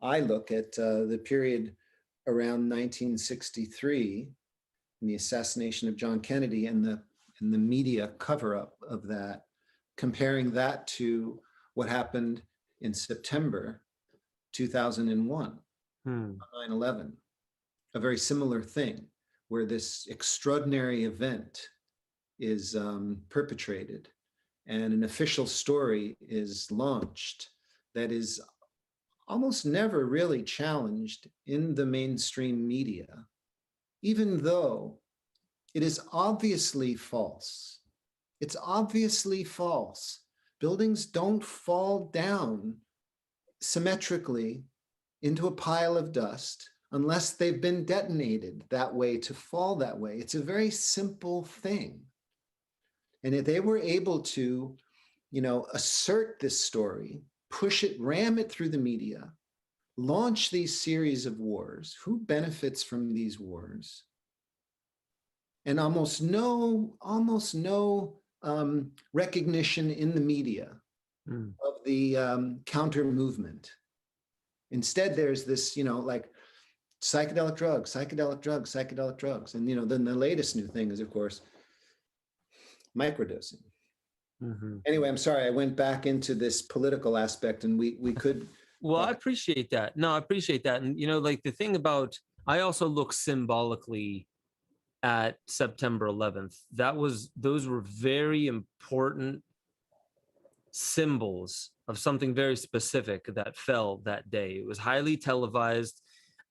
I look at the period around 1963 and the assassination of John Kennedy and the media cover-up of that, comparing that to what happened in September 2001, 9/11, a very similar thing, where this extraordinary event is perpetrated and an official story is launched that is almost never really challenged in the mainstream media, even though it is obviously false. It's obviously false. Buildings don't fall down symmetrically into a pile of dust unless they've been detonated that way to fall that way. It's a very simple thing. And if they were able to, you know, assert this story, push it, ram it through the media, launch these series of wars, who benefits from these wars? And almost no recognition in the media of the counter movement. Instead, there's this, you know, like psychedelic drugs, psychedelic drugs, psychedelic drugs. And, you know, then the latest new thing is, of course, microdosing. Anyway, I'm sorry, I went back into this political aspect, and we could. Well, I appreciate that. No, I appreciate that. And, you know, like the thing about, I also look symbolically at September 11th. Those were very important symbols of something very specific that fell that day. It was highly televised.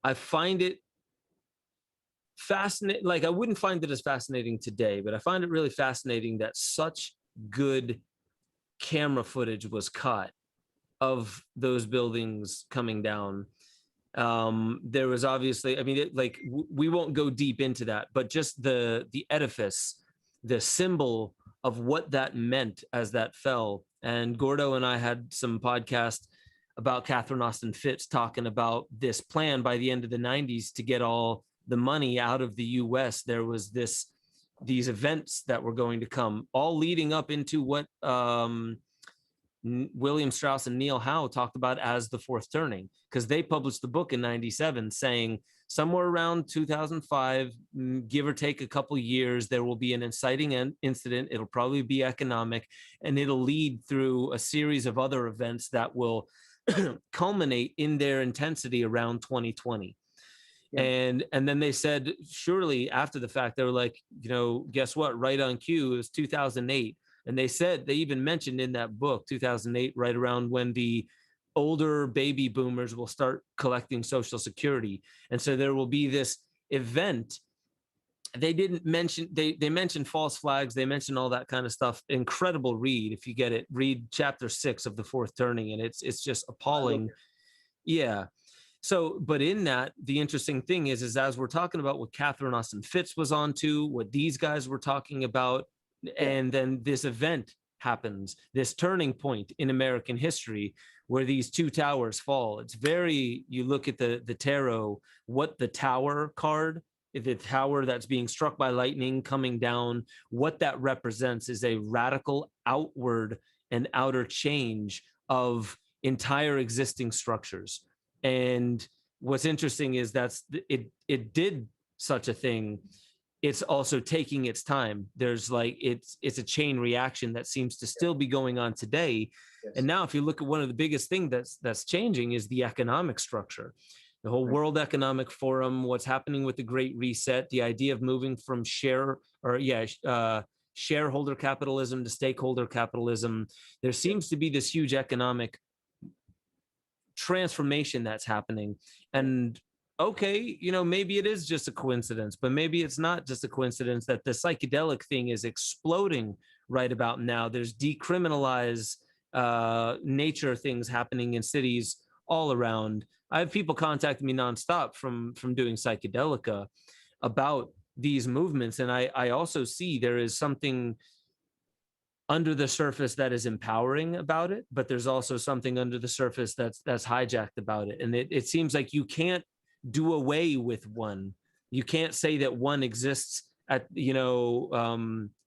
I find it fascinating. Like, I wouldn't find it as fascinating today, but I find it really fascinating that such good camera footage was caught of those buildings coming down. There was obviously, I mean, we won't go deep into that, but just the edifice, the symbol of what that meant as that fell. And Gordo and I had some podcast about Catherine Austin Fitts talking about this plan by the end of the 90s to get all the money out of the US. There was these events that were going to come, all leading up into what William Strauss and Neil Howe talked about as the fourth turning, because they published the book in 97 saying somewhere around 2005, give or take a couple years, there will be an inciting incident. It'll probably be economic, and it'll lead through a series of other events that will culminate in their intensity around 2020. Yeah. And then they said, surely after the fact, they were like, you know, guess what? Right on cue, it was 2008. And they said, they even mentioned in that book, 2008, right around when the older baby boomers will start collecting Social Security. And so there will be this event. They didn't mention, they mentioned false flags. They mentioned all that kind of stuff. Incredible read. If you get it, read chapter 6 of The Fourth Turning. And it's just appalling. Yeah. So, but in that, the interesting thing is as we're talking about what Catherine Austin Fitts was onto, what these guys were talking about, and then this event happens, this turning point in American history where these two towers fall. It's very, you look at the tarot, what the tower card, the tower that's being struck by lightning coming down, what that represents is a radical outward and outer change of entire existing structures. And what's interesting is it did such a thing. It's also taking its time. There's like, it's a chain reaction that seems to still be going on today. Yes. And now if you look at one of the biggest things that's changing is the economic structure, the whole World Economic Forum, what's happening with the Great Reset, the idea of moving from shareholder capitalism to stakeholder capitalism. There seems to be this huge economic transformation that's happening. And okay, maybe it is just a coincidence, but maybe it's not just a coincidence that the psychedelic thing is exploding right about now. There's decriminalized nature things happening in cities all around. I have people contacting me nonstop from doing psychedelica about these movements, and I also see there is something under the surface that is empowering about it, but there's also something under the surface that's hijacked about it. And it seems like you can't do away with one. You can't say that one exists at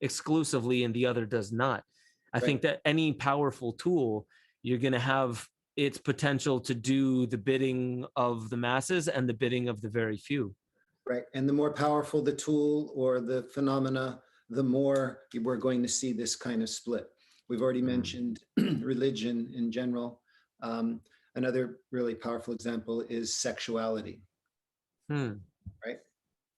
exclusively and the other does not. I think that any powerful tool, you're going to have its potential to do the bidding of the masses and the bidding of the very few. Right. And the more powerful the tool or the phenomena, the more we're going to see this kind of split. We've already mentioned religion in general. Another really powerful example is sexuality. Right?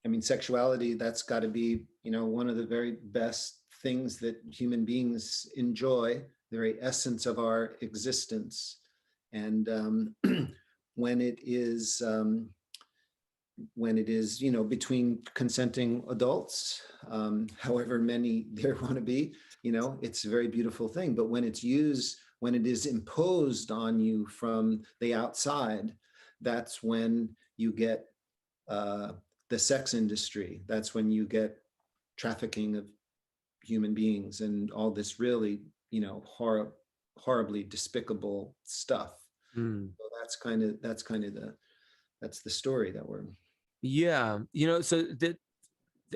I mean, sexuality, that's got to be, one of the very best things that human beings enjoy, the very essence of our existence. And when it is, between consenting adults, however many there want to be, it's a very beautiful thing. But when it's used, when it is imposed on you from the outside, that's when you get the sex industry. That's when you get trafficking of human beings and all this really, horribly despicable stuff. So that's the story that we're. Yeah, so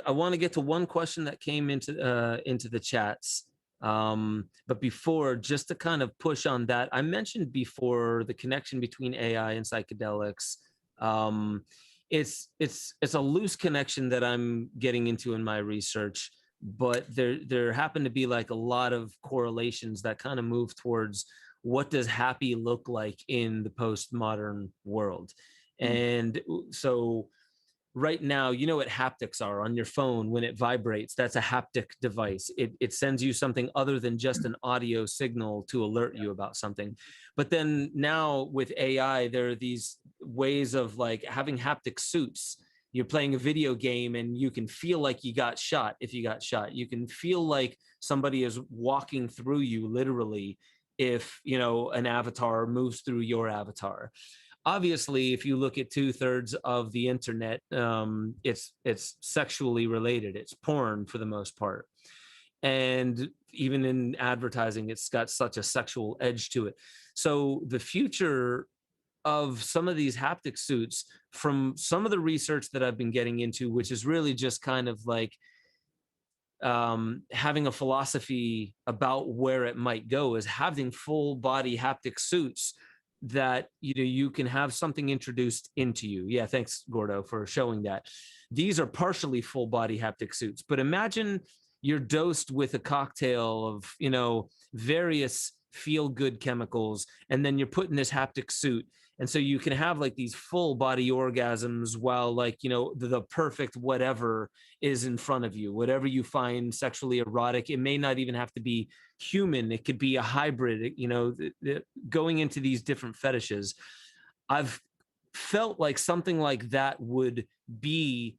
I want to get to one question that came into the chats. But before, just to kind of push on that, I mentioned before the connection between AI and psychedelics. It's a loose connection that I'm getting into in my research, but there happen to be like a lot of correlations that kind of move towards what does happy look like in the postmodern world. And so right now, what haptics are on your phone when it vibrates. That's a haptic device. It sends you something other than just an audio signal to alert you about something. But then now with AI, there are these ways of like having haptic suits. You're playing a video game and you can feel like you got shot. If you got shot, you can feel like somebody is walking through you literally if, an avatar moves through your avatar. Obviously, if you look at 2/3 of the internet, it's sexually related. It's porn for the most part. And even in advertising, it's got such a sexual edge to it. So the future of some of these haptic suits, from some of the research that I've been getting into, which is really just kind of like having a philosophy about where it might go, is having full body haptic suits that you can have something introduced into you. Yeah, thanks, Gordo, for showing that. These are partially full body haptic suits, but imagine you're dosed with a cocktail of various feel good chemicals, and then you're put in this haptic suit, and so you can have like these full body orgasms while like the perfect whatever is in front of you, whatever you find sexually erotic. It may not even have to be human, it could be a hybrid, going into these different fetishes. I've felt like something like that would be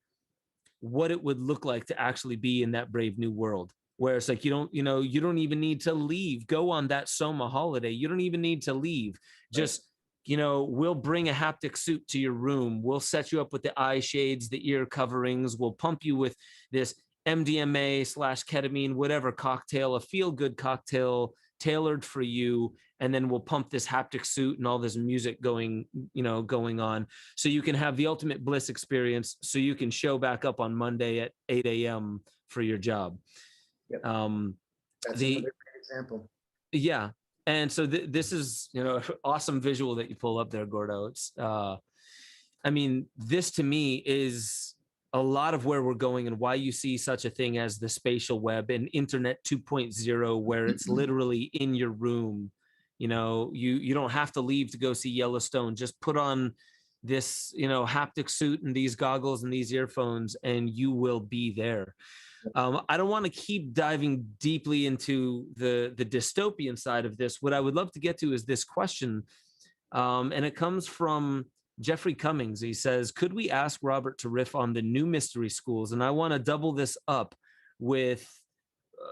what it would look like to actually be in that brave new world, where it's like you don't even need to leave. Go on that Soma holiday, you don't even need to leave. Just we'll bring a haptic suit to your room, we'll set you up with the eye shades, the ear coverings, we'll pump you with this MDMA/ketamine, whatever cocktail, a feel-good cocktail tailored for you, and then we'll pump this haptic suit and all this music going on, so you can have the ultimate bliss experience, so you can show back up on Monday at 8 a.m. for your job. Yep. That's another great example. Yeah. And so this is, awesome visual that you pull up there, Gordo. It's, this to me is a lot of where we're going and why you see such a thing as the spatial web and Internet 2.0, where it's literally in your room. You don't have to leave to go see Yellowstone. Just put on this, haptic suit and these goggles and these earphones, and you will be there. I don't want to keep diving deeply into the dystopian side of this. What I would love to get to is this question. And it comes from Jeffrey Cummings. He says, could we ask Robert to riff on the new mystery schools? And I want to double this up with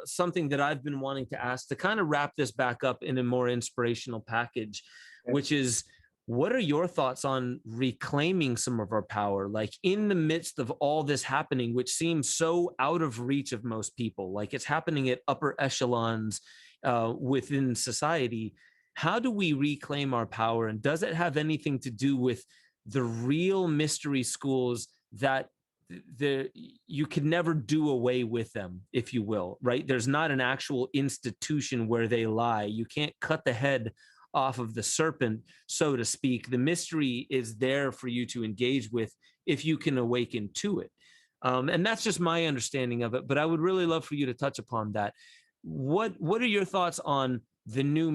something that I've been wanting to ask to kind of wrap this back up in a more inspirational package, which is, what are your thoughts on reclaiming some of our power? Like in the midst of all this happening, which seems so out of reach of most people, like it's happening at upper echelons within society. How do we reclaim our power? And does it have anything to do with the real mystery schools that you could never do away with them, if you will, right? There's not an actual institution where they lie. You can't cut the head off of the serpent, so to speak. The mystery is there for you to engage with if you can awaken to it. And that's just my understanding of it, but I would really love for you to touch upon that. What are your thoughts on the new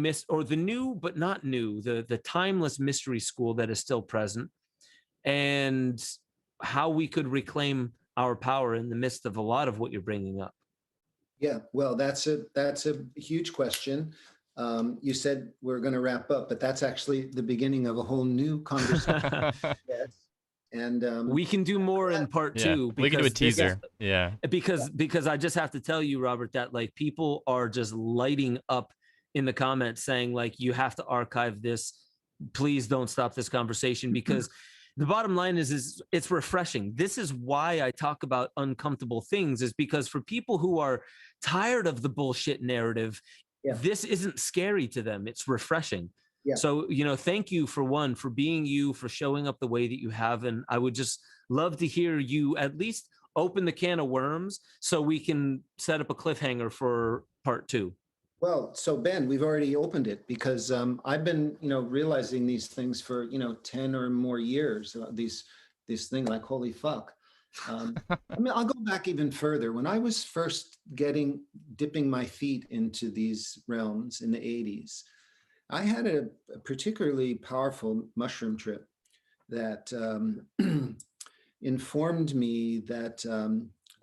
but not new, the timeless mystery school that is still present, and how we could reclaim our power in the midst of a lot of what you're bringing up? Yeah, well, that's a huge question. You said we're going to wrap up, but that's actually the beginning of a whole new conversation. Yes. And we can do more in part two. We can do a teaser. Because I just have to tell you, Robert, that like people are just lighting up in the comments saying like, you have to archive this. Please don't stop this conversation, because the bottom line is it's refreshing. This is why I talk about uncomfortable things, is because for people who are tired of the bullshit narrative, this isn't scary to them. It's refreshing. Yeah. So, thank you for being you, for showing up the way that you have. And I would just love to hear you at least open the can of worms so we can set up a cliffhanger for part two. Well, so Ben, we've already opened it, because I've been, realizing these things for, 10 or more years, this thing like, holy fuck. I'll go back even further. When I was first dipping my feet into these realms in the 80s, I had a particularly powerful mushroom trip that informed me that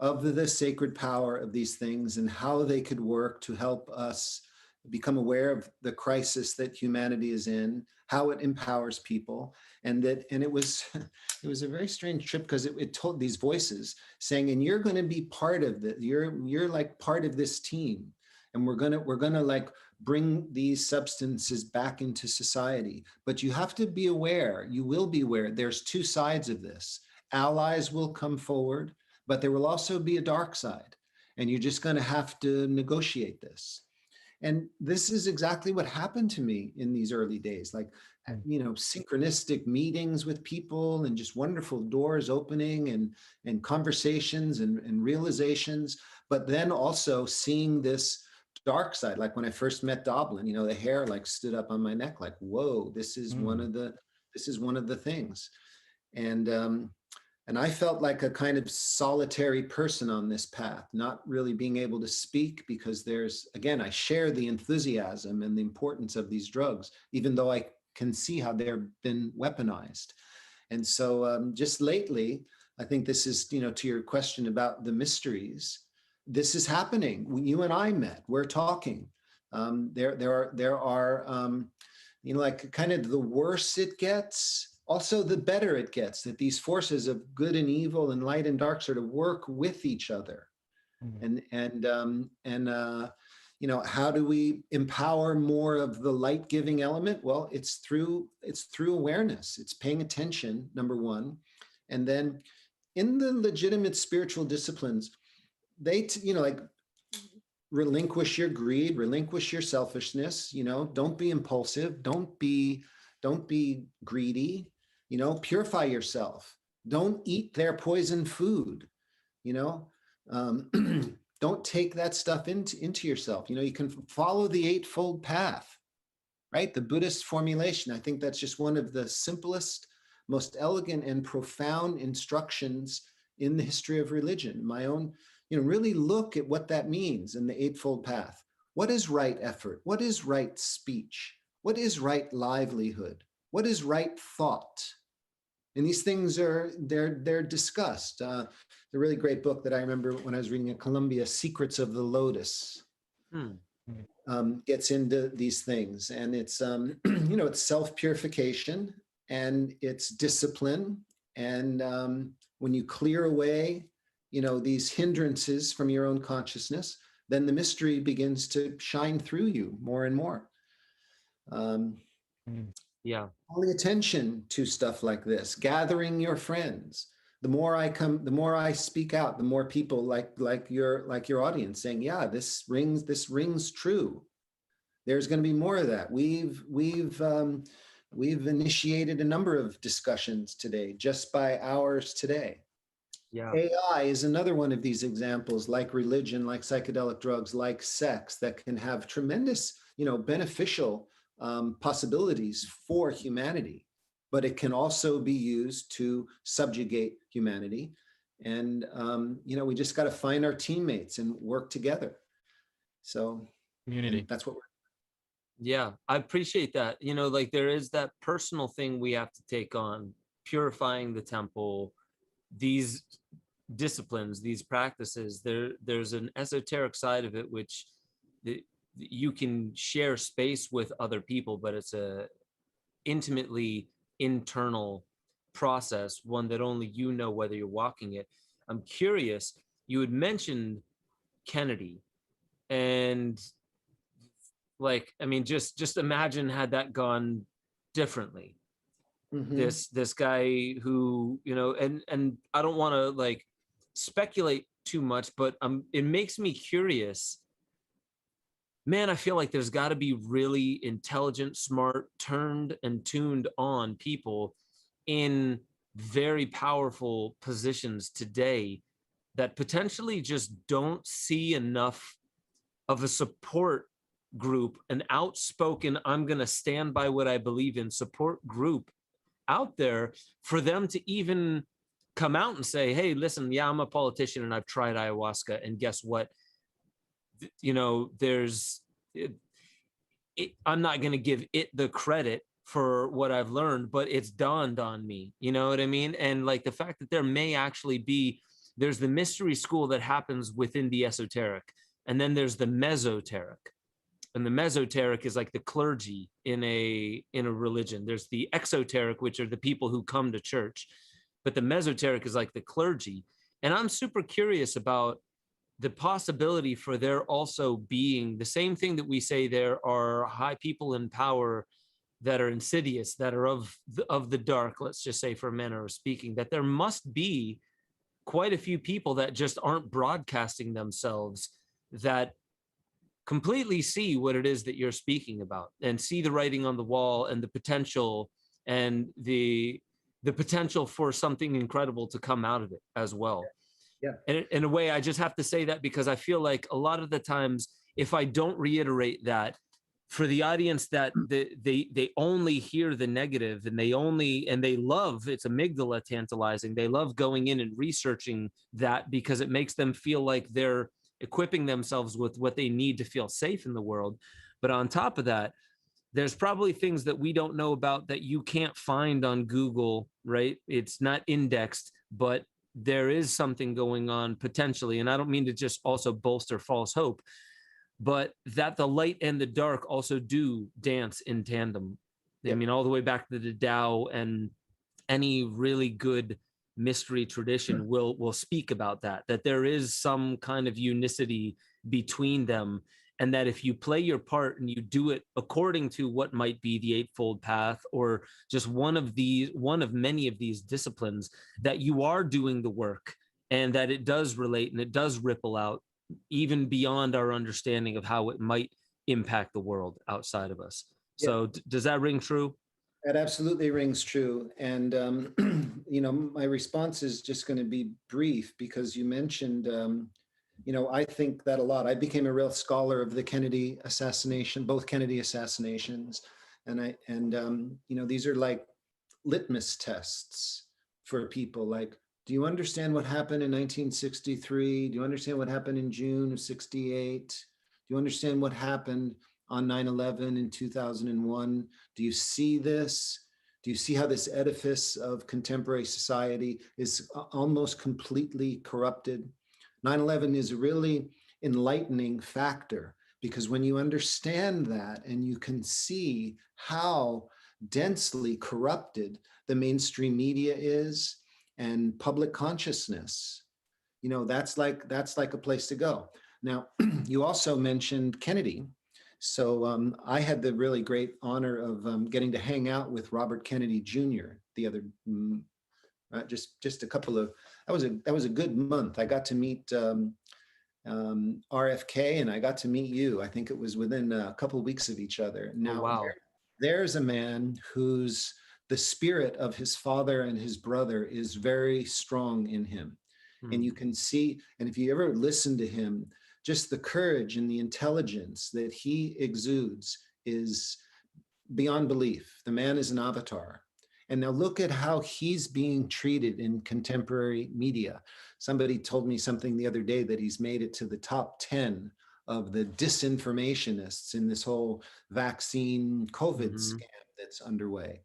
of the sacred power of these things and how they could work to help us become aware of the crisis that humanity is in, how it empowers people. And it was a very strange trip, because it told these voices saying, and you're going to be part of it. You're like part of this team. And we're gonna like bring these substances back into society. But you have to be aware, you will be aware, there's two sides of this. Allies will come forward, but there will also be a dark side. And you're just gonna have to negotiate this. And this is exactly what happened to me in these early days, like, synchronistic meetings with people and just wonderful doors opening and conversations and realizations, but then also seeing this dark side. Like when I first met Doblin, the hair like stood up on my neck, like, whoa, this is one of the things. And I felt like a kind of solitary person on this path, not really being able to speak, because I share the enthusiasm and the importance of these drugs, even though I can see how they've been weaponized. And so just lately, I think this is, to your question about the mysteries, this is happening. When you and I met, we're talking. There are like kind of the worse it gets, also the better it gets, that these forces of good and evil and light and dark sort of work with each other. And how do we empower more of the light-giving element? Well, it's through awareness. It's paying attention, number one. And then in the legitimate spiritual disciplines, they, like, relinquish your greed, relinquish your selfishness, don't be impulsive, don't be greedy, purify yourself. Don't eat their poison food, don't take that stuff into yourself. You can follow the Eightfold Path, right? The Buddhist formulation. I think that's just one of the simplest, most elegant and profound instructions in the history of religion. My own, really look at what that means in the Eightfold Path. What is right effort? What is right speech? What is right livelihood? What is right thought? And these things they're discussed. The really great book that I remember when I was reading at Columbia, Secrets of the Lotus. gets into these things. And it's, it's self-purification and it's discipline. And when you clear away, these hindrances from your own consciousness, then the mystery begins to shine through you more and more. Yeah. Calling attention to stuff like this, gathering your friends. The more I speak out, the more people like your audience saying, yeah, this rings true. There's going to be more of that. We've initiated a number of discussions today, just by ours today. Yeah. AI is another one of these examples, like religion, like psychedelic drugs, like sex, that can have tremendous, beneficial possibilities for humanity, but it can also be used to subjugate humanity. And, we just got to find our teammates and work together. So Community. That's what we're. Yeah, I appreciate that. Like there is that personal thing we have to take on, purifying the temple, these disciplines, these practices. There's an esoteric side of it, which you can share space with other people, but it's a intimately internal process, one that only you know whether you're walking it. I'm curious, you had mentioned Kennedy, and just imagine had that gone differently. This guy who, and I don't want to speculate too much, but it makes me curious. Man, I feel like there's got to be really intelligent, smart, turned and tuned on people in very powerful positions today that potentially just don't see enough of a support group, an outspoken, I'm going to stand by what I believe in support group out there for them to even come out and say, hey, listen, yeah, I'm a politician and I've tried ayahuasca, and guess what? I'm not going to give it the credit for what I've learned, but it's dawned on me, you know what I mean? And the fact that there may actually be, there's the mystery school that happens within the esoteric, and then there's the mesoteric. And the mesoteric is like the clergy in a religion. There's the exoteric, which are the people who come to church, but the mesoteric is like the clergy. And I'm super curious about the possibility for there also being the same thing that we say there are high people in power that are insidious, that are of the dark, let's just say, for a manner of speaking, that there must be quite a few people that just aren't broadcasting themselves, that completely see what it is that you're speaking about and see the writing on the wall and the potential and the potential for something incredible to come out of it as well. Yeah. And in a way, I just have to say that because I feel like a lot of the times, if I don't reiterate that for the audience, that they only hear the negative and they love, it's amygdala tantalizing. They love going in and researching that because it makes them feel like they're equipping themselves with what they need to feel safe in the world. But on top of that, there's probably things that we don't know about that you can't find on Google, right? It's not indexed, but there is something going on potentially. And I don't mean to just also bolster false hope, but that the light and the dark also do dance in tandem. Yep. I mean, all the way back to the Tao, and any really good mystery tradition will speak about that there is some kind of unicity between them, and that if you play your part and you do it according to what might be the Eightfold Path or just one of many of these disciplines, that you are doing the work and that it does relate and it does ripple out even beyond our understanding of how it might impact the world outside of us. Yeah. So does that ring true? That absolutely rings true. And, my response is just going to be brief because you mentioned, I think that a lot. I became a real scholar of the Kennedy assassination, both Kennedy assassinations. And these are like litmus tests for people. Like, do you understand what happened in 1963? Do you understand what happened in June of 68? Do you understand what happened on 9/11 in 2001? Do you see this? Do you see how this edifice of contemporary society is almost completely corrupted? 9/11 is a really enlightening factor because when you understand that and you can see how densely corrupted the mainstream media is and public consciousness, that's like a place to go. Now, you also mentioned Kennedy. So I had the really great honor of getting to hang out with Robert Kennedy Jr. the other, just a couple of, that was a good month. I got to meet RFK, and I got to meet you. I think it was within a couple of weeks of each other. Now, wow. There's a man whose the spirit of his father and his brother is very strong in him. And you can see, and if you ever listen to him, just the courage and the intelligence that he exudes is beyond belief. The man is an avatar. And now look at how he's being treated in contemporary media. Somebody told me something the other day that he's made it to the top 10 of the disinformationists in this whole vaccine COVID scam that's underway.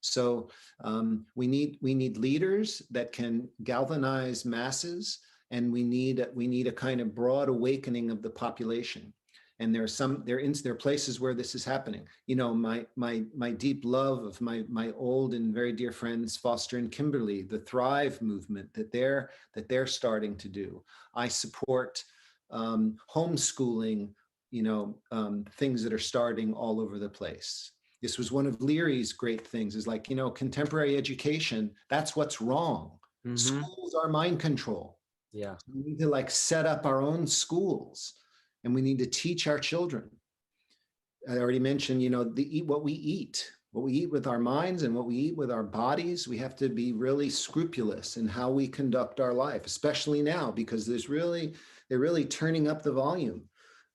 So we need leaders that can galvanize masses, and we need a kind of broad awakening of the population. And there are places where this is happening. My deep love of my old and very dear friends Foster and Kimberly, the Thrive movement that they're starting to do. I support homeschooling, things that are starting all over the place. This was one of Leary's great things, is like, contemporary education, that's what's wrong. Schools are mind control. Yeah. We need to set up our own schools, and we need to teach our children. I already mentioned, what we eat with our minds and what we eat with our bodies. We have to be really scrupulous in how we conduct our life, especially now, because they're really turning up the volume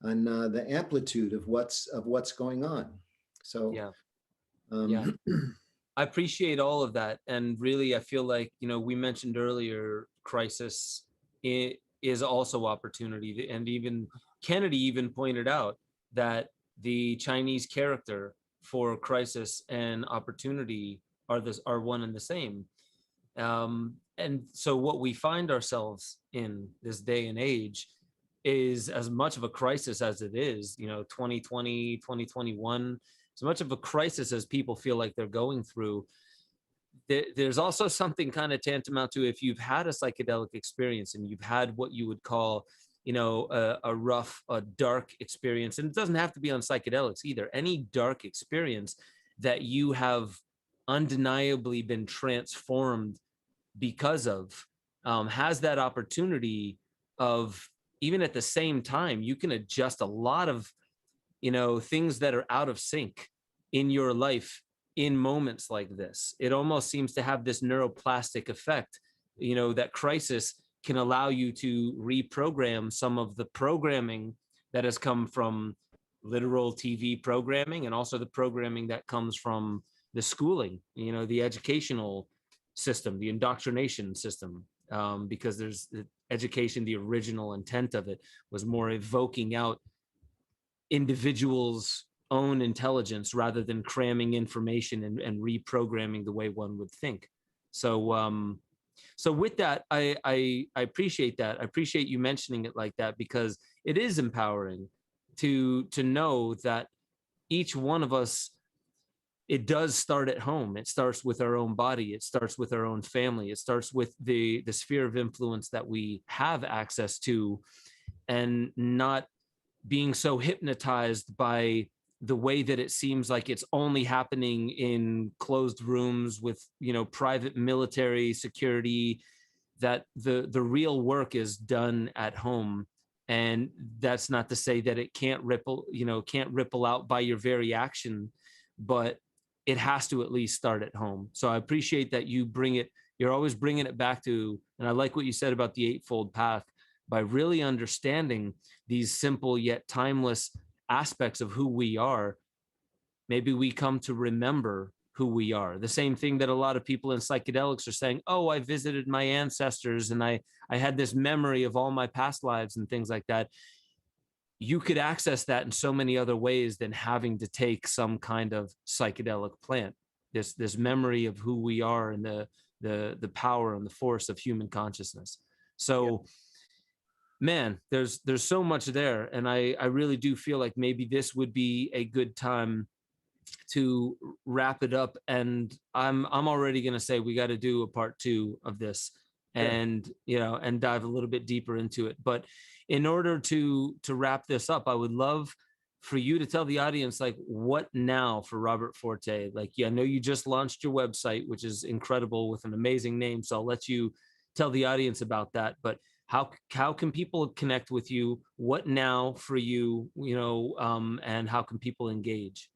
and the amplitude of what's going on. So yeah. I appreciate all of that. And really, I feel like, we mentioned earlier, crisis is also opportunity. And even Kennedy even pointed out that the Chinese character for crisis and opportunity are one and the same. And so what we find ourselves in this day and age is as much of a crisis as it is, 2020, 2021, as much of a crisis as people feel like they're going through. There's also something kind of tantamount to, if you've had a psychedelic experience and you've had what you would call, a dark experience, and it doesn't have to be on psychedelics either, any dark experience that you have undeniably been transformed because of, has that opportunity of, even at the same time, you can adjust a lot of, things that are out of sync in your life in moments like this. It almost seems to have this neuroplastic effect, that crisis can allow you to reprogram some of the programming that has come from literal TV programming, and also the programming that comes from the schooling, the educational system, the indoctrination system, because there's the education, the original intent of it was more evoking out individuals' own intelligence rather than cramming information and reprogramming the way one would think. So so with that, I appreciate that. I appreciate you mentioning it like that, because it is empowering to know that each one of us, it does start at home. It starts with our own body. It starts with our own family. It starts with the sphere of influence that we have access to, and not being so hypnotized by the way that it seems like it's only happening in closed rooms with, private military security, that the real work is done at home. And that's not to say that it can't ripple out by your very action, but it has to at least start at home. So I appreciate that you're always bringing it back to, and I like what you said about the Eightfold Path, by really understanding these simple yet timeless aspects of who we are. Maybe we come to remember who we are. The same thing that a lot of people in psychedelics are saying, oh, I visited my ancestors and I had this memory of all my past lives and things like that. You could access that in so many other ways than having to take some kind of psychedelic plant. This memory of who we are and the power and the force of human consciousness. So man, there's so much there, and I really do feel like maybe this would be a good time to wrap it up. And I'm already going to say we got to do a part 2 of this, and and dive a little bit deeper into it. But in order to wrap this up, I would love for you to tell the audience, like, what now for Robert Forte? Like, I know you just launched your website, which is incredible, with an amazing name, so I'll let you tell the audience about that. But how can people connect with you? What now for you? And how can people engage?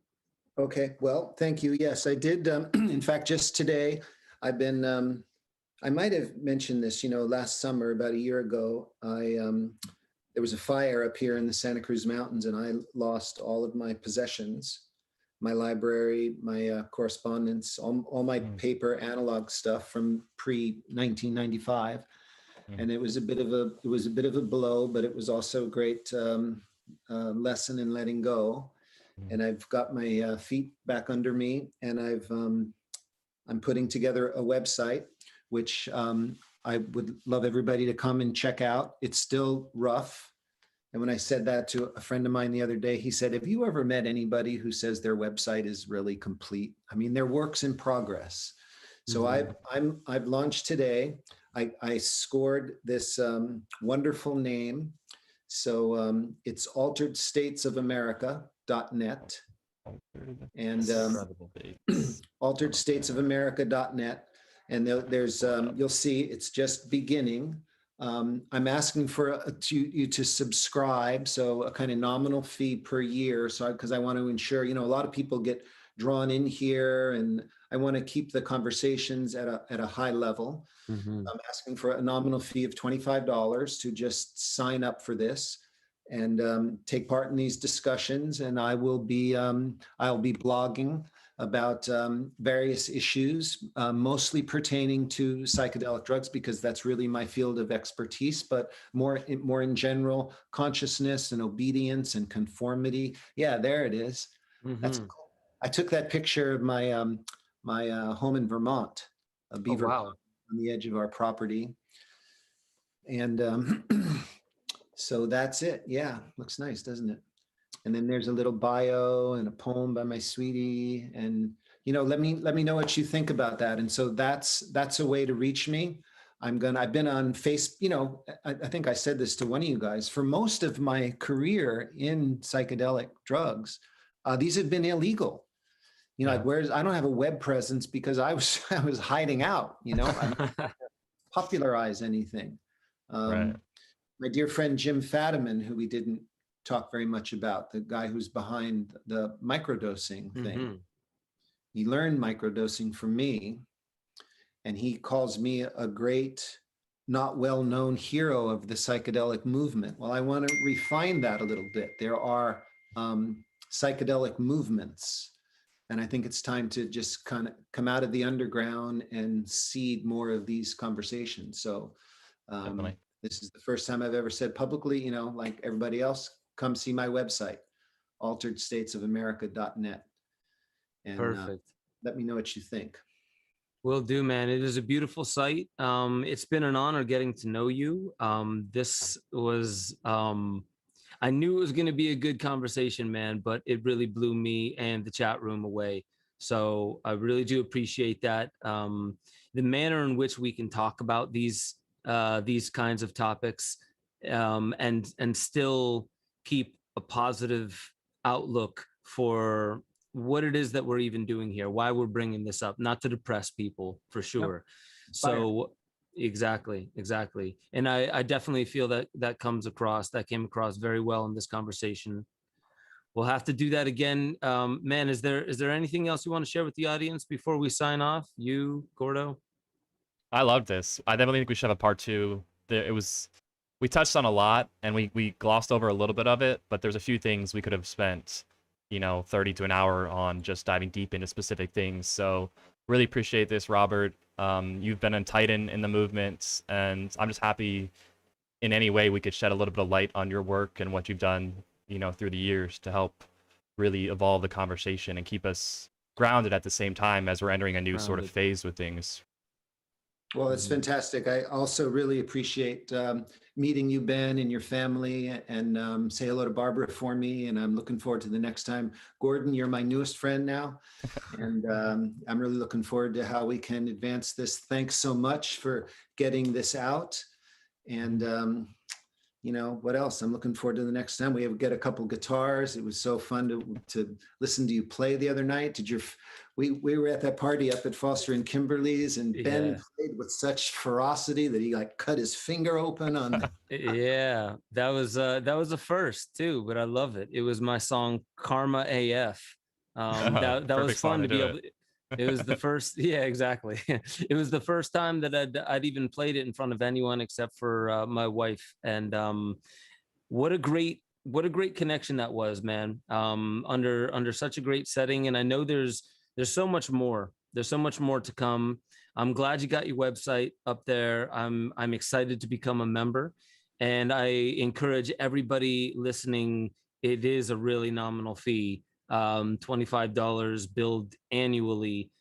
Okay, well, thank you. Yes, I did. In fact, just today, I've been. I might have mentioned this. Last summer, about a year ago, there was a fire up here in the Santa Cruz Mountains, and I lost all of my possessions, my library, my correspondence, all my paper analog stuff from pre-1995. And it was a bit of a blow, but it was also a great lesson in letting go. And I've got my feet back under me, and I'm putting together a website, which I would love everybody to come and check out. It's still rough. And when I said that to a friend of mine the other day, he said, have you ever met anybody who says their website is really complete? I mean, they're works in progress. So I've launched today. I scored this wonderful name. So it's alteredstatesofamerica.net, and alteredstatesofamerica.net. And there's, you'll see, it's just beginning. I'm asking for you to subscribe, so a kind of nominal fee per year. So because I want to ensure, a lot of people get drawn in here, and I want to keep the conversations at a high level. I'm asking for a nominal fee of $25 to just sign up for this and take part in these discussions. And I'll be blogging about various issues, mostly pertaining to psychedelic drugs, because that's really my field of expertise, but more in general, consciousness and obedience and conformity. Yeah, there it is. That's cool. I took that picture of my my home in Vermont, a beaver pond on the edge of our property. And so that's it. Yeah, looks nice, doesn't it? And then there's a little bio and a poem by my sweetie. And, let me know what you think about that. And so that's a way to reach me. I've been on Facebook, I think I said this to one of you guys, for most of my career in psychedelic drugs, these have been illegal. Like I don't have a web presence because I was hiding out, I don't popularize anything. Right. My dear friend, Jim Fadiman, who we didn't talk very much about, the guy who's behind the microdosing thing. He learned microdosing from me, and he calls me a great, not well-known hero of the psychedelic movement. Well, I want to refine that a little bit. There are psychedelic movements, and I think it's time to just kind of come out of the underground and seed more of these conversations. So this is the first time I've ever said publicly, like everybody else, come see my website, alteredstatesofamerica.net. And perfect. Let me know what you think. Will do, man. It is a beautiful site. It's been an honor getting to know you. This was, I knew it was going to be a good conversation, man, but it really blew me and the chat room away. So I really do appreciate that. The manner in which we can talk about these kinds of topics, and still keep a positive outlook for what it is that we're even doing here, why we're bringing this up, not to depress people, for sure. Yep. So exactly. And I definitely feel that came across very well in this conversation. We'll have to do that again. Man, is there anything else you want to share with the audience before we sign off? You, Gordo? I love this. I definitely think we should have a part 2. We touched on a lot, and we glossed over a little bit of it, but there's a few things we could have spent 30 to an hour on just diving deep into specific things. So really appreciate this, Robert. You've been a titan in the movement, and I'm just happy in any way we could shed a little bit of light on your work and what you've done, through the years to help really evolve the conversation and keep us grounded at the same time as we're entering a new sort of phase with things. Well, it's fantastic. I also really appreciate, meeting you, Ben, and your family, and say hello to Barbara for me. And I'm looking forward to the next time. Gordon, you're my newest friend now. And I'm really looking forward to how we can advance this. Thanks so much for getting this out. And what else? I'm looking forward to the next time. We get a couple guitars. It was so fun to listen to you play the other night. We were at that party up at Foster and Kimberly's, and Ben played with such ferocity that he like cut his finger open on. Yeah, that was a first too, but I love it. It was my song Karma AF. That was fun to be able. It was the first, yeah, exactly. It was the first time that I'd even played it in front of anyone except for my wife. And what a great connection that was, man. Under such a great setting. And I know there's so much more. There's so much more to come. I'm glad you got your website up there. I'm excited to become a member, and I encourage everybody listening. It is a really nominal fee. $25 billed annually.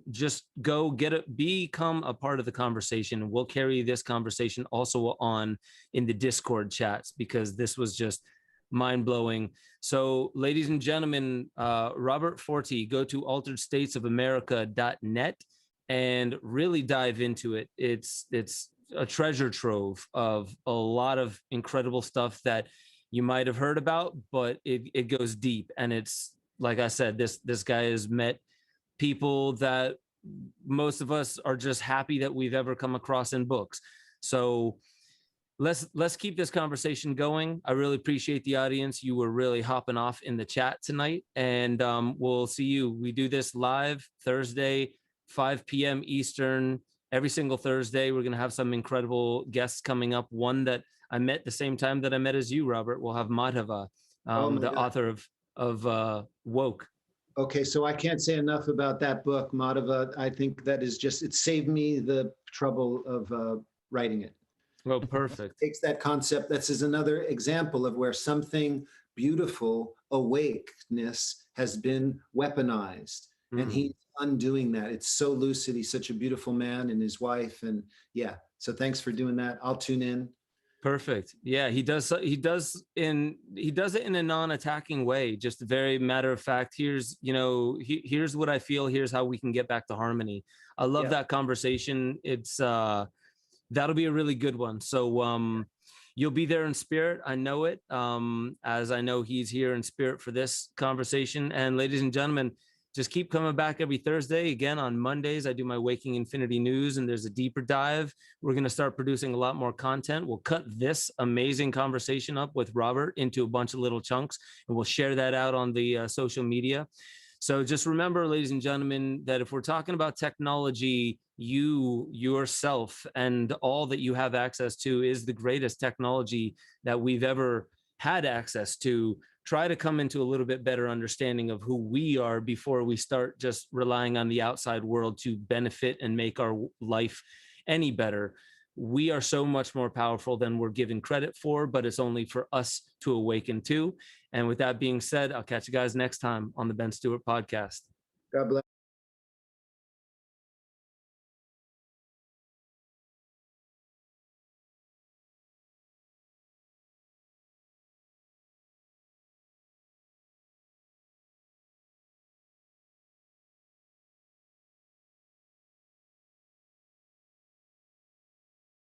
Just go become a part of the conversation. We'll carry this conversation also on in the Discord chats, because this was just mind-blowing. So ladies and gentlemen, Robert Forte, go to alteredstatesofamerica.net and really dive into it. It's a treasure trove of a lot of incredible stuff that you might have heard about, but it goes deep. And it's, like I said, this guy has met people that most of us are just happy that we've ever come across in books. So let's keep this conversation going. I really appreciate the audience. You were really hopping off in the chat tonight, and we'll see you. We do this live Thursday, 5 p.m. Eastern, every single Thursday. We're going to have some incredible guests coming up. One that I met the same time that I met as you, Robert. We'll have Madhava, the author of Woke. Okay, so I can't say enough about that book, Madhava. I think that is just, it saved me the trouble of writing it. Oh, perfect. Takes that concept. This is another example of where something beautiful, awakeness, has been weaponized. And he's undoing that. It's so lucid. He's such a beautiful man, and his wife. And yeah, so thanks for doing that. I'll tune in. Perfect. Yeah, he does it in a non-attacking way, just very matter of fact. Here's what I feel. Here's how we can get back to harmony. I love that conversation. It's that'll be a really good one. So you'll be there in spirit. I know it, as I know he's here in spirit for this conversation. And ladies and gentlemen, just keep coming back every Thursday. Again, on Mondays, I do my Waking Infinity News, and there's a deeper dive. We're going to start producing a lot more content. We'll cut this amazing conversation up with Robert into a bunch of little chunks, and we'll share that out on the social media. So just remember, ladies and gentlemen, that if we're talking about technology, you yourself and all that you have access to is the greatest technology that we've ever had access to. Try to come into a little bit better understanding of who we are before we start just relying on the outside world to benefit and make our life any better. We are so much more powerful than we're given credit for, but it's only for us to awaken to. And with that being said, I'll catch you guys next time on the Ben Stewart Podcast. God bless.